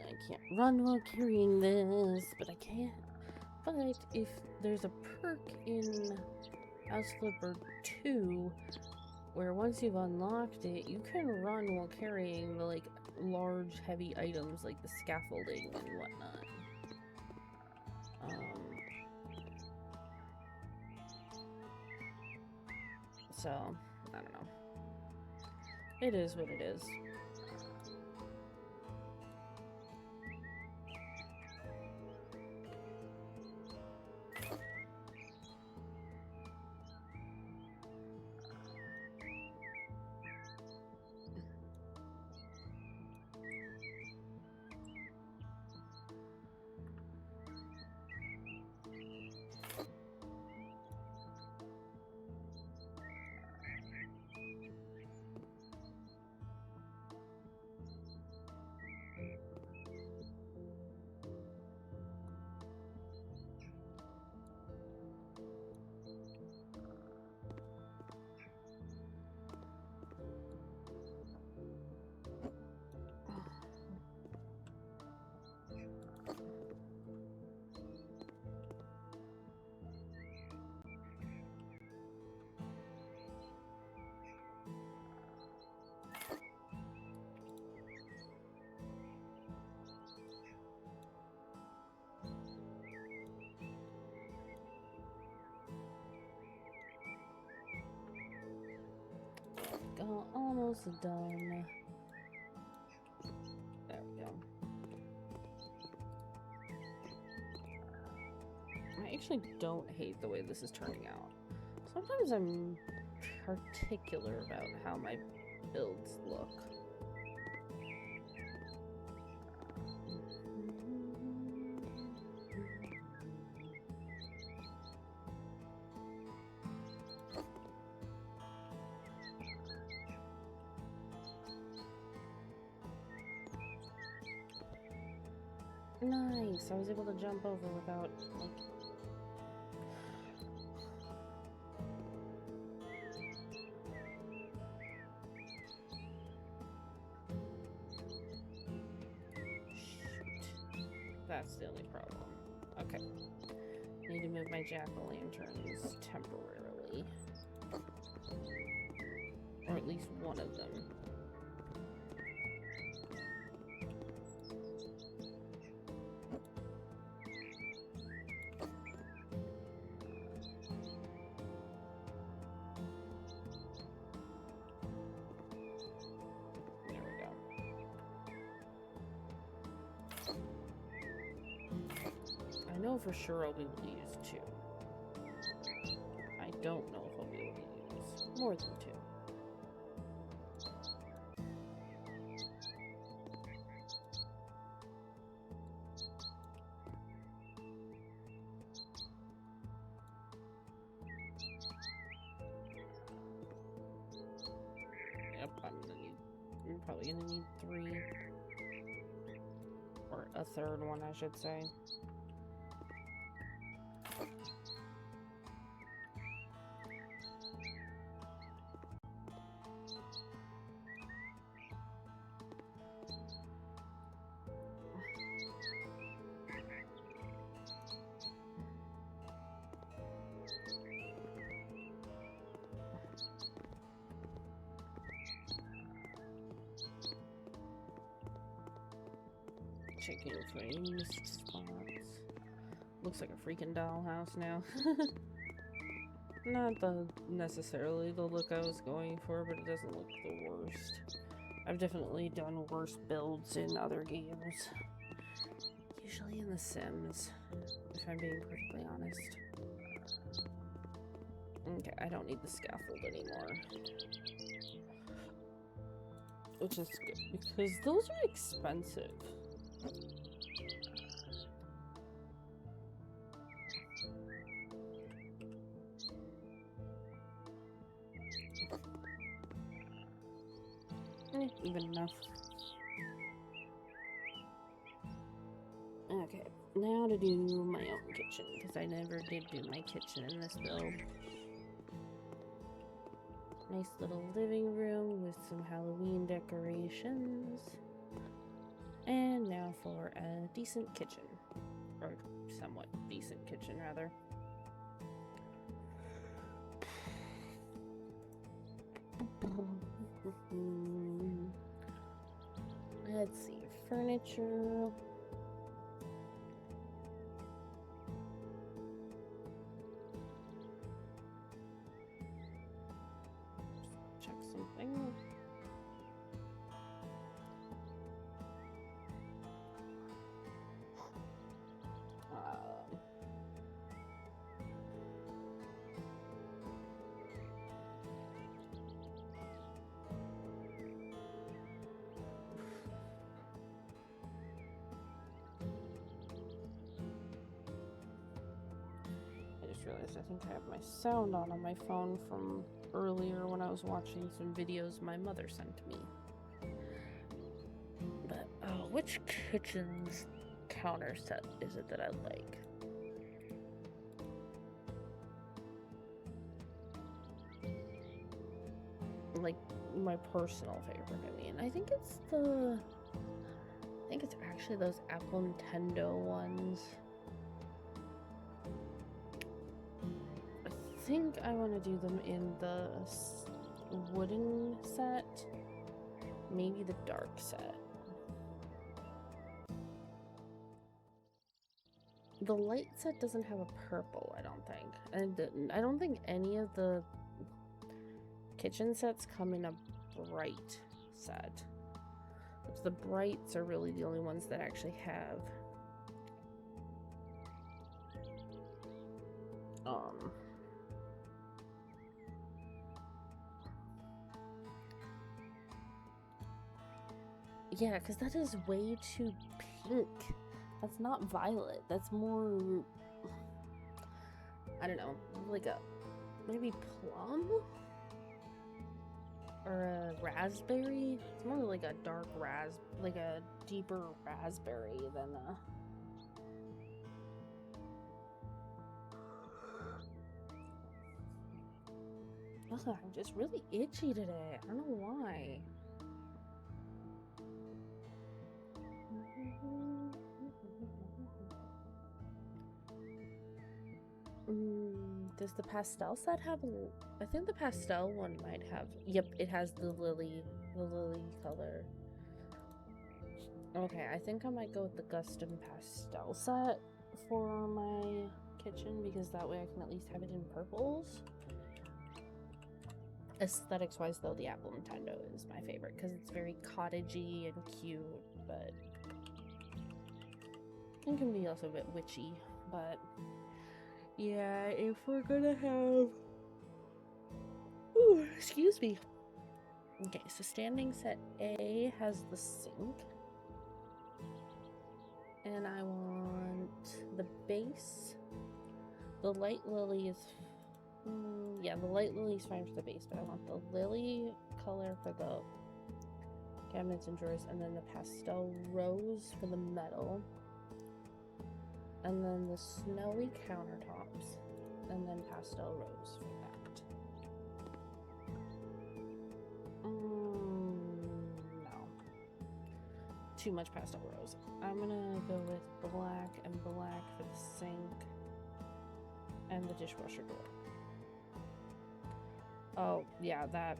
I can't run while carrying this, but I can. But if there's a perk in House Flipper 2 where once you've unlocked it, you can run while carrying the like large heavy items like the scaffolding and whatnot. So I don't know. It is what it is. Almost done. There we go. I actually don't hate the way this is turning out. Sometimes I'm particular about how my builds look. Nice. I was able to jump over without, like... Shoot. That's the only problem. Okay. Need to move my jack-o'-lanterns temporarily. Or at least one of them. There we go. I know for sure I'll be able to use 2. I don't know if I'll be able to use more than 2. Yep, I'm probably gonna need 3. Or a third one, I should say. Checking for any missed spots. Looks like a freaking dollhouse now. Not necessarily the look I was going for, but it doesn't look the worst. I've definitely done worse builds in other games. Usually in The Sims, if I'm being perfectly honest. Okay, I don't need the scaffold anymore. Which is good, because those are expensive. Even enough. Okay, now to do my own kitchen, because I never did do my kitchen in this build. Nice little living room with some Halloween decorations. And now for a decent kitchen. Or somewhat decent kitchen, rather. Let's see, furniture. Check something. Realized I think I have my sound on my phone from earlier when I was watching some videos my mother sent me. But which kitchen's counter set is it that I like? Like my personal favorite, I mean. I think it's actually those Apple Nintendo ones. I think I want to do them in the wooden set, maybe the dark set. The light set doesn't have a purple, I don't think. And I don't think any of the kitchen sets come in a bright set. The brights are really the only ones that actually have yeah, because that is way too pink. That's not violet. That's more, I don't know, like a, maybe plum? Or a raspberry? It's more like a dark like a deeper raspberry than a Ugh, I'm just really itchy today. I don't know why. Does the pastel set have I think the pastel one might have. Yep, it has the lily color. Okay, I think I might go with the custom pastel set for my kitchen because that way I can at least have it in purples. Aesthetics wise though, the Apple Nintendo is my favorite because it's very cottagey and cute, but it can be also a bit witchy. But yeah, if we're gonna have excuse me. Okay, so standing set A has the sink. And I want the base. The light lily is yeah, the light lily is fine for the base, but I want the lily color for the cabinets and drawers, and then the pastel rose for the metal, and then the snowy countertops, and then pastel rose for that. No. Too much pastel rose. I'm gonna go with black and black for the sink and the dishwasher door. Oh, yeah, that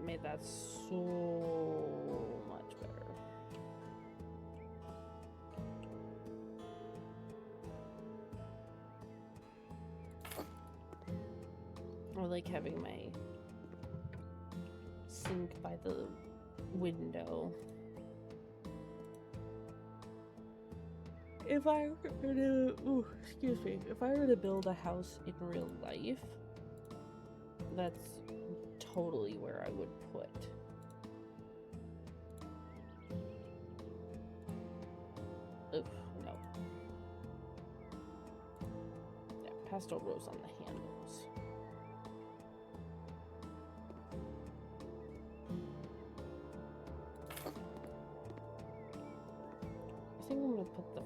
made that so much better. I like having my sink by the window. If I were to, if I were to build a house in real life, that's totally where I would put. Ugh, no. Yeah, pastel rose on the handles. I think I'm gonna put the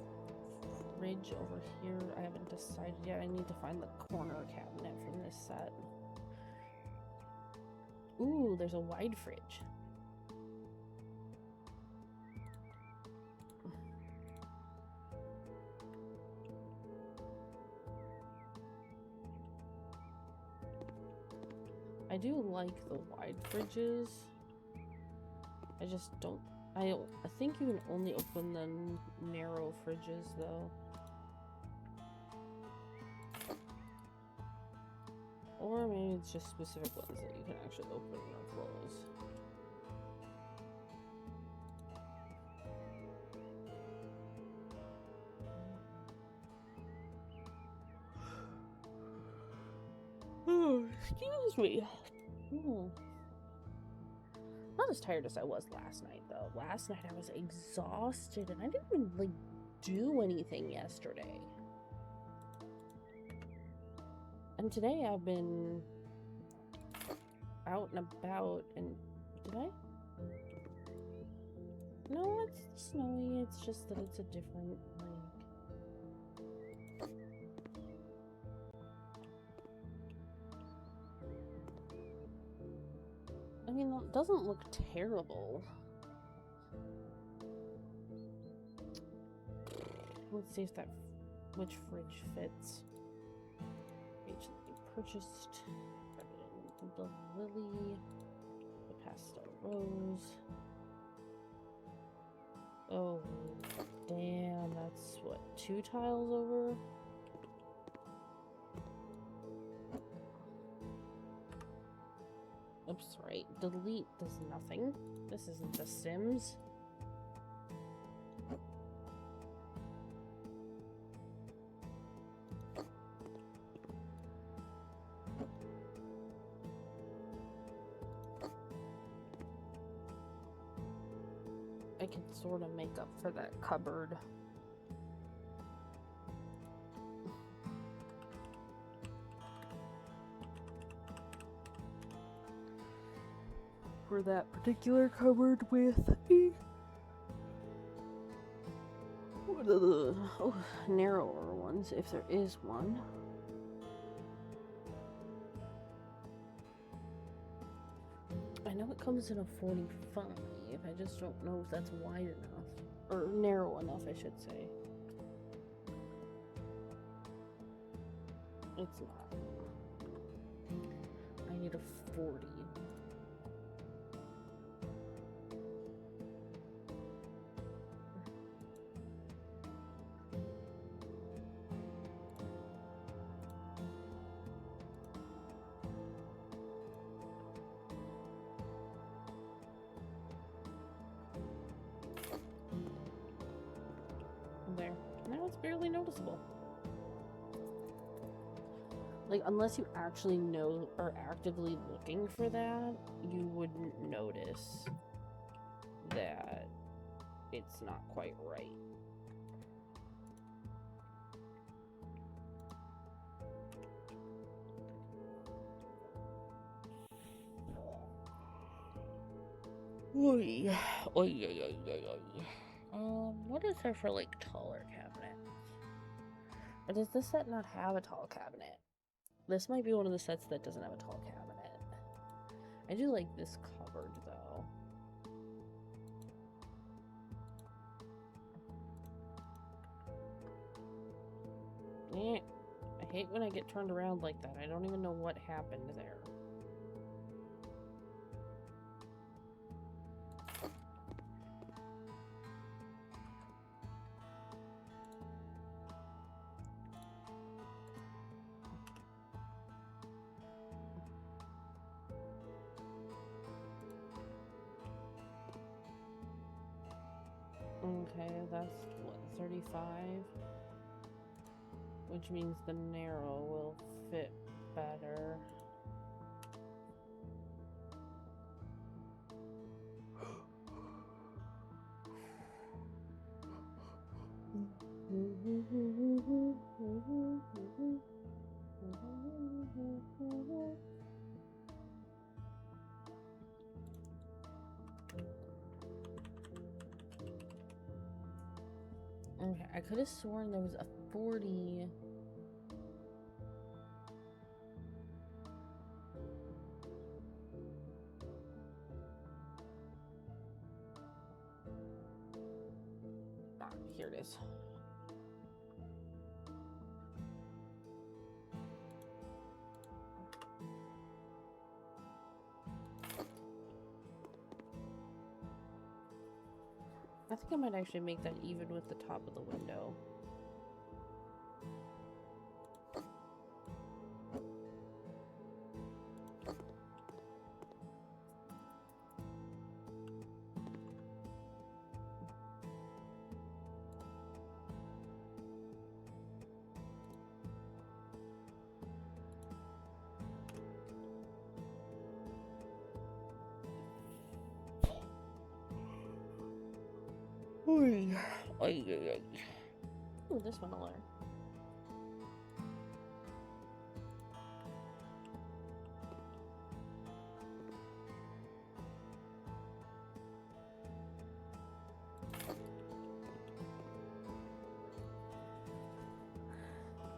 fridge over here. I haven't decided yet. I need to find the corner cabinet from this set. Ooh, there's a wide fridge. I do like the wide fridges. I just don't. I think you can only open the narrow fridges though. Or maybe it's just specific ones that you can actually open or close. Oh, excuse me. Not as tired as I was last night though. Last night I was exhausted and I didn't even like do anything yesterday. And today I've been out and about and did I? No, it's snowy. It's just that it's a different I mean, it doesn't look terrible. Let's see if which fridge fits. Purchased the lily, the pastel rose. Oh, damn, that's what, 2 tiles over? Oops, right. Delete does nothing. This isn't The Sims. I could sort of make up for that cupboard. For that particular cupboard with narrower ones, if there is one. know it comes in a 45. I just don't know if that's wide enough. Or narrow enough, I should say. It's not. I need a 40. There. Now it's barely noticeable. Like, unless you actually know or actively looking for that, you wouldn't notice that it's not quite right. Oy. Oy, oy, oy, oy, oy. What is there for, like, taller cabinets? Or does this set not have a tall cabinet? This might be one of the sets that doesn't have a tall cabinet. I do like this cupboard, though. Eh. I hate when I get turned around like that. I don't even know what happened there. Okay, that's what, 35? Which means the narrow will fit better. Okay, I could have sworn there was a 40. Ah, here it is. I think I might actually make that even with the top of the window. Ooh, this one I'll learn.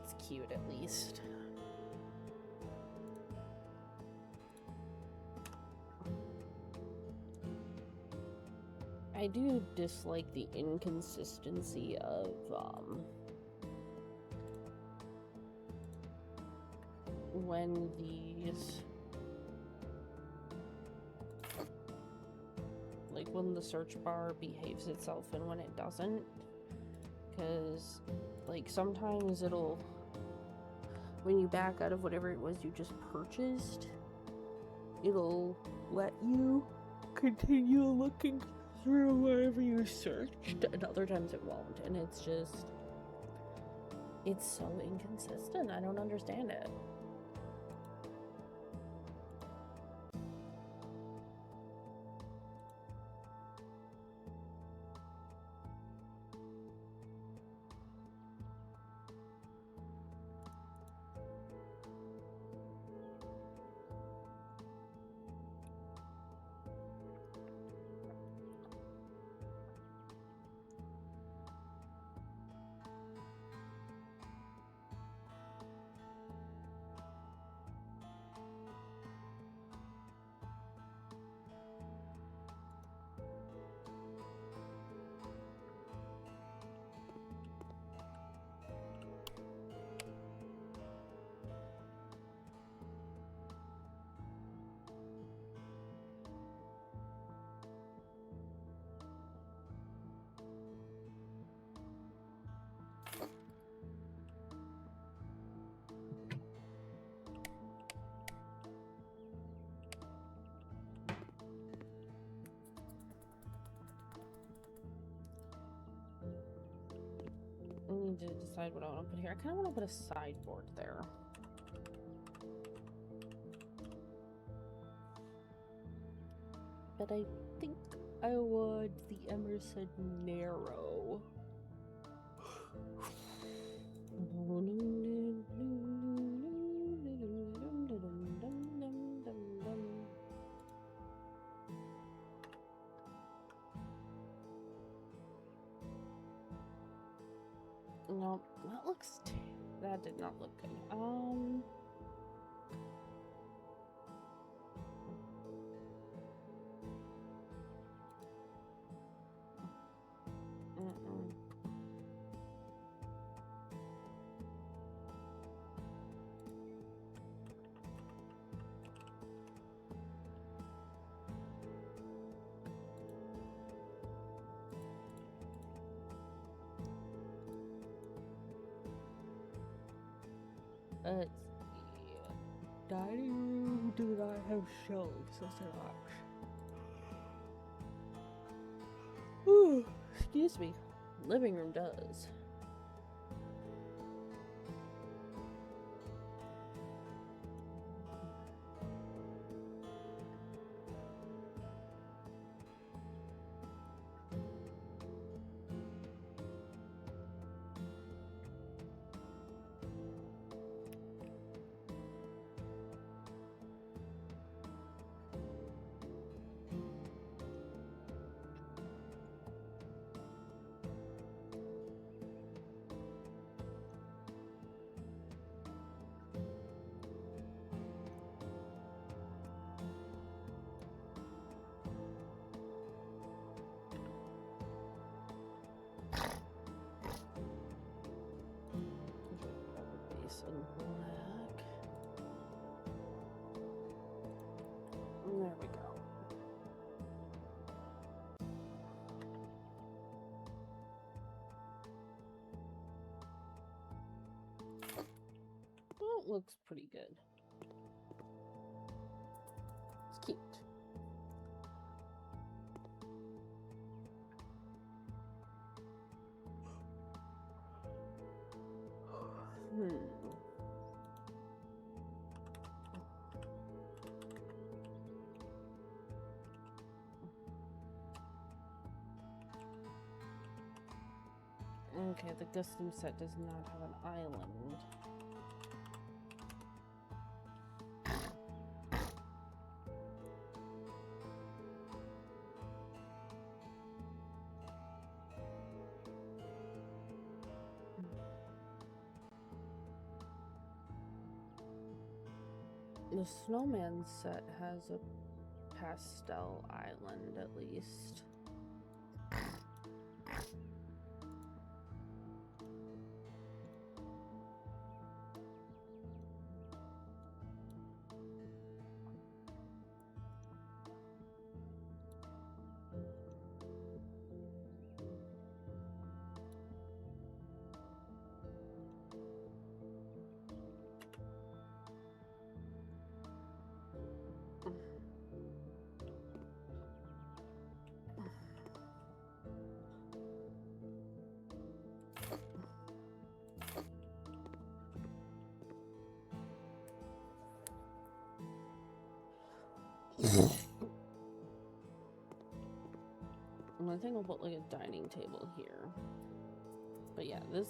It's cute at least. I do dislike the inconsistency of when these, like when the search bar behaves itself and when it doesn't, because like sometimes it'll, when you back out of whatever it was you just purchased, it'll let you continue looking through wherever you searched, and other times it won't, and it's just, it's so inconsistent. I don't understand it. to decide what I want to put here. I kind of want to put a sideboard there. But I think I want the Emerson narrow. No, that looks... that did not look good. Let's see. Dining room do not have shelves. That's an option. Excuse me. Living room does. Base in black. And there we go. Well, it looks pretty good. It's cute. Okay, the custom set does not have an island. The snowman set has a pastel island, at least. I think I'll put like a dining table here. But yeah, that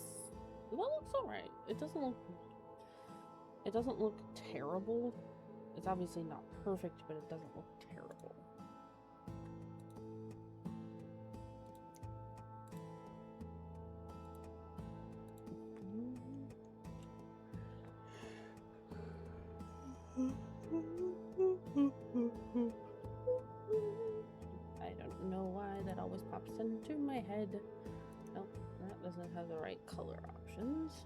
looks alright. It doesn't look terrible. It's obviously not perfect, but it doesn't look terrible. I don't know why that always pops into my head. Nope, that doesn't have the right color options.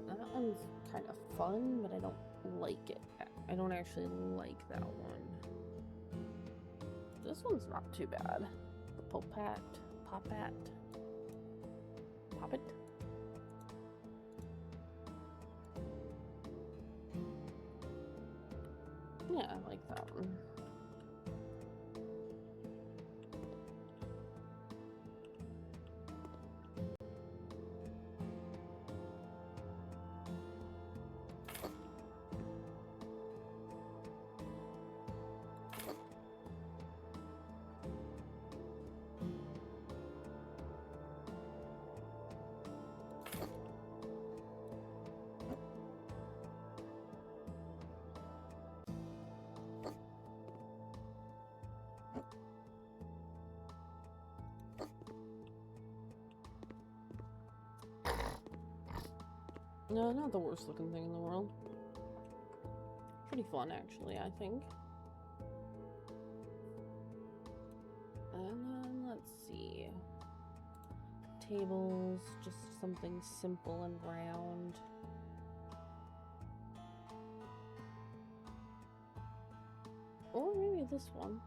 That one's kind of fun, but I don't like it. I don't actually like that one. This one's not too bad. The Popat. Pop it. Yeah, I like that one. No, not the worst looking thing in the world. Pretty fun, actually, I think. And then, let's see. Tables, just something simple and round. Or maybe this one.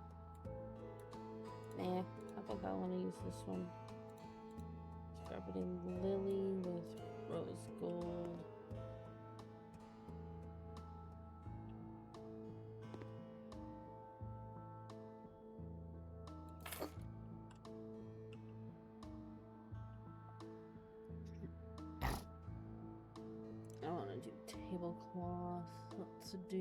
Nah, I think I want to use this one. Carpeting lily with rose gold. I want to do tablecloth. Let's do...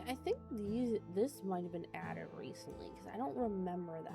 I think this might have been added recently because I don't remember that.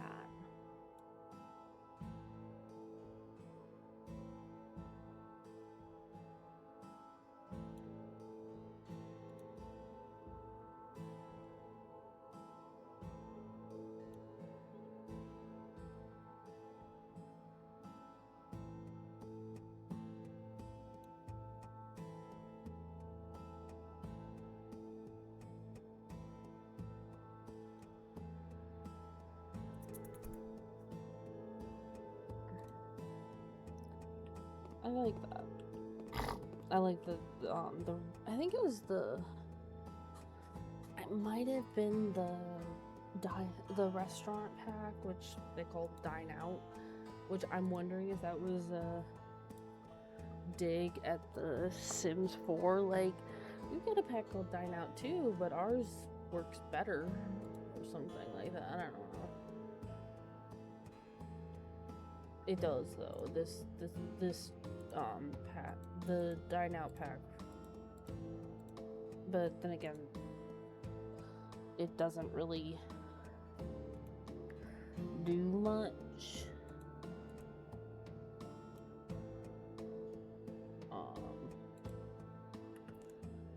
I like that. I like the I think it was it might have been the restaurant pack, which they called Dine Out, which I'm wondering if that was a dig at the Sims 4. Like, we got a pack called Dine Out too, but ours works better or something like that. I don't know. It does though. This pack, the Dine Out pack. But then again, it doesn't really do much.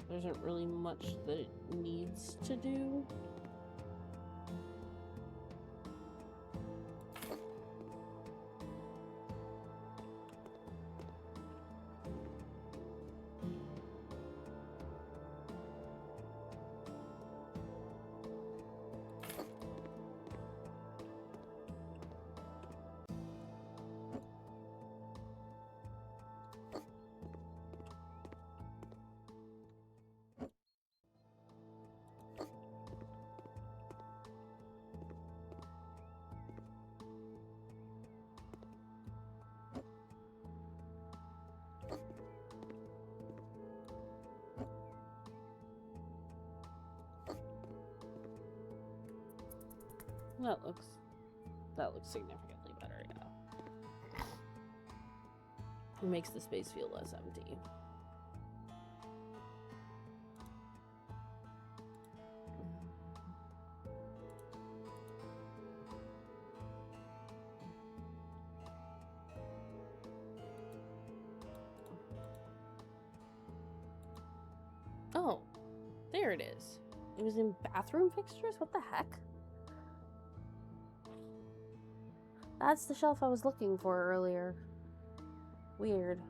There isn't really much that it needs to do. That looks significantly better, yeah. It makes the space feel less empty. Oh, there it is. It was in bathroom fixtures? What the heck? That's the shelf I was looking for earlier. Weird.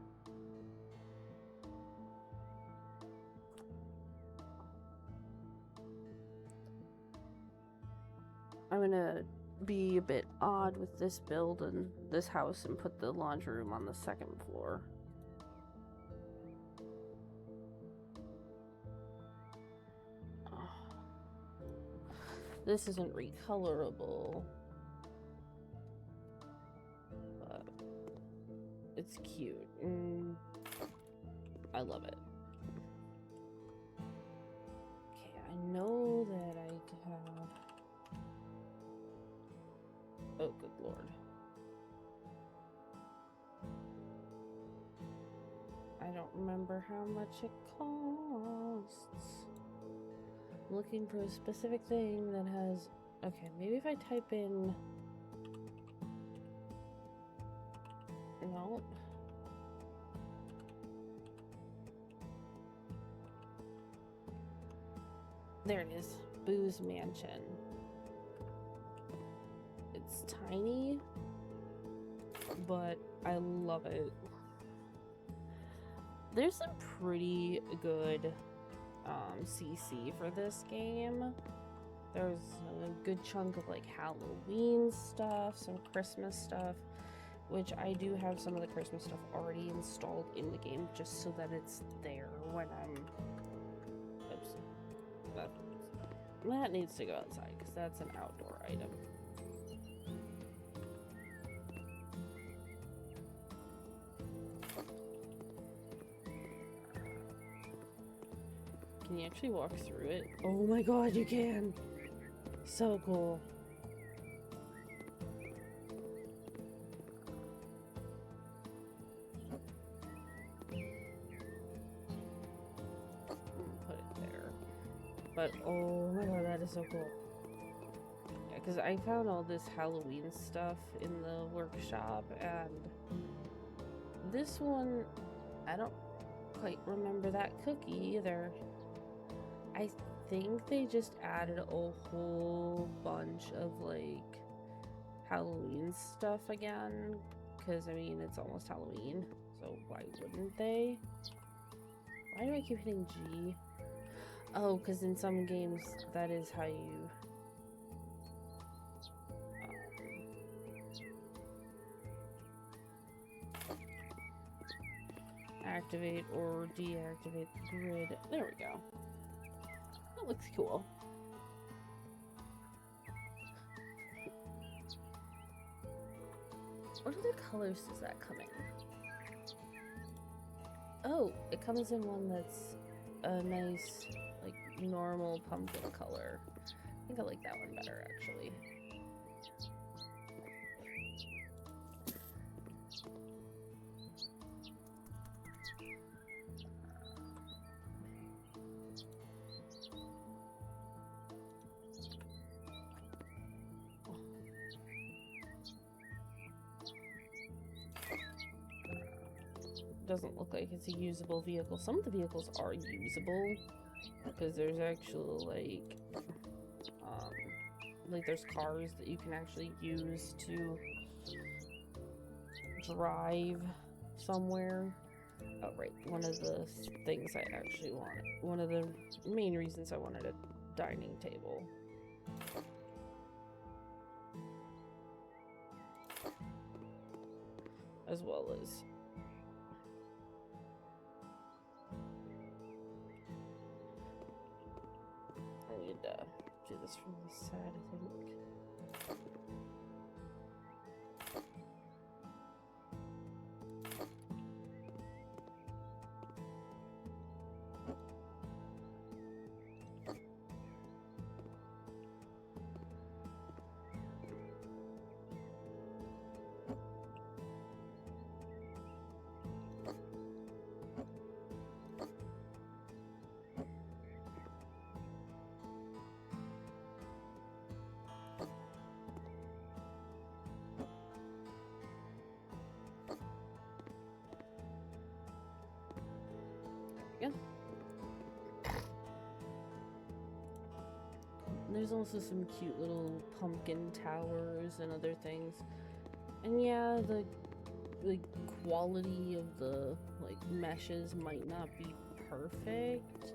gonna be a bit odd with this build and this house and put the laundry room on the second floor. This isn't recolorable, but it's cute. I love it. Okay, I know that I have... Oh, good lord. I don't remember how much it costs. I'm looking for a specific thing that has... Okay, maybe if I type in... No. There it is. Boo's Mansion. It's tiny, but I love it. There's some pretty good CC for this game. There's a good chunk of like Halloween stuff, some Christmas stuff, which I do have some of the Christmas stuff already installed in the game just so that it's there when I'm... Oops. That needs to go outside because that's an outdoor item. Can you actually walk through it? Oh my god, you can! So cool. Put it there. But oh my god, that is so cool. Yeah, because I found all this Halloween stuff in the workshop, and this one, I don't quite remember that cookie either. I think they just added a whole bunch of like Halloween stuff again, because I mean it's almost Halloween, so why wouldn't they? Why do I keep hitting G? Oh, because in some games that is how you activate or deactivate the grid. There we go. That looks cool. What other colors does that come in? Oh, it comes in one that's a nice, like, normal pumpkin color. I think I like that one better, actually. Doesn't look like it's a usable vehicle. Some of the vehicles are usable because there's actually like there's cars that you can actually use to drive somewhere. Oh right, one of the things I actually wanted, one of the main reasons I wanted a dining table. As well as I need to do this from the side, I think. There's also some cute little pumpkin towers and other things. And yeah, the quality of the like meshes might not be perfect,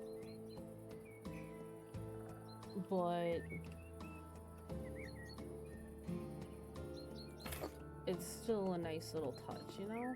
but it's still a nice little touch, you know?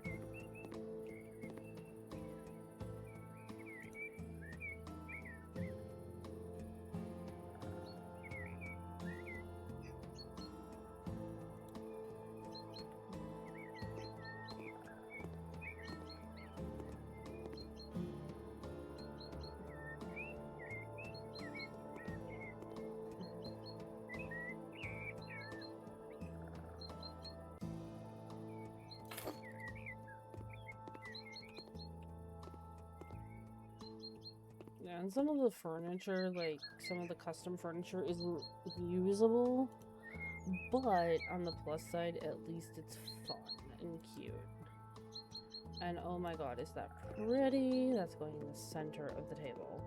Yeah, and some of the furniture, like some of the custom furniture, isn't usable, but on the plus side, at least it's fun and cute. And oh my god, is that pretty? That's going in the center of the table.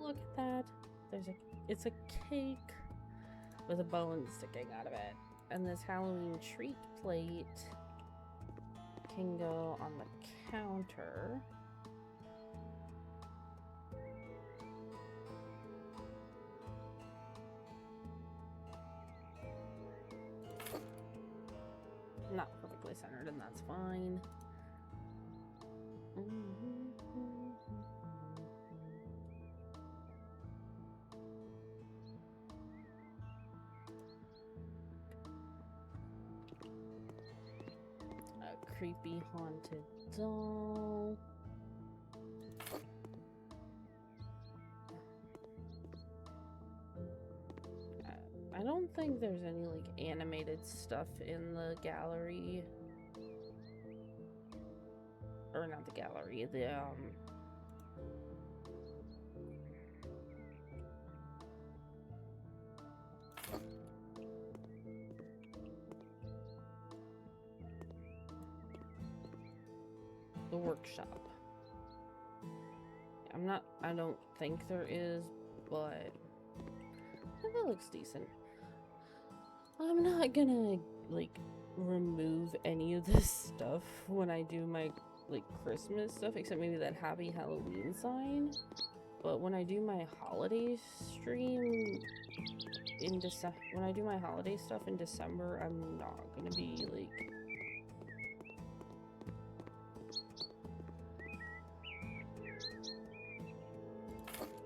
Look at that. It's a cake with a bone sticking out of it. And this Halloween treat plate can go on the counter. Not perfectly centered, and that's fine. A creepy haunted doll. I don't think there's any like animated stuff in the gallery. Or not the gallery, the workshop. I don't think there is, but that looks decent. I'm not gonna like remove any of this stuff when I do my like Christmas stuff, except maybe that Happy Halloween sign. But when I do my holiday stream in December, when I do my holiday stuff in December, I'm not gonna be like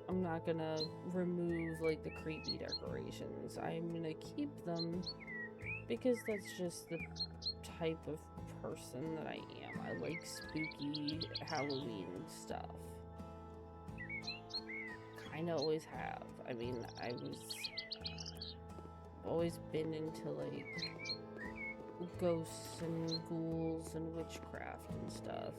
I'm not gonna remove like the creepy decorations. I'm gonna keep them because that's just the type of person that I am. I like spooky Halloween stuff. Kinda always have. I mean, I've always been into like ghosts and ghouls and witchcraft and stuff.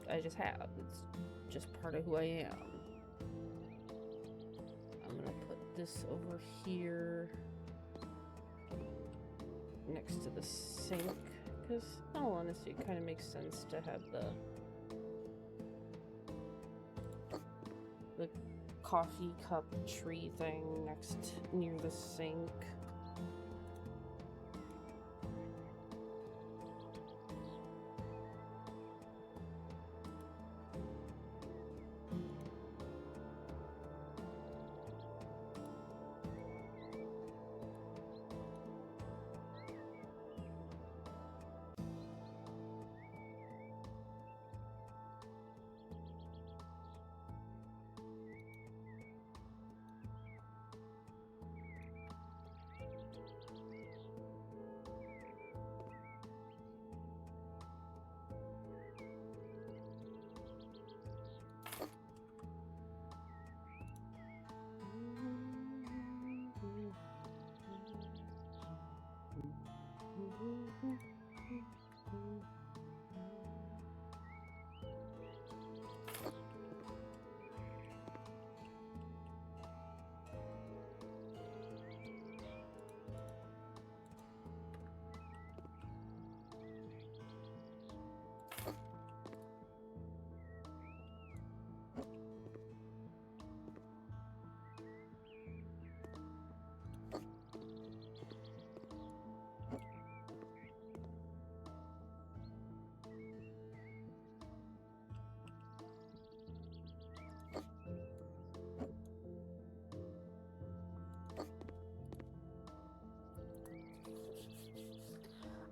I just have. It's just part of who I am. I'm gonna put this over here next to the sink, because in all honesty, it kind of makes sense to have the coffee cup tree thing near the sink.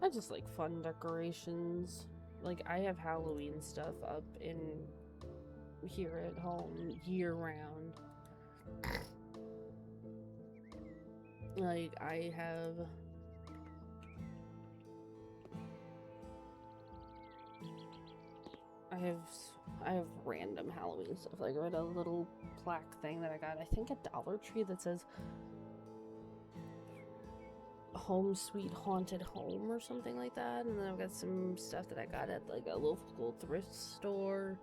I just like fun decorations. Like, I have Halloween stuff up in here at home year round. Like, I have random Halloween stuff. Like, I read a little plaque thing that I got, I think, at Dollar Tree that says Home Sweet Haunted Home or something like that. And then I've got some stuff that I got at like a local thrift store.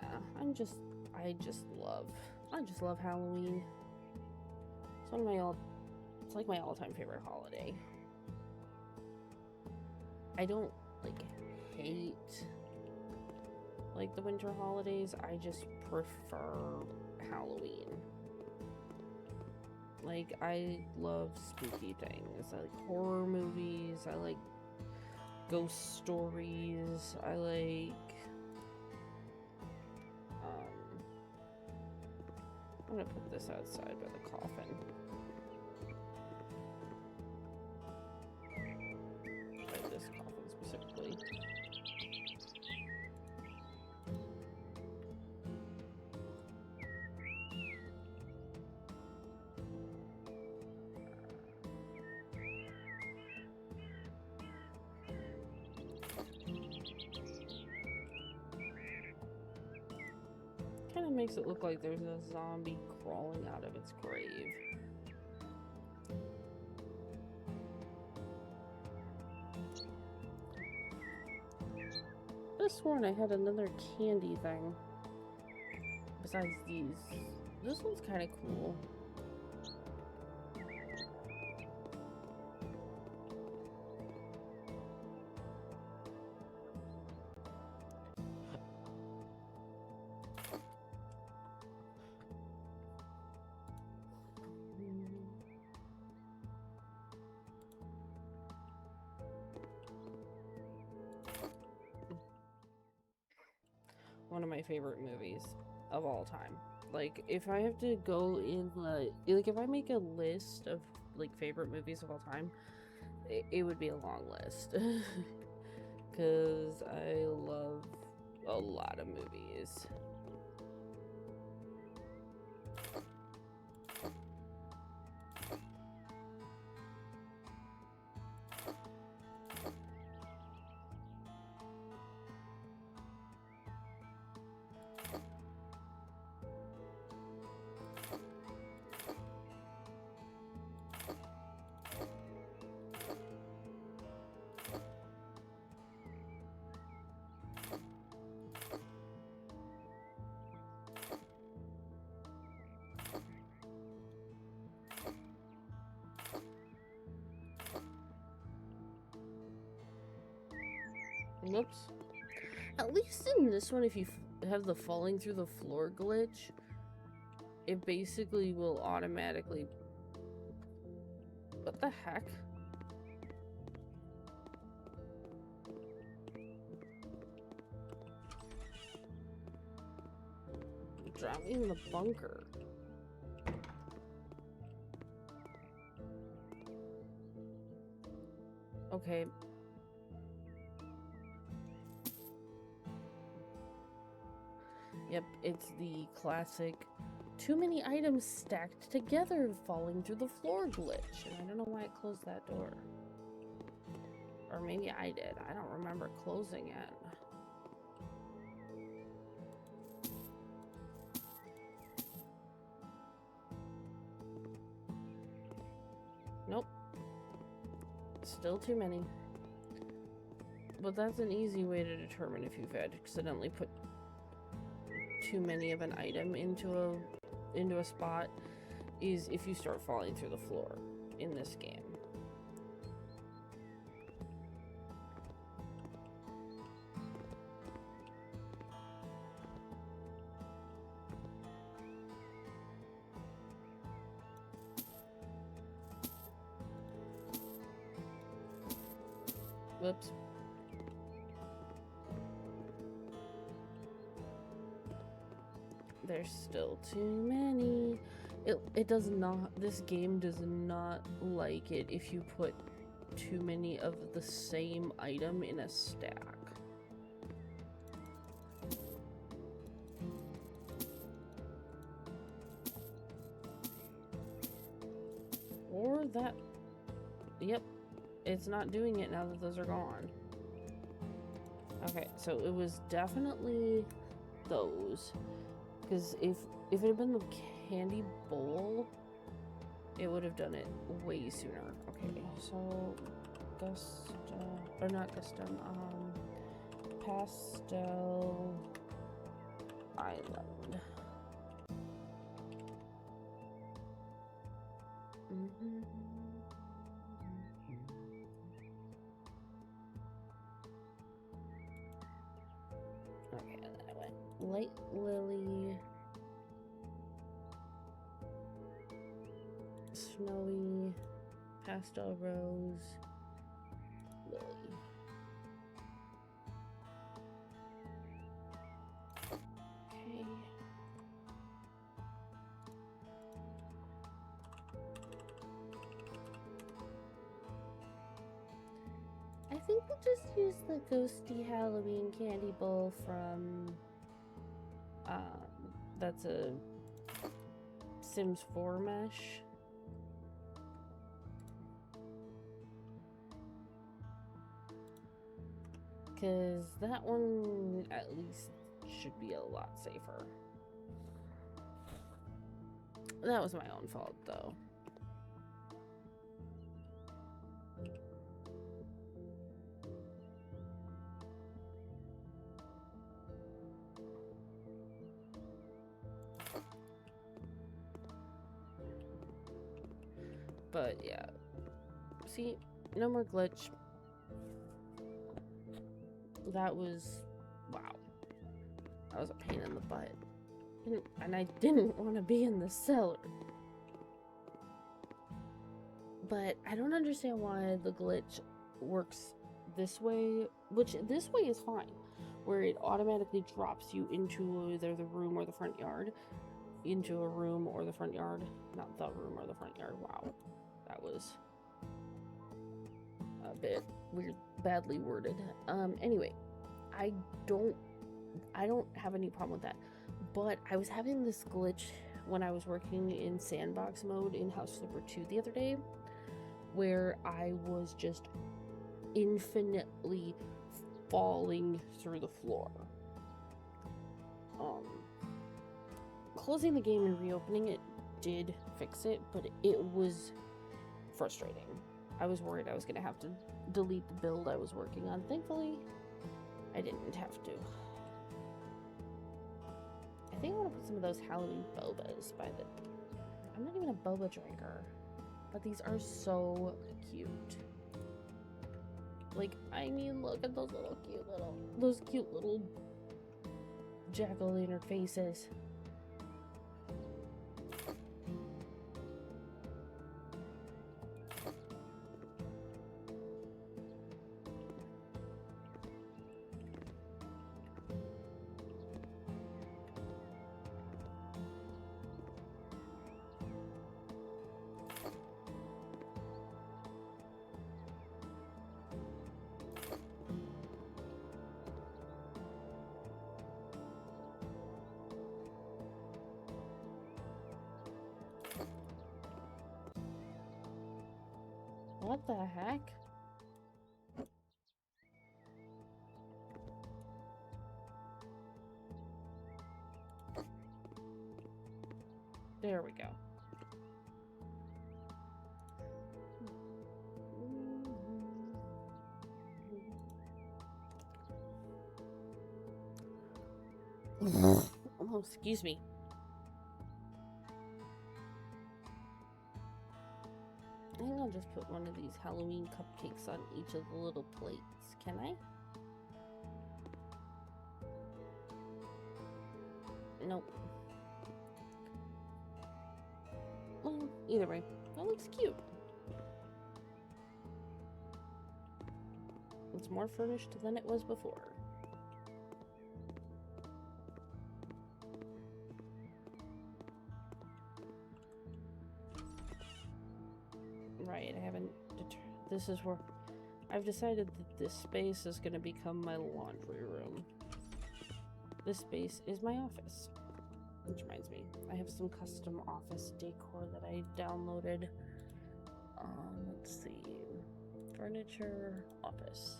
I just love Halloween. It's like my all-time favorite holiday. I don't like hate like the winter holidays. I just prefer Halloween. Like, I love spooky things. I like horror movies. I like ghost stories. I like I'm gonna put this outside by the coffin. By this coffin specifically. Kind of makes it look like there's a zombie crawling out of its grave. I could have sworn I had another candy thing besides these. This one's kind of cool. One of my favorite movies of all time. Like, if I have to go in like if I make a list of like favorite movies of all time, it would be a long list. Cause I love a lot of movies. Whoops. At least in this one, if you have the falling through the floor glitch, it basically will automatically... What the heck? Drop me in the bunker. Okay. Yep, it's the classic too many items stacked together falling through the floor glitch. And I don't know why I closed that door. Or maybe I did. I don't remember closing it. Nope. Still too many. But that's an easy way to determine if you've accidentally put too many of an item into a spot, is if you start falling through the floor in this game. Whoops. There's still too many. It does not, this game does not like it if you put too many of the same item in a stack. Or that... Yep, it's not doing it now that those are gone. Okay, so it was definitely those. Because if it had been the candy bowl, it would have done it way sooner. Okay, so Pastel Island. Okay, and then I went Light Lily, Snowy, Pastel Rose, Lily. Okay. I think we'll just use the Ghosty Halloween candy bowl from, that's a Sims 4 mesh. Because that one at least should be a lot safer. That was my own fault, though. But yeah, see, no more glitch. That was, wow, that was a pain in the butt. And I didn't want to be in the cellar. But I don't understand why the glitch works this way, which this way is fine, where it automatically drops you into either the room or the front yard. Into a room or the front yard. Not the room or the front yard. Wow. That was a bit weird, badly worded. Anyway, I don't have any problem with that. But I was having this glitch when I was working in sandbox mode in House Flipper 2 the other day, where I was just infinitely falling through the floor. Closing the game and reopening it did fix it, but it was frustrating. I was worried I was going to have to delete the build I was working on. Thankfully, I didn't have to. I think I want to put some of those Halloween bobas by the... I'm not even a boba drinker, but these are so cute. Like, I mean, look at those cute little jack-o'-lantern faces. What the heck? There we go. Oh, excuse me. I think I'll just put one of these Halloween cupcakes on each of the little plates. Can I? Nope. Well, either way, that looks cute. It's more furnished than it was before. Right, I haven't this is where I've decided that this space is going to become my laundry room. This space is my office. Which reminds me, I have some custom office decor that I downloaded. Let's see. Furniture, office.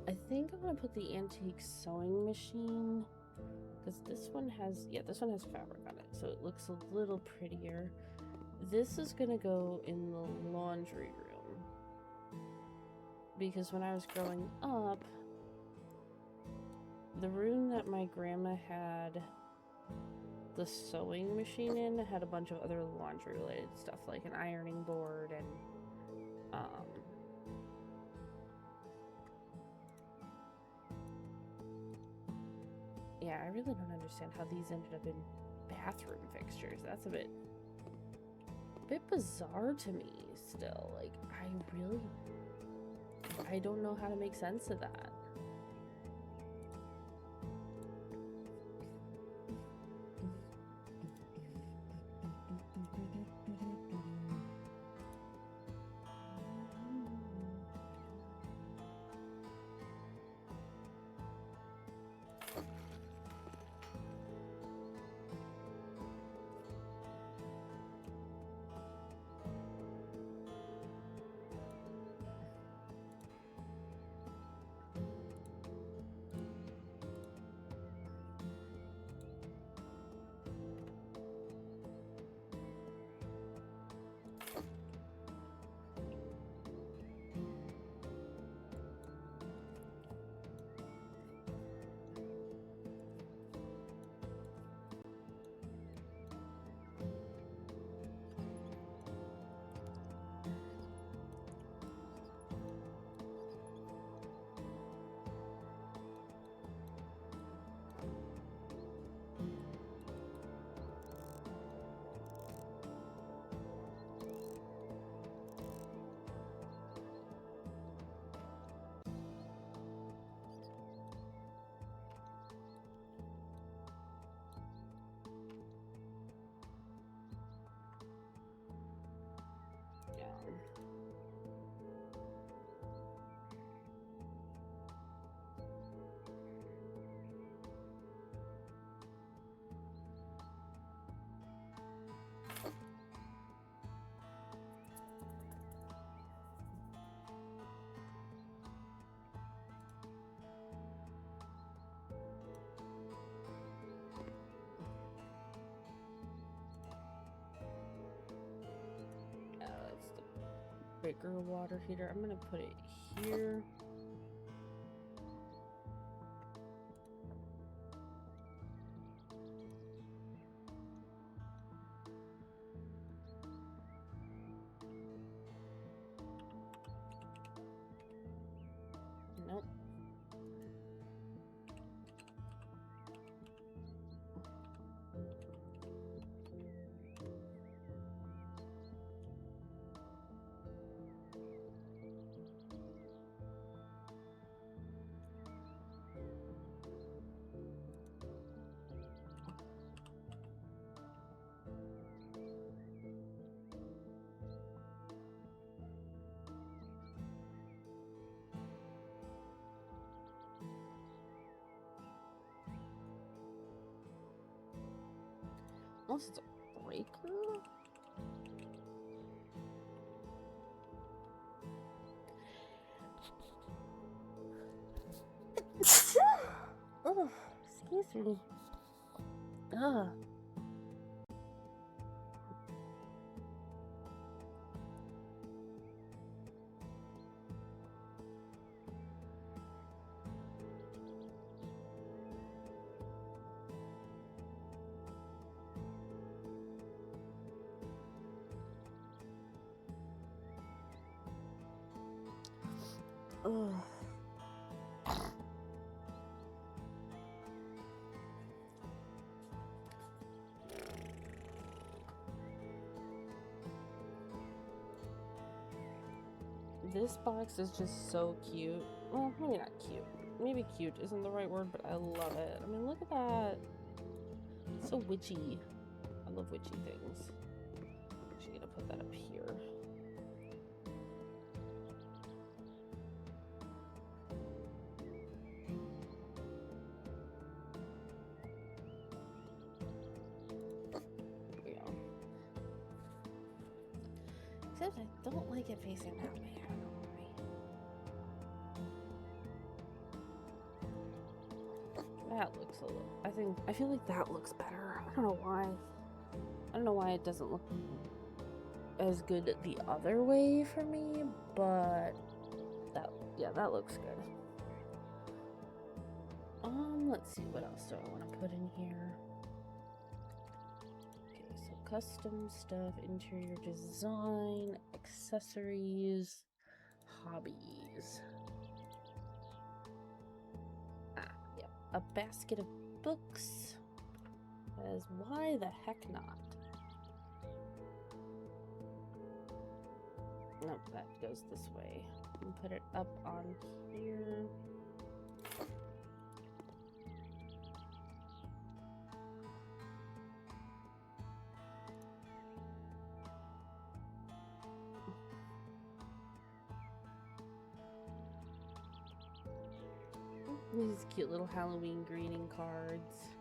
I think I'm gonna put the antique sewing machine, because this one has, yeah, this one has fabric on it, so it looks a little prettier. This is gonna go in the laundry room, because when I was growing up, the room that my grandma had the sewing machine in had a bunch of other laundry related stuff, like an ironing board and yeah, I really don't understand how these ended up in bathroom fixtures. That's a bit bizarre to me still. Like, I don't know how to make sense of that. Bigger water heater. I'm gonna put it here. Nope. Unless it's a breaker? Oh, excuse me. Ugh. Ugh. This box is just so cute. Well, maybe not cute. Maybe cute isn't the right word, but I love it. I mean, look at that. It's so witchy. I love witchy things. put that up here. There we go. Except I don't like it facing that way. I don't know why. That looks a little. I feel like that looks better. I don't know why. I don't know why it doesn't look as good the other way for me, but that looks good. Let's see, what else do I want to put in here? Okay, so custom stuff, interior design, accessories, hobbies. Yeah, a basket of books. As why the heck not? Nope, that goes this way. And put it up on here. These cute little Halloween greeting cards,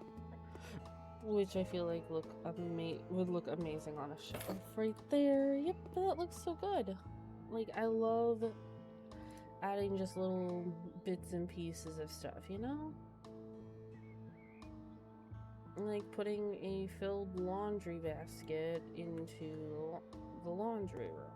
which I feel like would look amazing on a shelf right there. Yep, that looks so good. Like, I love adding just little bits and pieces of stuff, you know? Like putting a filled laundry basket into the laundry room.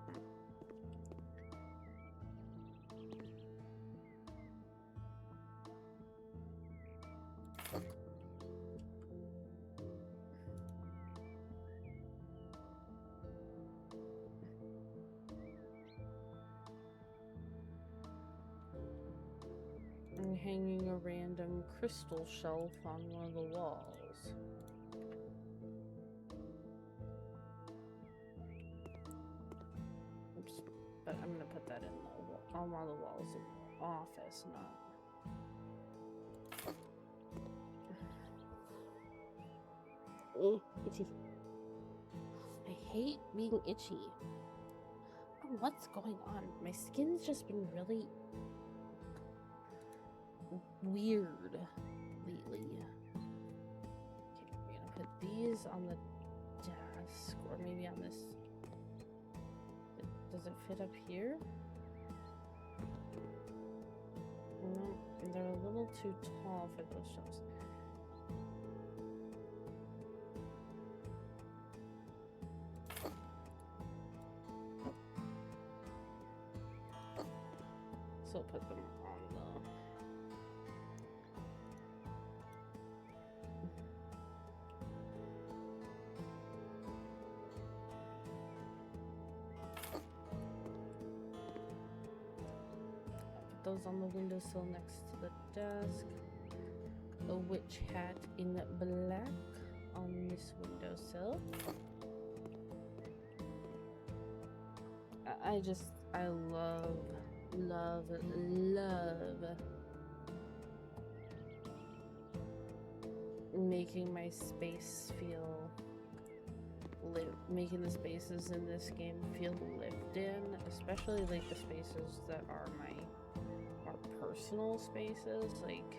And hanging a random crystal shelf on one of the walls. Oops, but I'm gonna put that on one of the walls of the office, not. Itchy. I hate being itchy. I don't know what's going on? My skin's just been really weird lately. Okay, we're gonna put these on the desk, or maybe on this. Does it fit up here? No, they're a little too tall for those shelves. So I'll put them on the... I'll put those on the windowsill next to the desk. A witch hat in black on this windowsill. I love making my space feel making the spaces in this game feel lived in, especially like the spaces that are my more personal spaces, like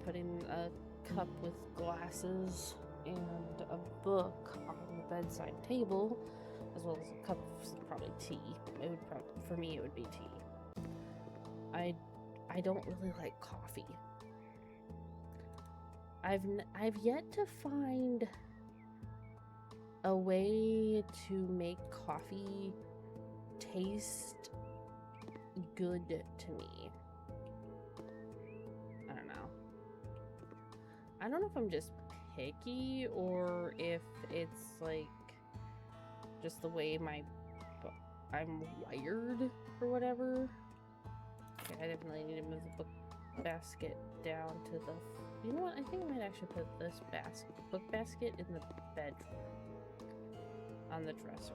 putting a cup with glasses and a book on the bedside table, as well as a cup of probably tea. For me, it would be tea. I don't really like coffee. I've yet to find a way to make coffee taste good to me. I don't know if I'm just picky or if it's like just the way I'm wired or whatever. Okay, I definitely need to move the book basket down to the... You know what? I think I might actually put this book basket in the bedroom on the dresser.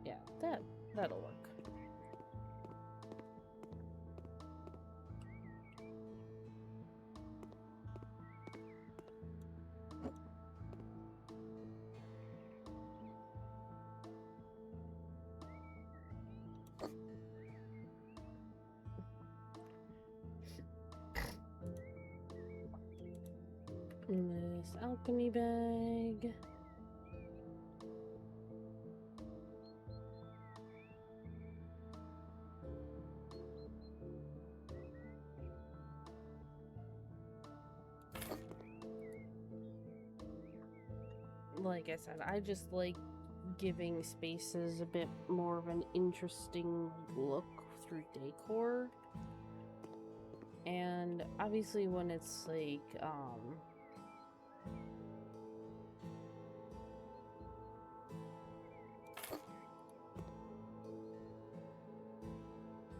Yeah, that'll work. alchemy bag. Like I said, I just like giving spaces a bit more of an interesting look through decor. And obviously when it's like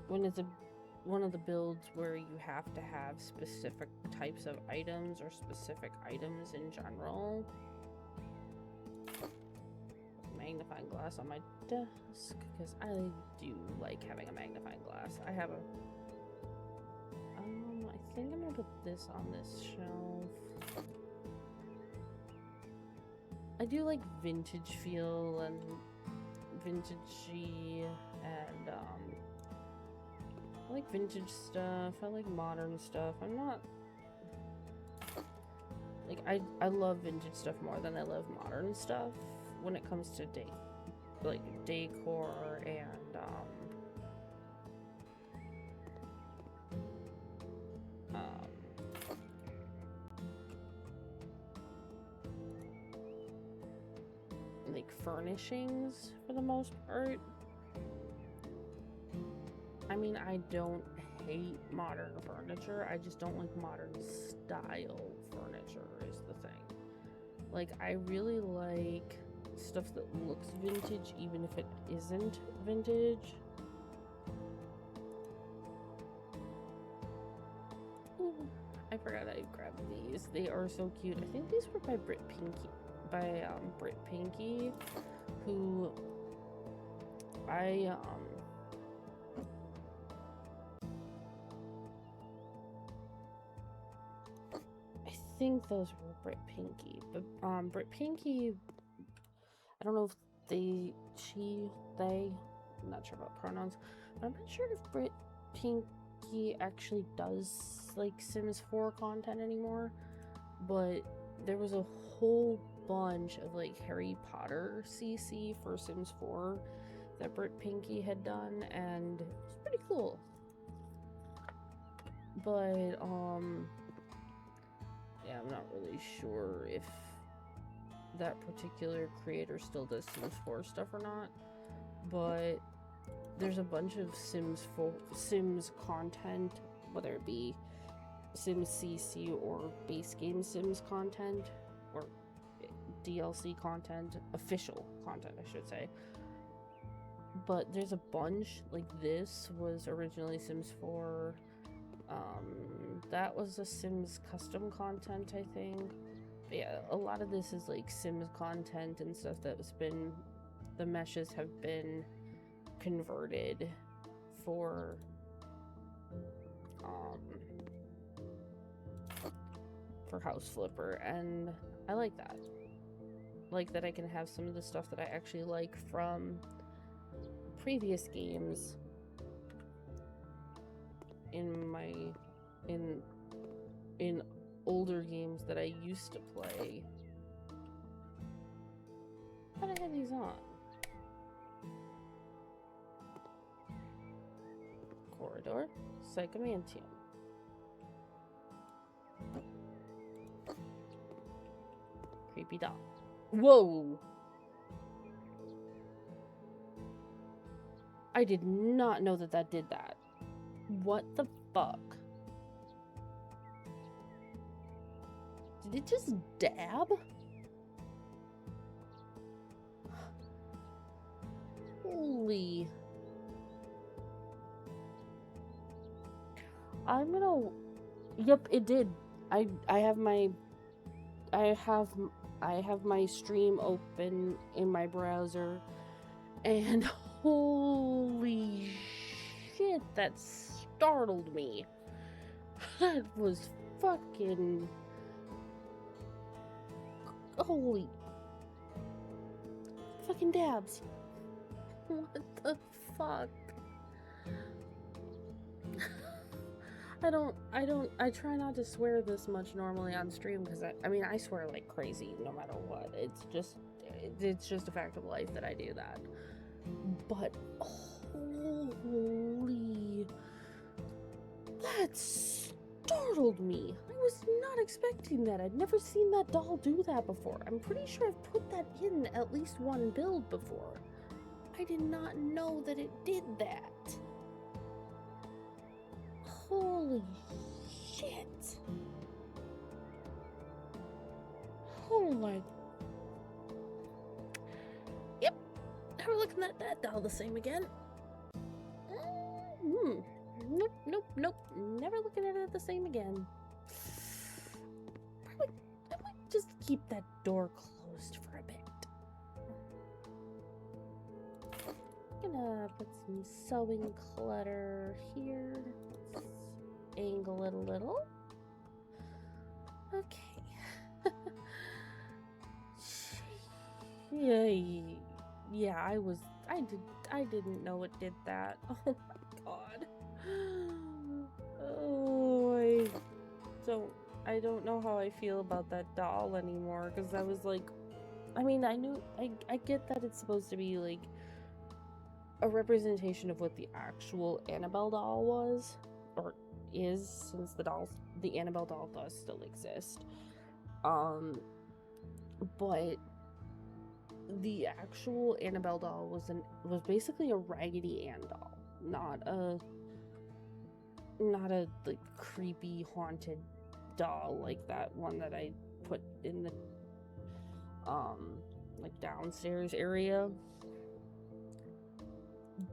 when it's one of the builds where you have to have specific types of items or specific items in general. Magnifying glass on my desk because I do like having a magnifying glass. I have a I think I'm gonna put this on this shelf. I do like vintage feel and vintagey, and I like vintage stuff. I like modern stuff. I'm not like I love vintage stuff more than I love modern stuff when it comes to decor and like furnishings for the most part. I mean, I don't hate modern furniture, I just don't like modern style furniture is the thing. Like, I really like stuff that looks vintage even if it isn't vintage. Ooh, I forgot I grabbed these. They are so cute. I think these were by Britt Pinky, who I think those were Britt Pinky, but Britt Pinky, I don't know if they, I'm not sure about pronouns, but I'm not sure if Britt Pinky actually does like Sims 4 content anymore, but there was a whole bunch of like Harry Potter CC for Sims 4 that Britt Pinky had done, and it's pretty cool. But yeah, I'm not really sure if that particular creator still does Sims 4 stuff or not, but there's a bunch of Sims content, whether it be Sims CC or base game Sims content, or DLC content, official content, I should say. But there's a bunch, like this was originally Sims 4, that was a Sims custom content, I think. But yeah, a lot of this is like Sims content and stuff that's been, the meshes have been converted for House Flipper, and I like that. Like that I can have some of the stuff that I actually like from previous games in my in older games that I used to play. How did I have these on? Corridor, Psychomantium. Creepy doll. Whoa! I did not know that that did that. What the fuck? Did it just dab? Holy. I'm gonna... Yep, it did. I have my stream open in my browser, and holy shit, that startled me. That was fucking... Holy... Fucking dabs. What the fuck? I try not to swear this much normally on stream because I mean, I swear like crazy no matter what. It's just a fact of life that I do that. But holy, that startled me. I was not expecting that. I'd never seen that doll do that before. I'm pretty sure I've put that in at least one build before. I did not know that it did that. Holy shit. Oh my. Yep. Never looking at that doll the same again. Nope. Never looking at it the same again. I might just keep that door closed for a bit. Gonna put some sewing clutter here. Let's angle it a little. Okay. Yeah, I didn't know it did that. Oh my god. Oh, I don't know how I feel about that doll anymore, because I was like, I mean, I get that it's supposed to be like a representation of what the actual Annabelle doll was, or is, since the Annabelle doll does still exist. But the actual Annabelle doll was basically a Raggedy Ann doll, not a like creepy haunted doll like that one that I put in the like downstairs area.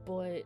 But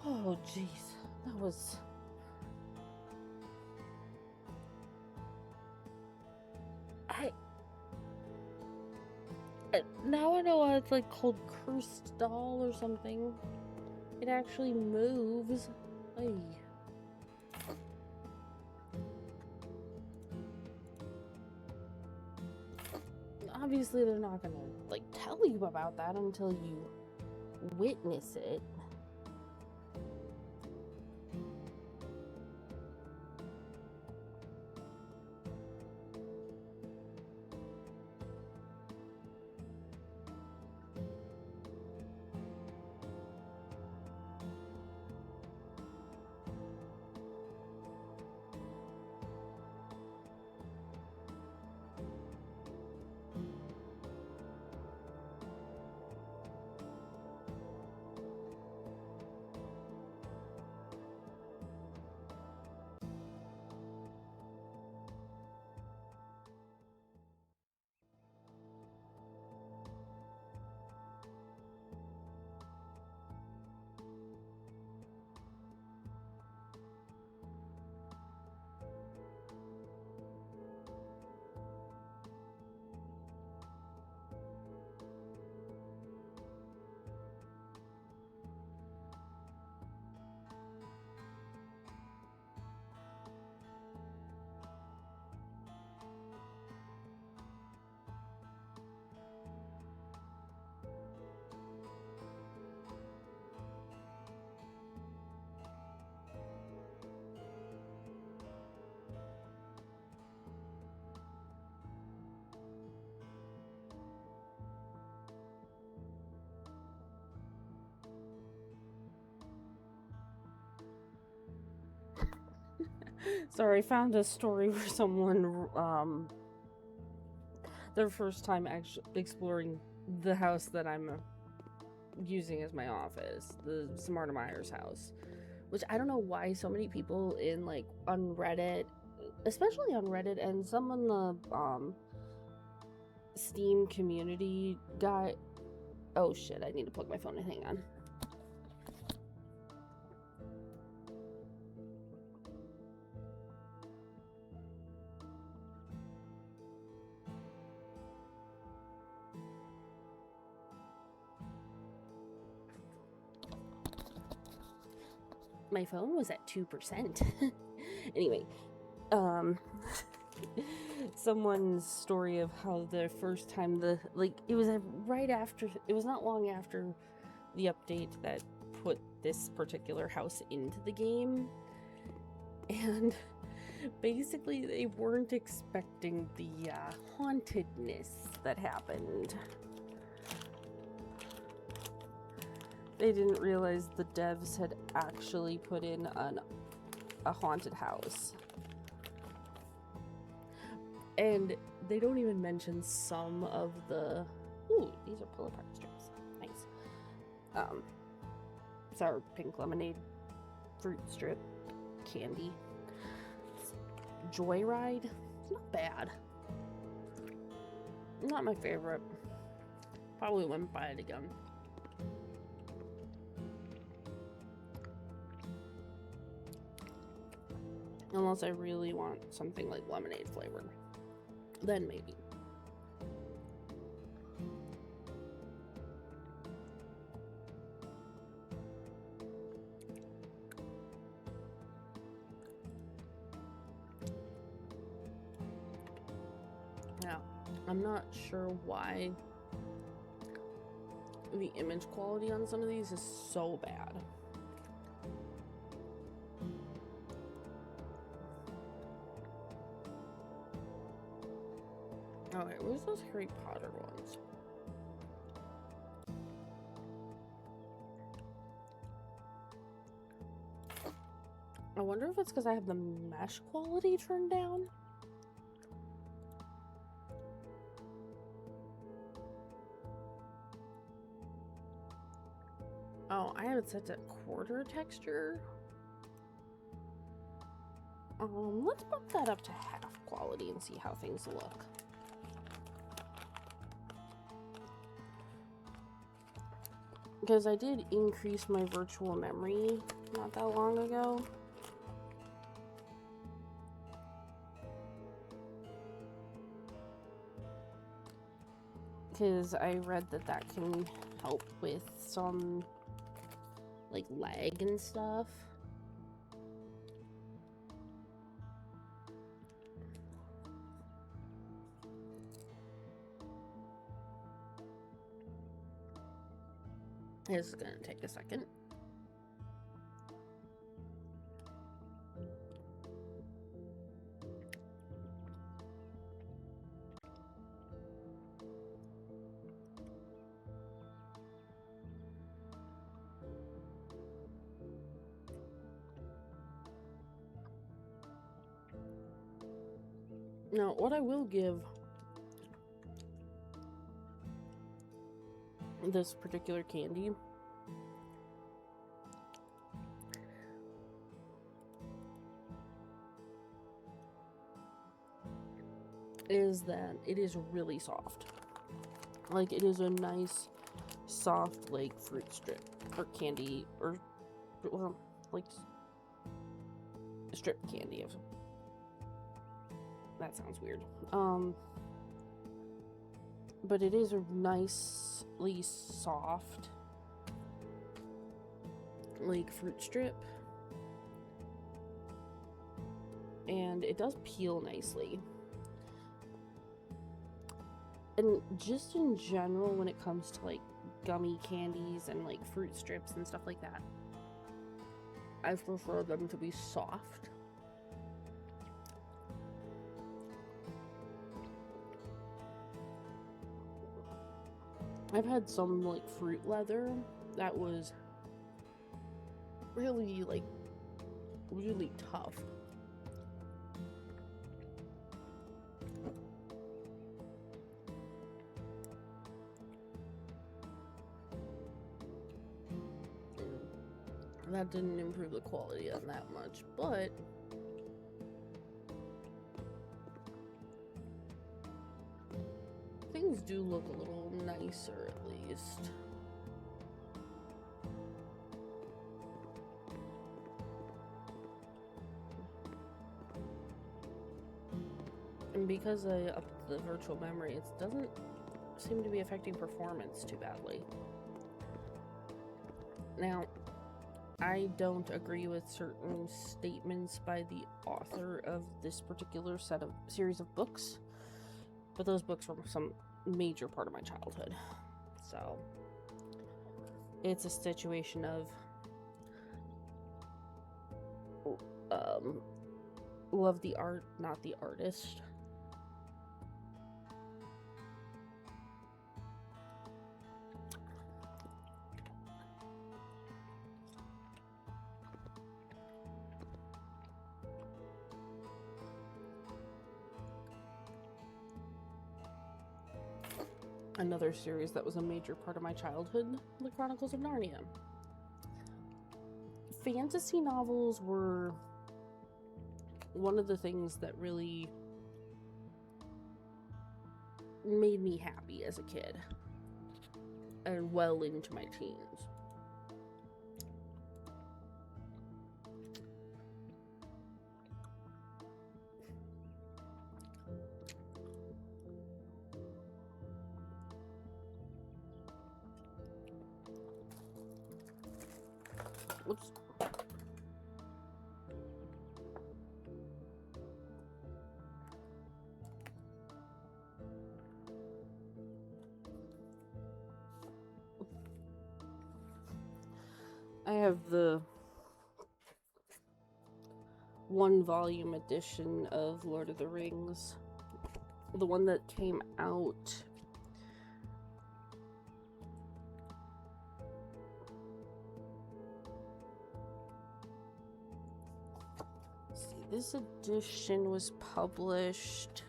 oh jeez, that was now I know why it's like called Cursed Doll or something. It actually moves. Ay. Obviously, they're not gonna like tell you about that until you witness it. Sorry, I found a story where someone, their first time actually exploring the house that I'm using as my office, the Samara Myers house, which I don't know why so many people in like on Reddit, especially on Reddit and some on the Steam community guy. Oh shit, I need to plug my phone in. Hang on. My phone was at 2%. Anyway, someone's story of how the first time it was right after, it was not long after the update that put this particular house into the game, and basically they weren't expecting the hauntedness that happened. They didn't realize the devs had actually put in a haunted house. And they don't even mention some of the... Ooh, these are pull-apart strips. Nice. Sour pink lemonade, fruit strip, candy. Joyride. It's not bad. Not my favorite. Probably wouldn't buy it again. Unless I really want something like lemonade flavored. Then maybe. Now, I'm not sure why the image quality on some of these is so bad. Alright, where's those Harry Potter ones? I wonder if it's because I have the mesh quality turned down. Oh, I have it set to quarter texture. Let's bump that up to half quality and see how things look. Because I did increase my virtual memory not that long ago. Because I read that that can help with some like lag and stuff. This is gonna take a second. Now, what I will give this particular candy is that it is really soft. Like, it is a nice, soft, like, fruit strip or candy, or well, like strip candy of. That sounds weird. But it is a nicely soft, like, fruit strip. And it does peel nicely. And just in general, when it comes to, like, gummy candies and, like, fruit strips and stuff like that, I prefer them to be soft. I've had some, like, fruit leather that was really, like, really tough. that didn't improve the quality on that much, but things do look a little nicer at least. And because I upped the virtual memory, it doesn't seem to be affecting performance too badly. Now, I don't agree with certain statements by the author of this particular series of books, but those books were some major part of my childhood. So, it's a situation of love the art, not the artist. Another series that was a major part of my childhood, The Chronicles of Narnia. Fantasy novels were one of the things that really made me happy as a kid and well into my teens. Whoops. I have the 1-volume edition of Lord of the Rings, the one that came out this edition was published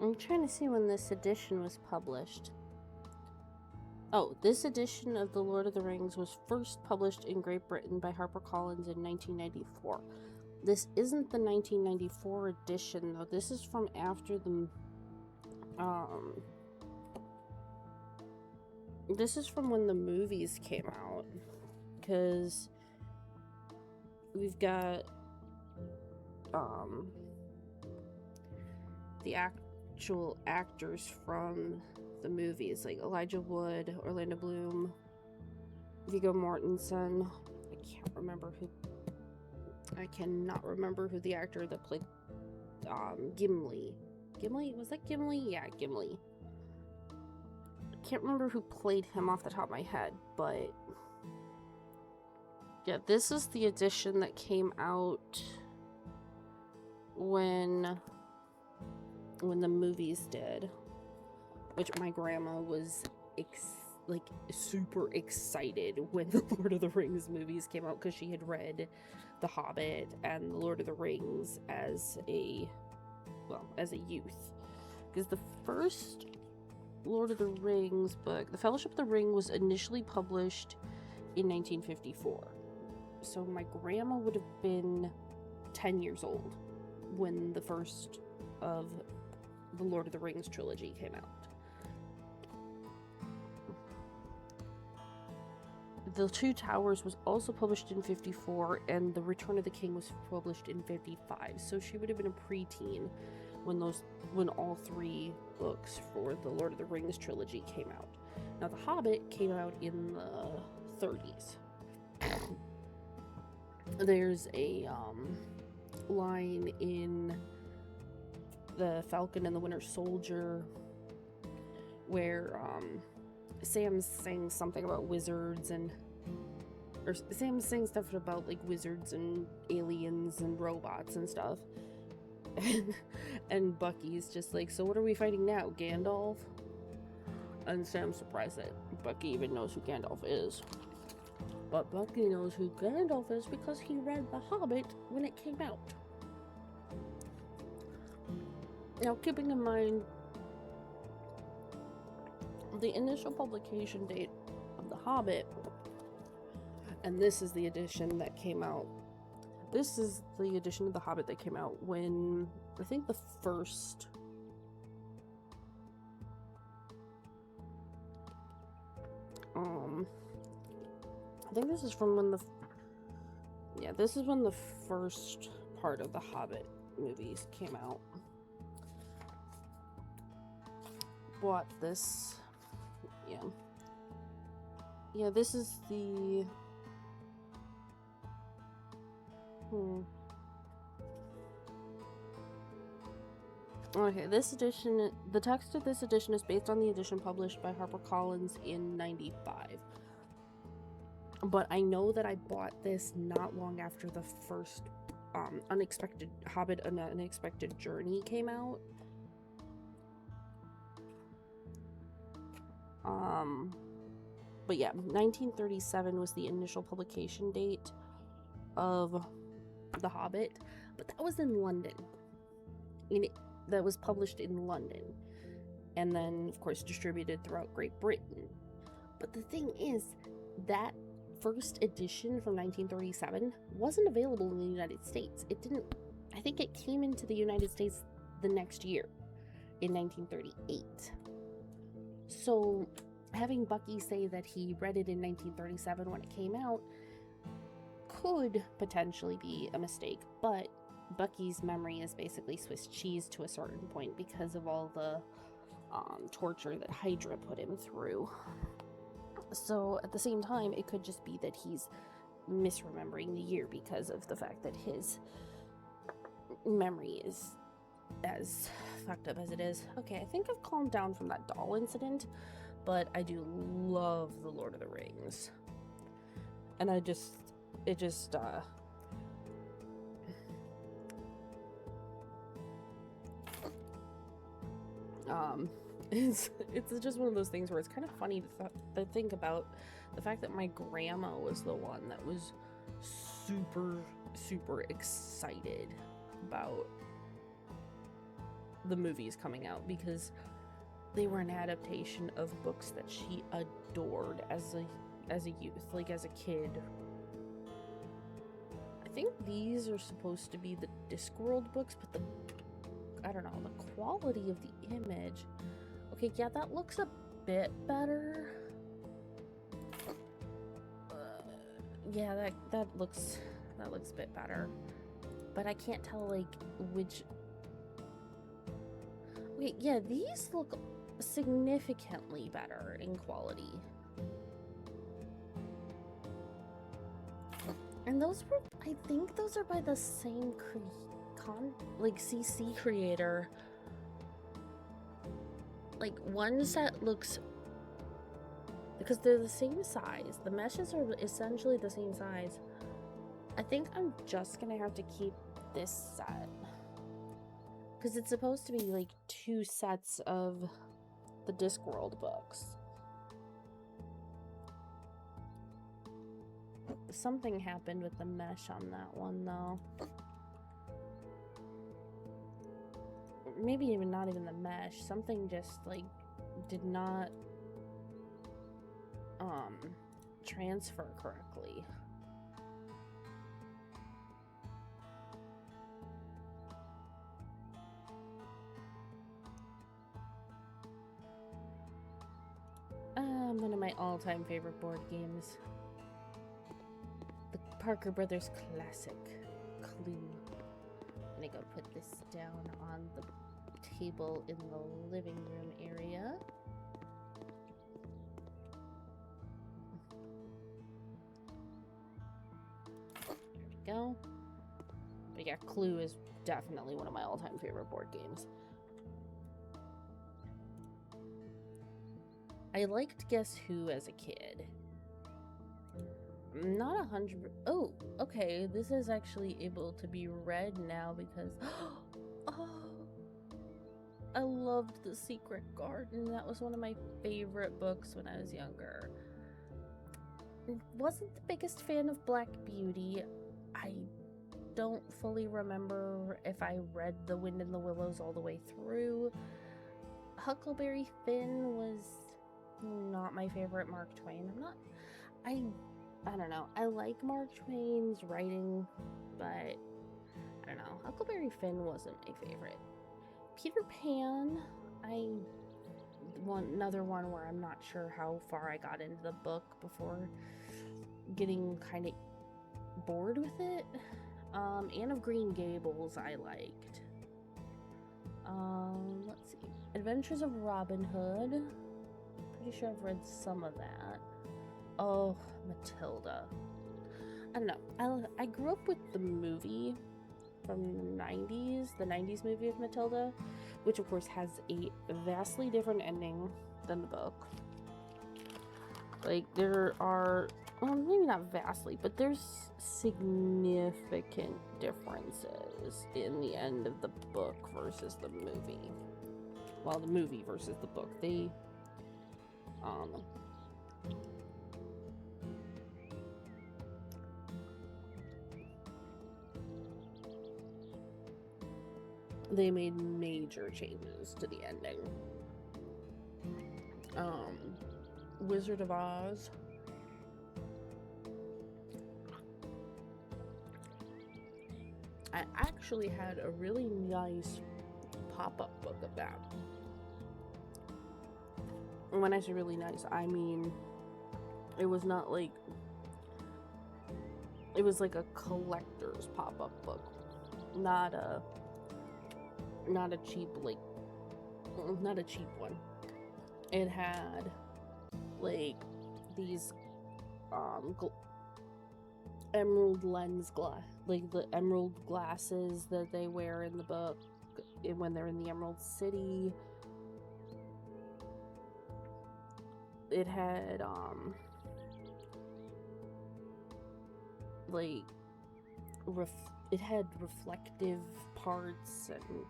I'm trying to see when this edition was published. Oh, this edition of The Lord of the Rings was first published in Great Britain by HarperCollins in 1994. This isn't the 1994 edition, though. This is from after the... This is from when the movies came out. Because we've got... the actual actors from the movies, like Elijah Wood, Orlando Bloom, Viggo Mortensen. I cannot remember who the actor that played Gimli. Was that Gimli? Yeah, Gimli. I can't remember who played him off the top of my head, but yeah, this is the edition that came out when the movies did, which my grandma was super excited when the Lord of the Rings movies came out, because she had read The Hobbit and The Lord of the Rings as a youth. Because the first Lord of the Rings book, The Fellowship of the Ring, was initially published in 1954. So my grandma would have been 10 years old when the first of the Lord of the Rings trilogy came out. The Two Towers was also published in 54, and The Return of the King was published in 55. So she would have been a preteen when all three books for the Lord of the Rings trilogy came out. Now, The Hobbit came out in the 30s. There's a line in The Falcon and the Winter Soldier where Sam's saying something about wizards or Sam's saying stuff about like wizards and aliens and robots and stuff, and Bucky's just like, so what are we fighting now, Gandalf? And Sam's surprised that Bucky even knows who Gandalf is. But Bucky knows who Gandalf is because he read The Hobbit when it came out. Now, keeping in mind the initial publication date of The Hobbit, and this is the edition that came out. This is the edition of The Hobbit that came out when, I think the first... I think this is from when this is when the first part of the Hobbit movies came out. Bought this, yeah, this is the, okay, this edition, the text of this edition is based on the edition published by HarperCollins in 95. But I know that I bought this not long after the first Hobbit, An Unexpected Journey came out. But yeah, 1937 was the initial publication date of The Hobbit, but that was in London. That was published in London, and then, of course, distributed throughout Great Britain. But the thing is, that first edition from 1937 wasn't available in the United States. I think it came into the United States the next year, in 1938. So, having Bucky say that he read it in 1937 when it came out could potentially be a mistake, but Bucky's memory is basically Swiss cheese to a certain point because of all the torture that Hydra put him through. So at the same time, it could just be that he's misremembering the year because of the fact that his memory is as fucked up as it is. Okay, I think I've calmed down from that doll incident, but I do love The Lord of the Rings. And it's just one of those things where it's kind of funny to think about the fact that my grandma was the one that was super excited about the movies coming out, because they were an adaptation of books that she adored as a youth, like as a kid. I think these are supposed to be the Discworld books, but I don't know, the quality of the image. Okay, yeah, that looks a bit better. Yeah, that looks a bit better. But I can't tell, like, which... Wait, yeah, these look significantly better in quality. And those were, I think those are by the same CC creator. Like, one set looks, because they're the same size, the meshes are essentially the same size. I think I'm just gonna have to keep this set, because it's supposed to be like 2 sets of the Discworld books. Something happened with the mesh on that one, though. Maybe even not even the mesh. Something just, like, did not transfer correctly. One of my all-time favorite board games. The Parker Brothers classic, Clue. I'm gonna go put this down on the table in the living room area. There we go. But yeah, Clue is definitely one of my all-time favorite board games. I liked Guess Who as a kid. Not 100. Oh, okay. This is actually able to be read now because. Oh, I loved The Secret Garden. That was one of my favorite books when I was younger. Wasn't the biggest fan of Black Beauty. I don't fully remember if I read The Wind in the Willows all the way through. Huckleberry Finn was not my favorite Mark Twain. I don't know. I like Mark Twain's writing, but I don't know. Huckleberry Finn wasn't my favorite. Peter Pan, another one where I'm not sure how far I got into the book before getting kind of bored with it. Anne of Green Gables I liked. Let's see. Adventures of Robin Hood. Pretty sure I've read some of that. Oh, Matilda. I don't know. I grew up with the movie from the 90s movie of Matilda, which of course has a vastly different ending than the book. Like, there are, well, maybe not vastly, but there's significant differences in the end of the book versus the movie. Well, the movie versus the book. They made major changes to the ending. Wizard of Oz. I actually had a really nice pop-up book of that. And when I say really nice, I mean it was not like, it was like a collector's pop-up book, not a cheap, like, not a cheap one. It had like these emerald lens glass, like the emerald glasses that they wear in the book when they're in the Emerald City. It had like it had reflective parts, and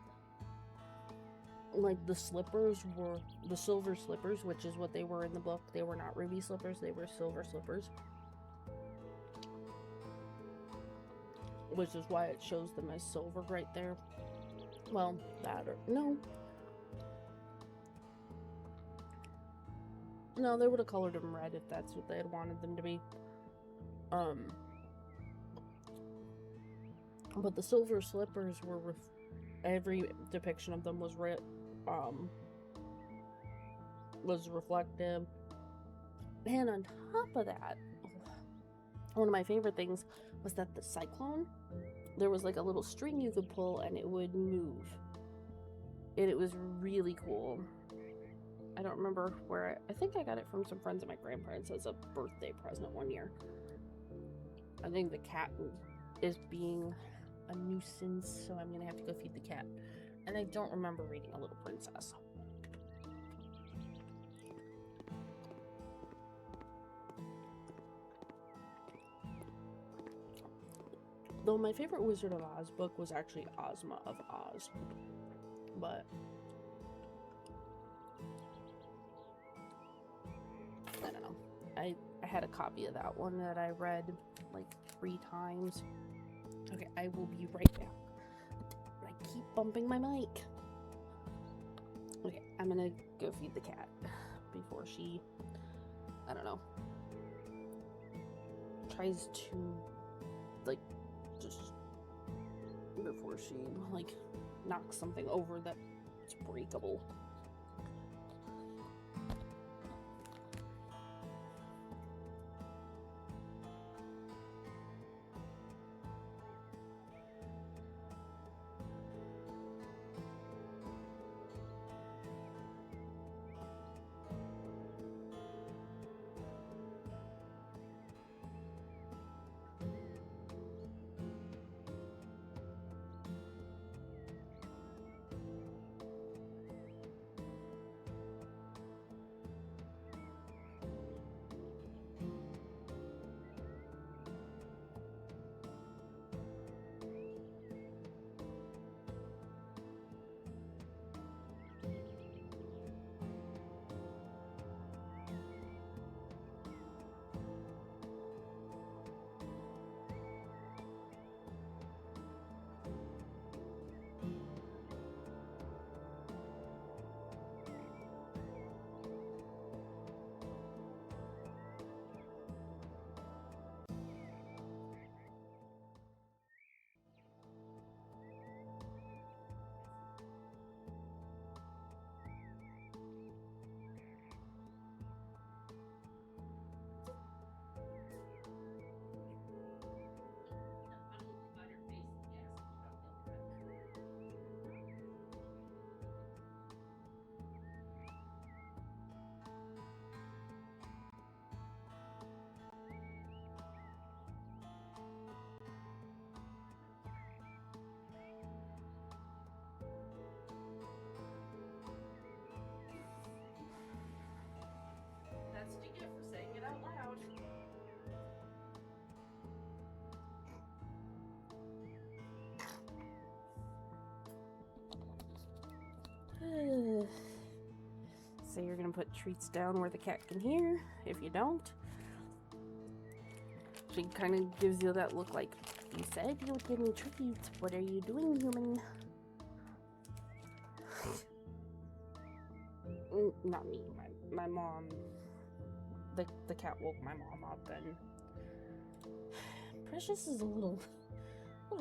like the slippers were the silver slippers, which is what they were in the book. They were not ruby slippers, they were silver slippers, which is why it shows them as silver right there. Well, that or no, they would have colored them red if that's what they had wanted them to be. But the silver slippers were every depiction of them was reflective. And on top of that, one of my favorite things was that the cyclone, there was like a little string you could pull and it would move. And it was really cool. I don't remember where I think I got it from some friends of my grandparents as a birthday present one year. I think the cat is being a nuisance, so I'm gonna have to go feed the cat. And I don't remember reading A Little Princess. Though my favorite Wizard of Oz book was actually Ozma of Oz. But I don't know. I had a copy of that one that I read like 3 times. Okay, I will be right back. I keep bumping my mic. Okay, I'm gonna go feed the cat before she, I don't know, tries to, like, just before she, like, knocks something over that's breakable. say you're gonna put treats down where the cat can hear. If you don't, she kind of gives you that look like, you said you would give me treats. What are you doing, human? Not me, my mom. The cat woke my mom up, and Precious is a little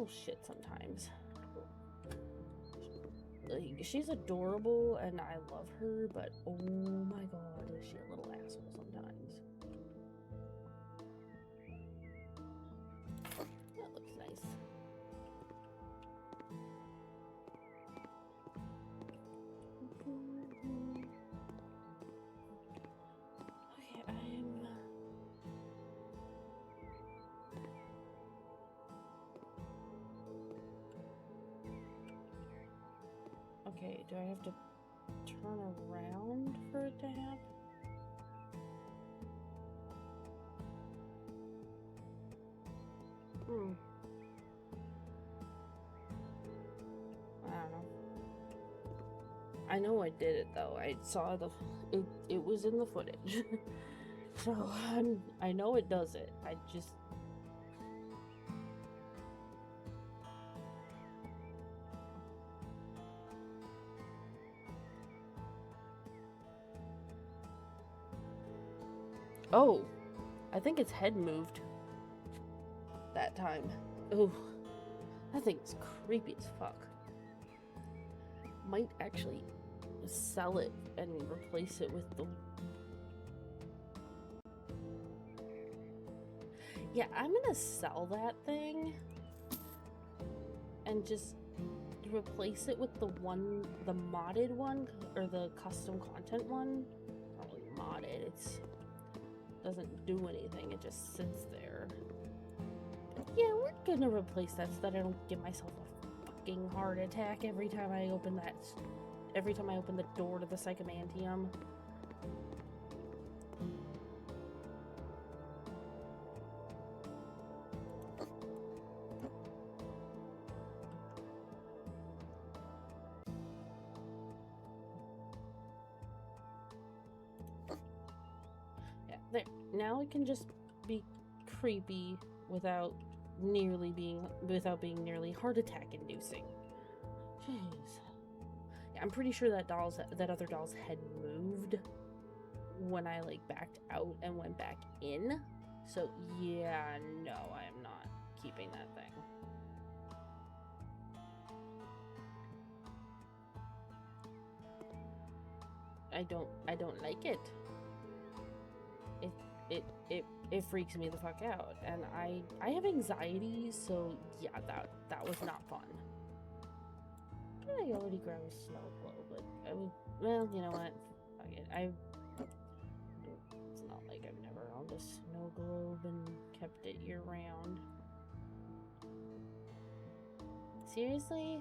shit sometimes. Like, she's adorable and I love her, but oh my god, is she a little asshole sometimes. That looks nice. Okay, do I have to turn around for it to happen? I don't know. I know I did it though. I saw it was in the footage. So I know it does it. I just Oh, I think its head moved that time. Oh, that thing's creepy as fuck. Might actually sell it and replace it with the... Yeah, I'm gonna sell that thing and just replace it with the modded one, or the custom content one. Not really modded, it's doesn't do anything, it just sits there. But yeah, we're gonna replace that so that I don't give myself a fucking heart attack every time I open the door to the Psychomantium. There. Now it can just be creepy without being nearly heart attack inducing. Jeez. Yeah, I'm pretty sure that other doll's head moved when I like backed out and went back in. So yeah, no, I am not keeping that thing. I don't like it. It freaks me the fuck out, and I have anxiety, so yeah, that was not fun. I already grabbed a snow globe, but well, you know what? Fuck it. It's not like I've never owned a snow globe and kept it year round. Seriously?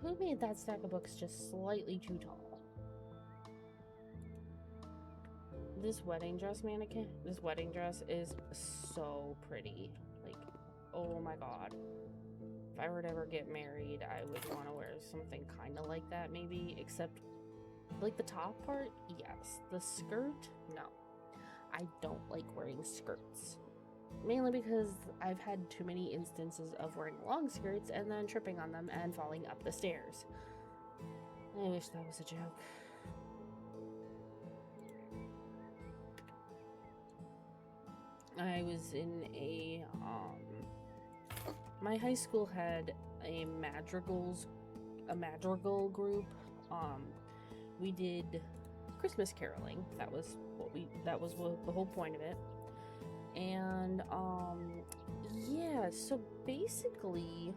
Who made that stack of books just slightly too tall? This wedding dress is so pretty. Like, oh my god. If I were to ever get married, I would want to wear something kind of like that, maybe. Except, like, the top part, yes. The skirt, no. I don't like wearing skirts. Mainly because I've had too many instances of wearing long skirts and then tripping on them and falling up the stairs. I wish that was a joke. I was in my high school had a madrigal group. We did Christmas caroling. That was the whole point of it. And yeah, so basically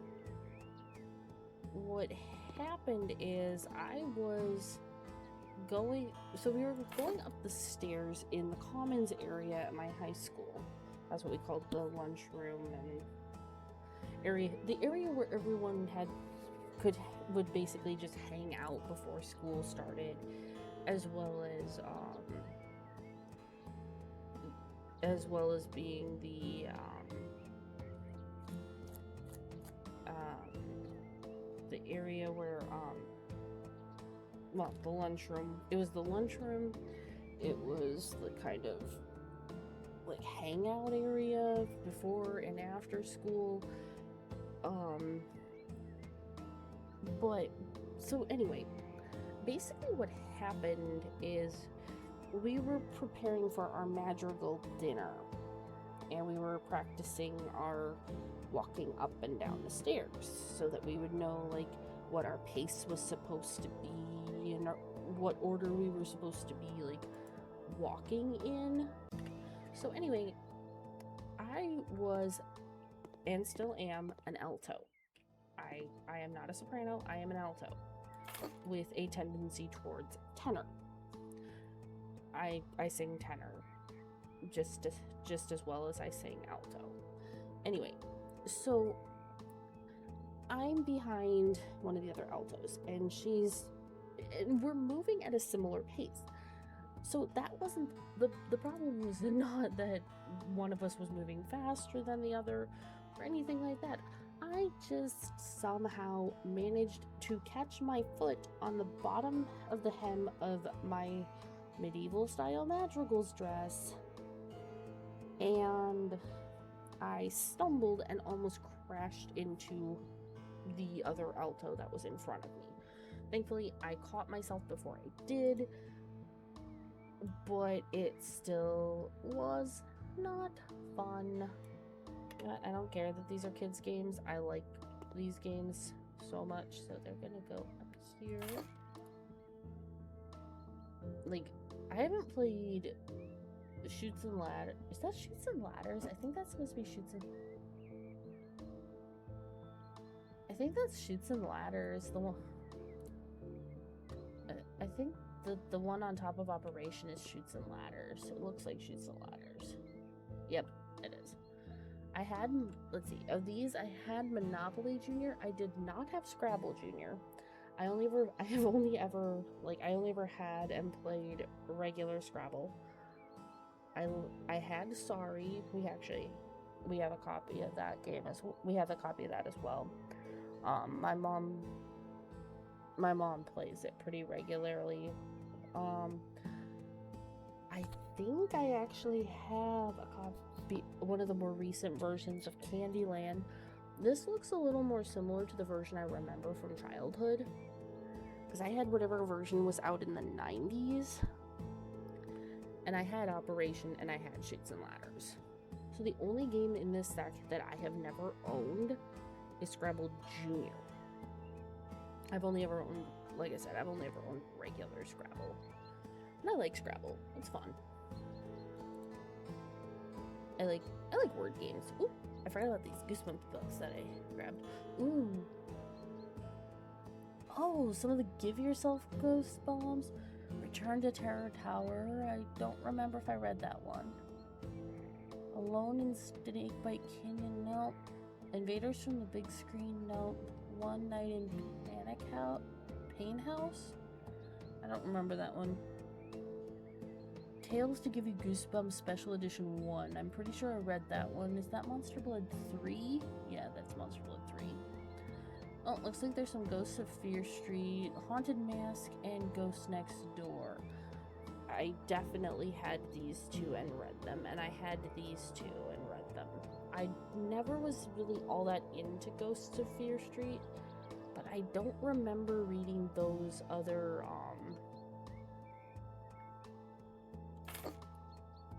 what happened is we were going up the stairs in the commons area at my high school. That's what we called the lunchroom and the area where everyone would basically just hang out before school started, as well as as well as being the area where well, the lunchroom. It was the lunchroom. It was the kind of like hangout area before and after school. But so anyway, basically what happened is we were preparing for our madrigal dinner, and we were practicing our walking up and down the stairs so that we would know like what our pace was supposed to be and what order we were supposed to be like walking in. So anyway, I was and still am an alto. I am not a soprano, I am an alto with a tendency towards tenor. I sing tenor just as well as I sing alto. Anyway, so I'm behind one of the other altos, and we're moving at a similar pace. So that wasn't the problem. Was not that one of us was moving faster than the other or anything like that. I just somehow managed to catch my foot on the bottom of the hem of my medieval style madrigals dress, and I stumbled and almost crashed into the other alto that was in front of me. Thankfully, I caught myself before I did, but it still was not fun. I don't care that these are kids' games. I like these games so much, so they're gonna go up here. Like, I haven't played Chutes and Ladders. Is that Chutes and Ladders? I think that's supposed to be Chutes and... I think that's Chutes and Ladders. The one... I think the one on top of Operation is Chutes and Ladders. It looks like Chutes and Ladders. Yep, it is. I had, let's see, of these, I had Monopoly Junior. I did not have Scrabble Junior. I only ever had and played regular Scrabble. I had Sorry. We have a copy of that game we have a copy of that as well. My mom plays it pretty regularly. I think I actually have a copy, one of the more recent versions of Candyland. This looks a little more similar to the version I remember from childhood, because I had whatever version was out in the 90s, and I had Operation and I had Chutes and Ladders. So the only game in this set that I have never owned is Scrabble Junior. I've only ever owned, like I said, I've only ever owned regular Scrabble. And I like Scrabble. It's fun. I like word games. Ooh, I forgot about these Goosebumps books that I grabbed. Ooh. Oh, some of the Give Yourself Goosebumps. Return to Terror Tower. I don't remember if I read that one. Alone in Snakebite Canyon. Nope. Invaders from the Big Screen. Nope. One Night in Pain House? I don't remember that one. Tales to Give You Goosebumps Special Edition 1. I'm pretty sure I read that one. Is that Monster Blood 3? Yeah, that's Monster Blood 3. Oh, looks like there's some Ghosts of Fear Street, Haunted Mask, and Ghost Next Door. I definitely had these two and read them, and I had these two and read them. I never was really all that into Ghosts of Fear Street, but I don't remember reading those other,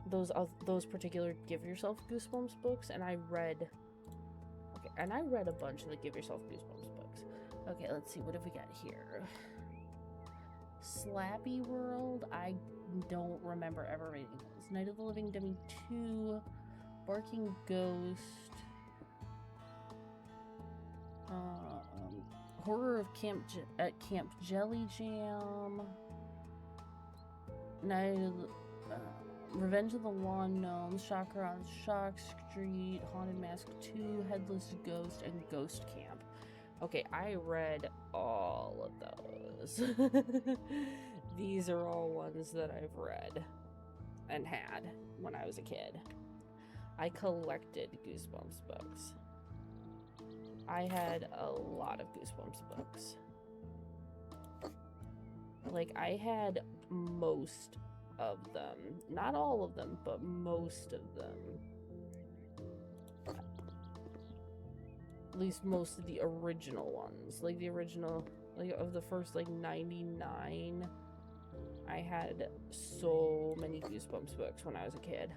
those particular Give Yourself Goosebumps books, and I read a bunch of the Give Yourself Goosebumps books. Okay, let's see, what have we got here? Slappy World, I don't remember ever reading those. Night of the Living Dummy 2, Barking Ghost, Horror of Camp Jelly Jam, Night of the, Revenge of the Lawn Gnomes, Shocker on Shock Street, Haunted Mask 2, Headless Ghost, and Ghost Camp. Okay, I read all of those. These are all ones that I've read and had. when I was a kid. I collected Goosebumps books. I had a lot of Goosebumps books. Like, I had most of them. Not all of them, but most of them. At least most of the original ones. Like, the original, like, of the first, like, 99. I had so many Goosebumps books when I was a kid.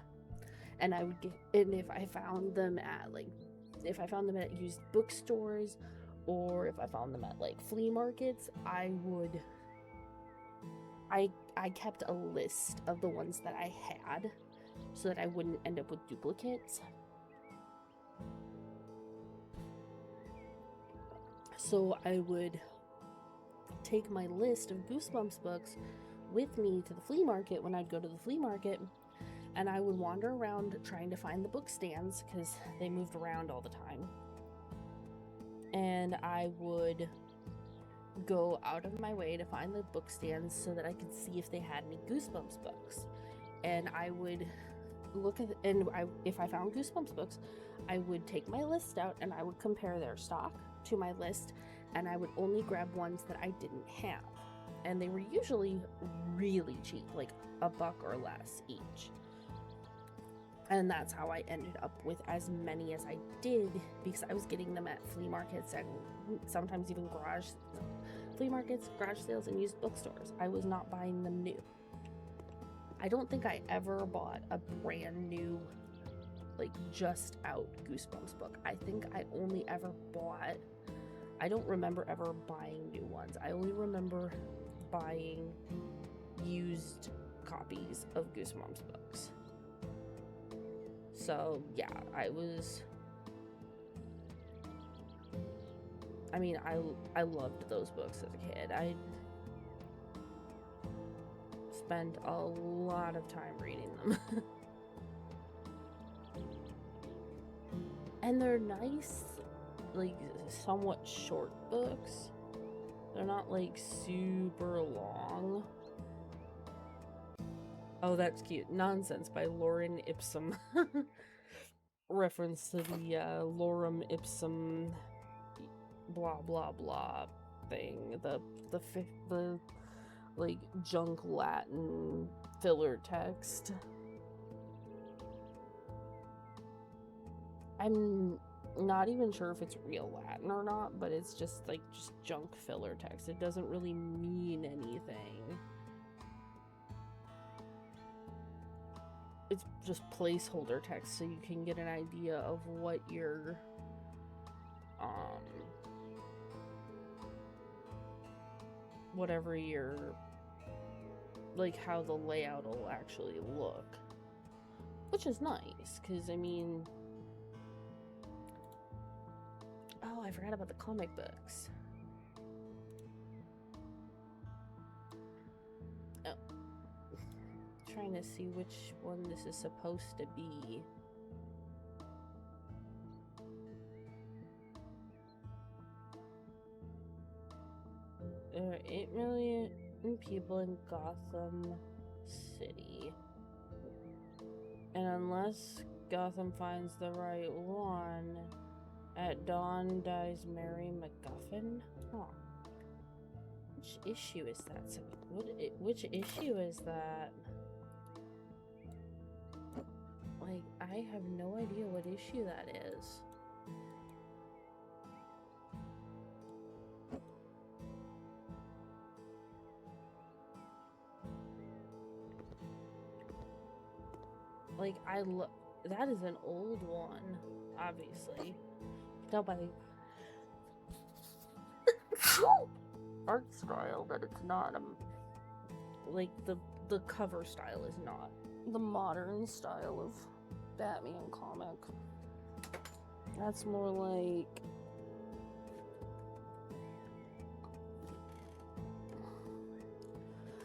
And I would get, and if I found them at, like, if I found them at used bookstores, or if I found them at, like, flea markets, I kept a list of the ones that I had so that I wouldn't end up with duplicates. So I would take my list of Goosebumps books with me to the flea market when I'd go to the flea market, and I would wander around trying to find the book stands because they moved around all the time. And I would go out of my way to find the book stands so that I could see if they had any Goosebumps books. And I would look at, if I found Goosebumps books, I would take my list out and I would compare their stock to my list, and I would only grab ones that I didn't have. And they were usually really cheap, like $1 or less each. And that's how I ended up with as many as I did, because I was getting them at flea markets and sometimes even flea markets, garage sales, and used bookstores. I was not buying them new. I don't think I ever bought a brand new, like, just out Goosebumps book. I think I only ever bought, I don't remember ever buying new ones. I only remember buying used copies of Goosebumps books. So, yeah, I loved those books as a kid. I spent a lot of time reading them. And they're nice, like, somewhat short books. They're not, like, super long. Oh, that's cute. Nonsense by Lorem Ipsum. Reference to the Lorem Ipsum blah blah blah thing. The like junk Latin filler text. I'm not even sure if it's real Latin or not, but it's just junk filler text. It doesn't really mean anything. It's just placeholder text so you can get an idea of what your whatever your, like, how the layout will actually look, which is nice, because I mean, oh, I forgot about the comic books. Oh, trying to see which one this is supposed to be. There are 8 million people in Gotham City. And unless Gotham finds the right one, at dawn dies Mary MacGuffin? Huh. Which issue is that? So which issue is that? Like, I have no idea what issue that is. Like, that is an old one, obviously. Tell by the art style that it's not, like, the cover style is not the modern style of Batman comic. That's more like,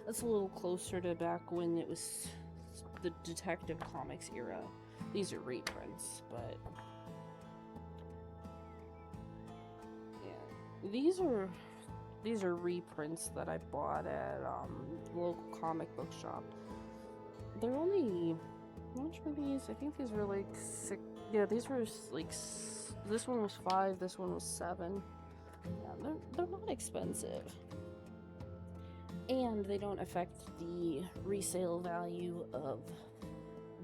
that's a little closer to back when it was the Detective Comics era. These are reprints, but yeah, these are reprints that I bought at local comic book shop. They're only, how much these. I think these were like 6. Yeah, these were like. This one was 5. This one was 7. Yeah, they're not expensive, and they don't affect the resale value of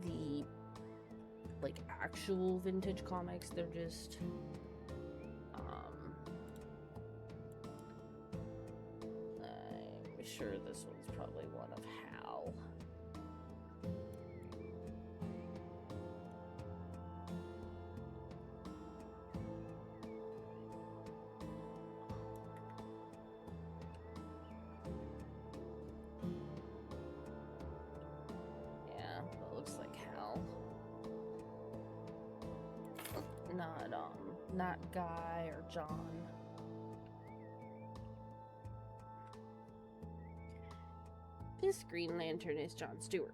the like actual vintage comics. They're just I'm sure this one's probably one of Hal. Yeah, that looks like Hal. Not Guy or John. This Green Lantern is John Stewart.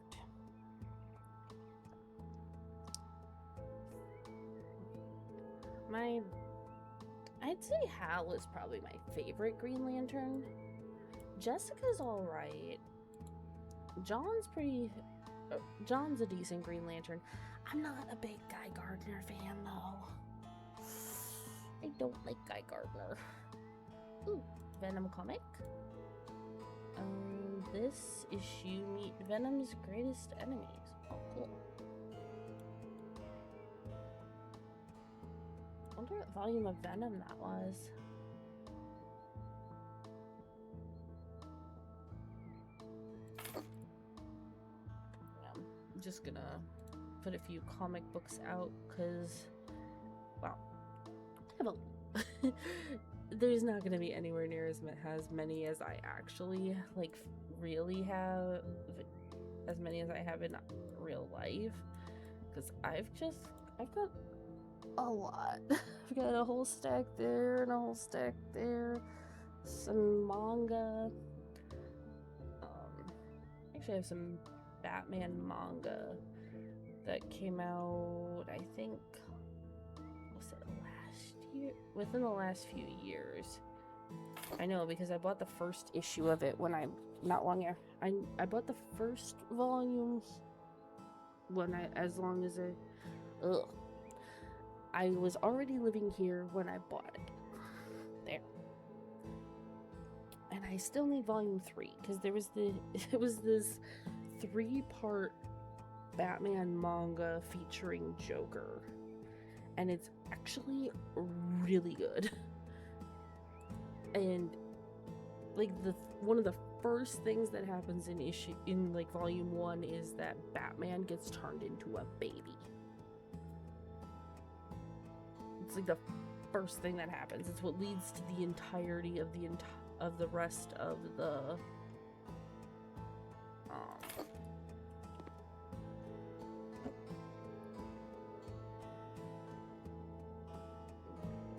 I'd say Hal is probably my favorite Green Lantern. Jessica's alright. John's a decent Green Lantern. I'm not a big Guy Gardner fan, though. I don't like Guy Gardner. Ooh, Venom comic. This issue meet Venom's greatest enemies. Oh, cool. I wonder what volume of Venom that was. I'm just gonna put a few comic books out because, well, there's not gonna be anywhere near as many as I actually like. Really have as many as I have in real life, because I've got a lot. I've got a whole stack there and a whole stack there, some manga. Actually I have some Batman manga that came out, I think, was it last year? Within the last few years. I know, because I bought the first issue of it when I bought the first volume when I was already living here when I bought it. There. And I still need volume 3 because it was this 3-part Batman manga featuring Joker, and it's actually really good. And like one of the first things that happens in like volume 1 is that Batman gets turned into a baby. It's like the first thing that happens. It's what leads to the entirety of the rest of the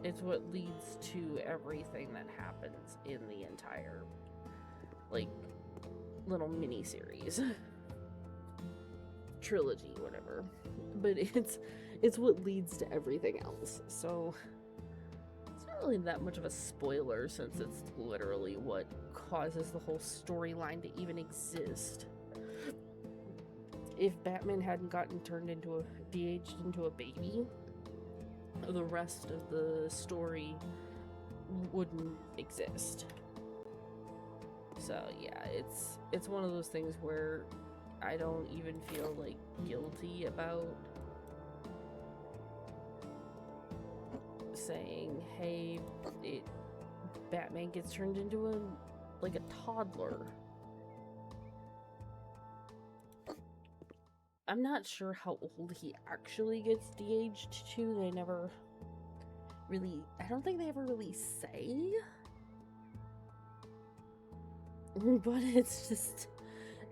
it's what leads to everything that happens in the entire like little mini series trilogy, whatever. But it's what leads to everything else. So it's not really that much of a spoiler, since it's literally what causes the whole storyline to even exist. If Batman hadn't gotten de-aged into a baby, the rest of the story wouldn't exist. So yeah, it's one of those things where I don't even feel like guilty about saying, hey, Batman gets turned into a toddler. I'm not sure how old he actually gets de-aged to. They never really... I don't think they ever really say. But it's just...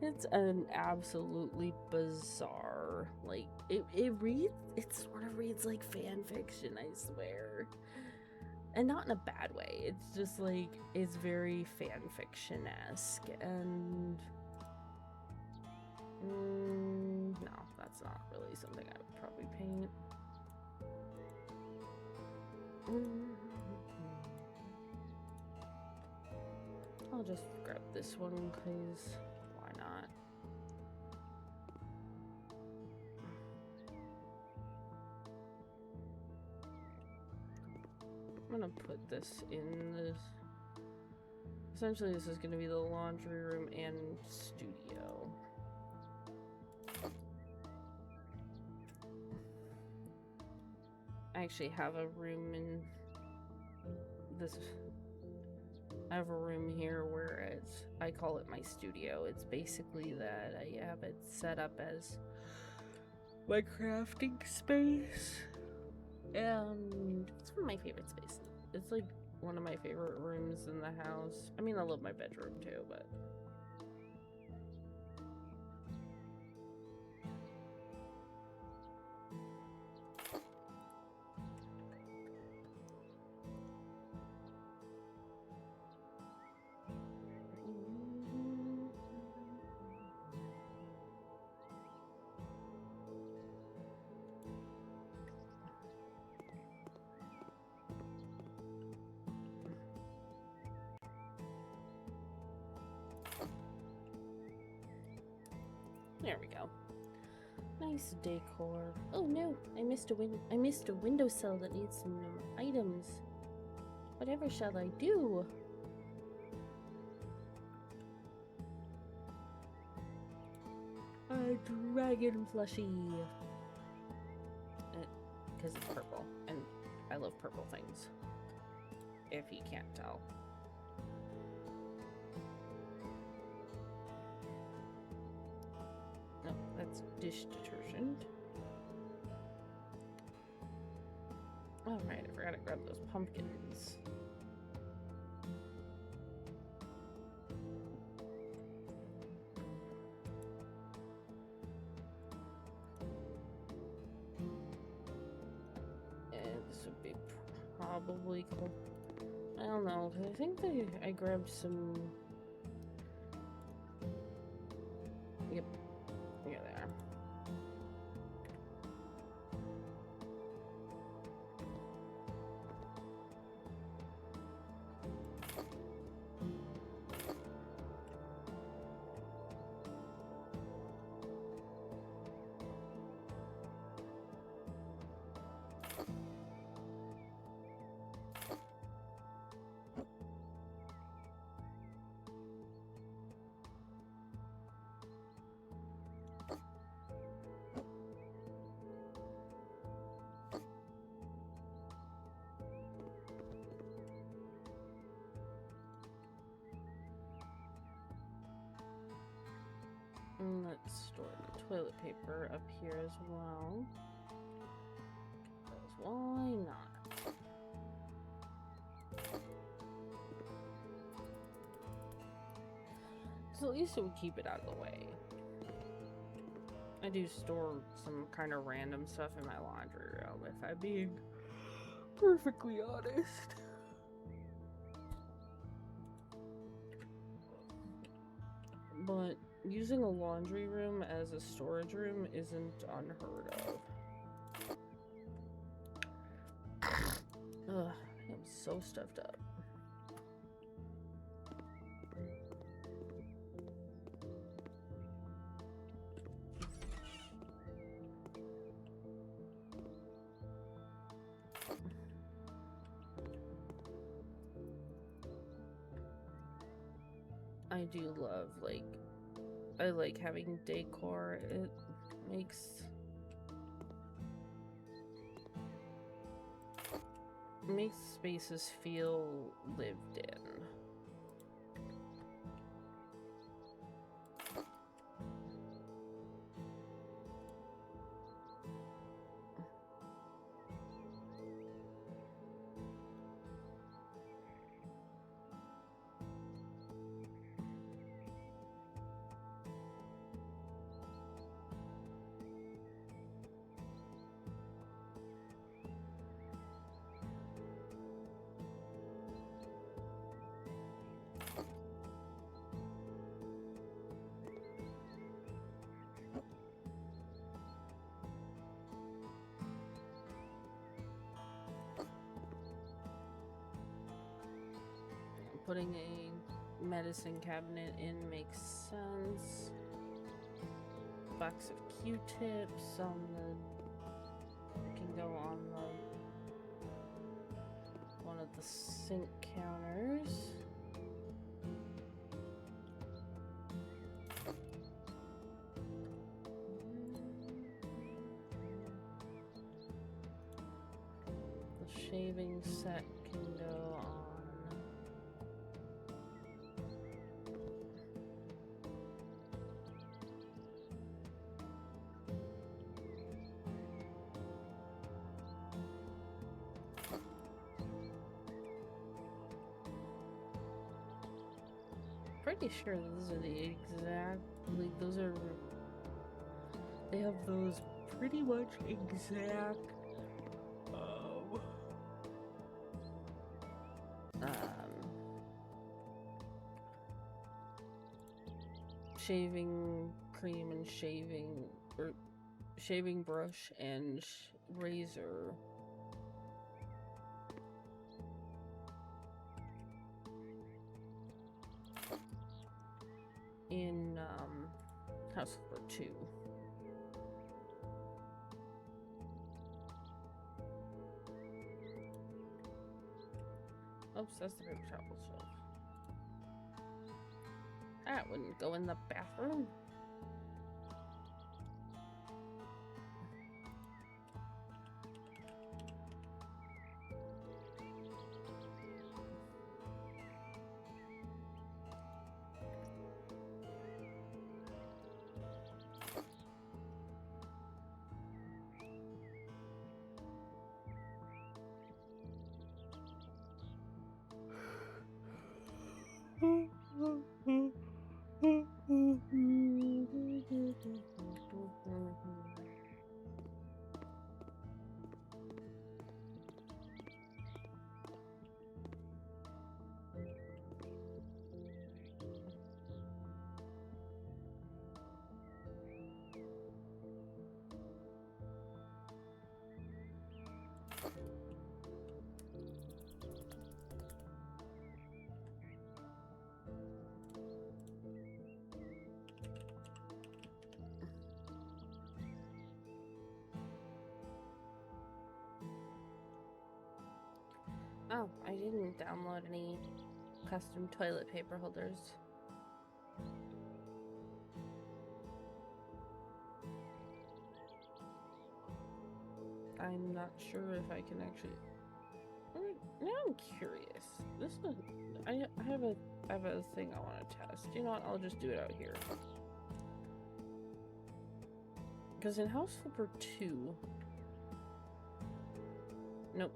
It's an absolutely bizarre... Like, it sort of reads like fan fiction, I swear. And not in a bad way. It's just like, it's very fan fiction-esque, and... no, that's not really something I would probably paint. I'll just grab this one, because why not? gonna put this in this. Essentially, this is gonna be the laundry room and studio. I actually have a room in this. I have a room here where I call it my studio. It's basically that I have it set up as my crafting space. And it's one of my favorite spaces. It's like one of my favorite rooms in the house. I mean, I love my bedroom too, but there we go. Nice decor. Oh no, I missed a windowsill that needs some items. Whatever shall I do? A dragon plushie. Because it's purple, and I love purple things. If you can't tell. No, that's dish detergent. Alright, I forgot to grab those pumpkins. And this would be probably cool. I don't know. I think I grabbed some. Yep. Yeah, there. And let's store the toilet paper up here as well. Because why not? So at least it would keep it out of the way. I do store some kind of random stuff in my laundry room, if I'm being perfectly honest. But using a laundry room as a storage room isn't unheard of. Ugh, I'm so stuffed up. I do love, I like having decor. It makes spaces feel lived in. Putting a medicine cabinet in makes sense. Box of Q-tips on the can go on the one of at the sink counters. The shaving set can go on. Pretty sure those are the exact, like, those are, they have those pretty much exact, shaving cream and shaving brush and razor. In House Flipper 2. Oops, that's the paper towel shelf. That wouldn't go in the bathroom. Oh, I didn't download any custom toilet paper holders. I'm not sure if I can actually. Now I'm curious. This is. I have a thing I want to test. You know what? I'll just do it out here. Because in House Flipper 2. Nope.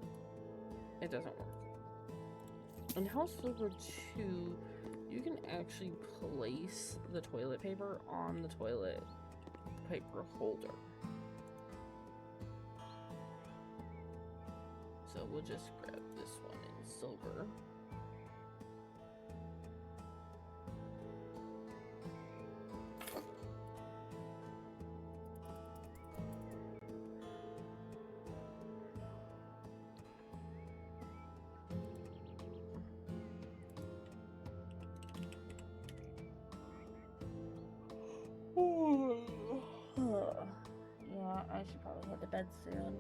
It doesn't work. In House Flipper 2, you can actually place the toilet paper on the toilet paper holder. So we'll just grab this one in silver. Yeah, I should probably head to bed soon.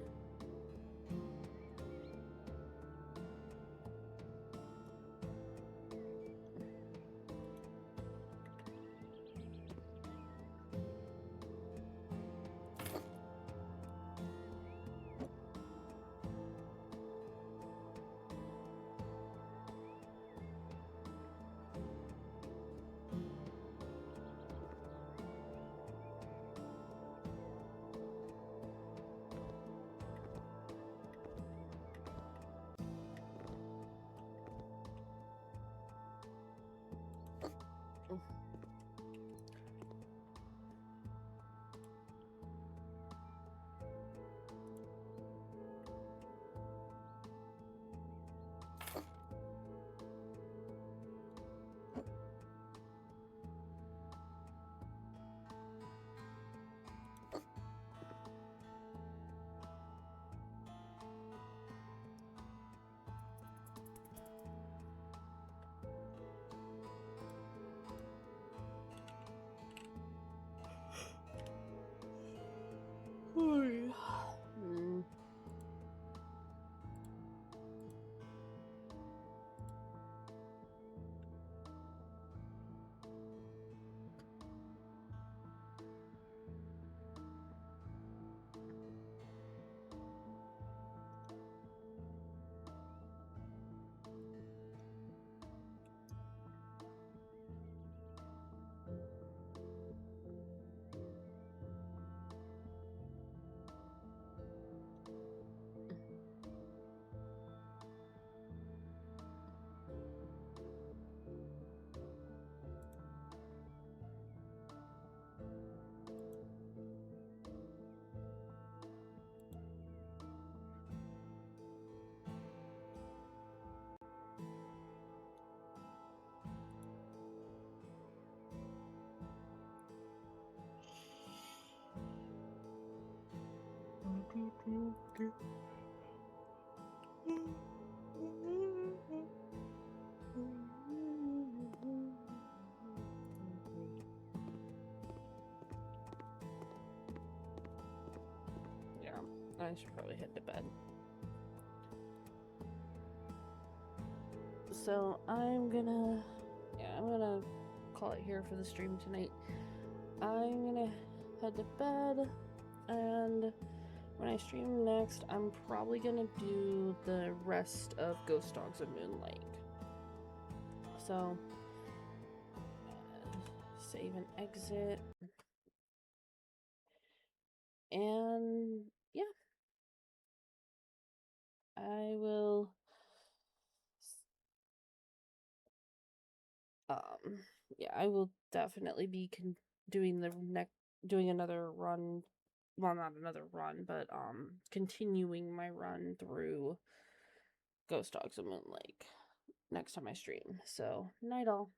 Yeah, I should probably head to bed. So I'm gonna call it here for the stream tonight. I'm gonna head to bed, and when I stream next, I'm probably gonna do the rest of Ghost Dogs of Moon Lake. So, save and exit. And yeah, I will. Yeah, I will definitely be doing doing another run. Well, not another run, but continuing my run through Ghost Dogs of Moon Lake next time I stream. So, night all.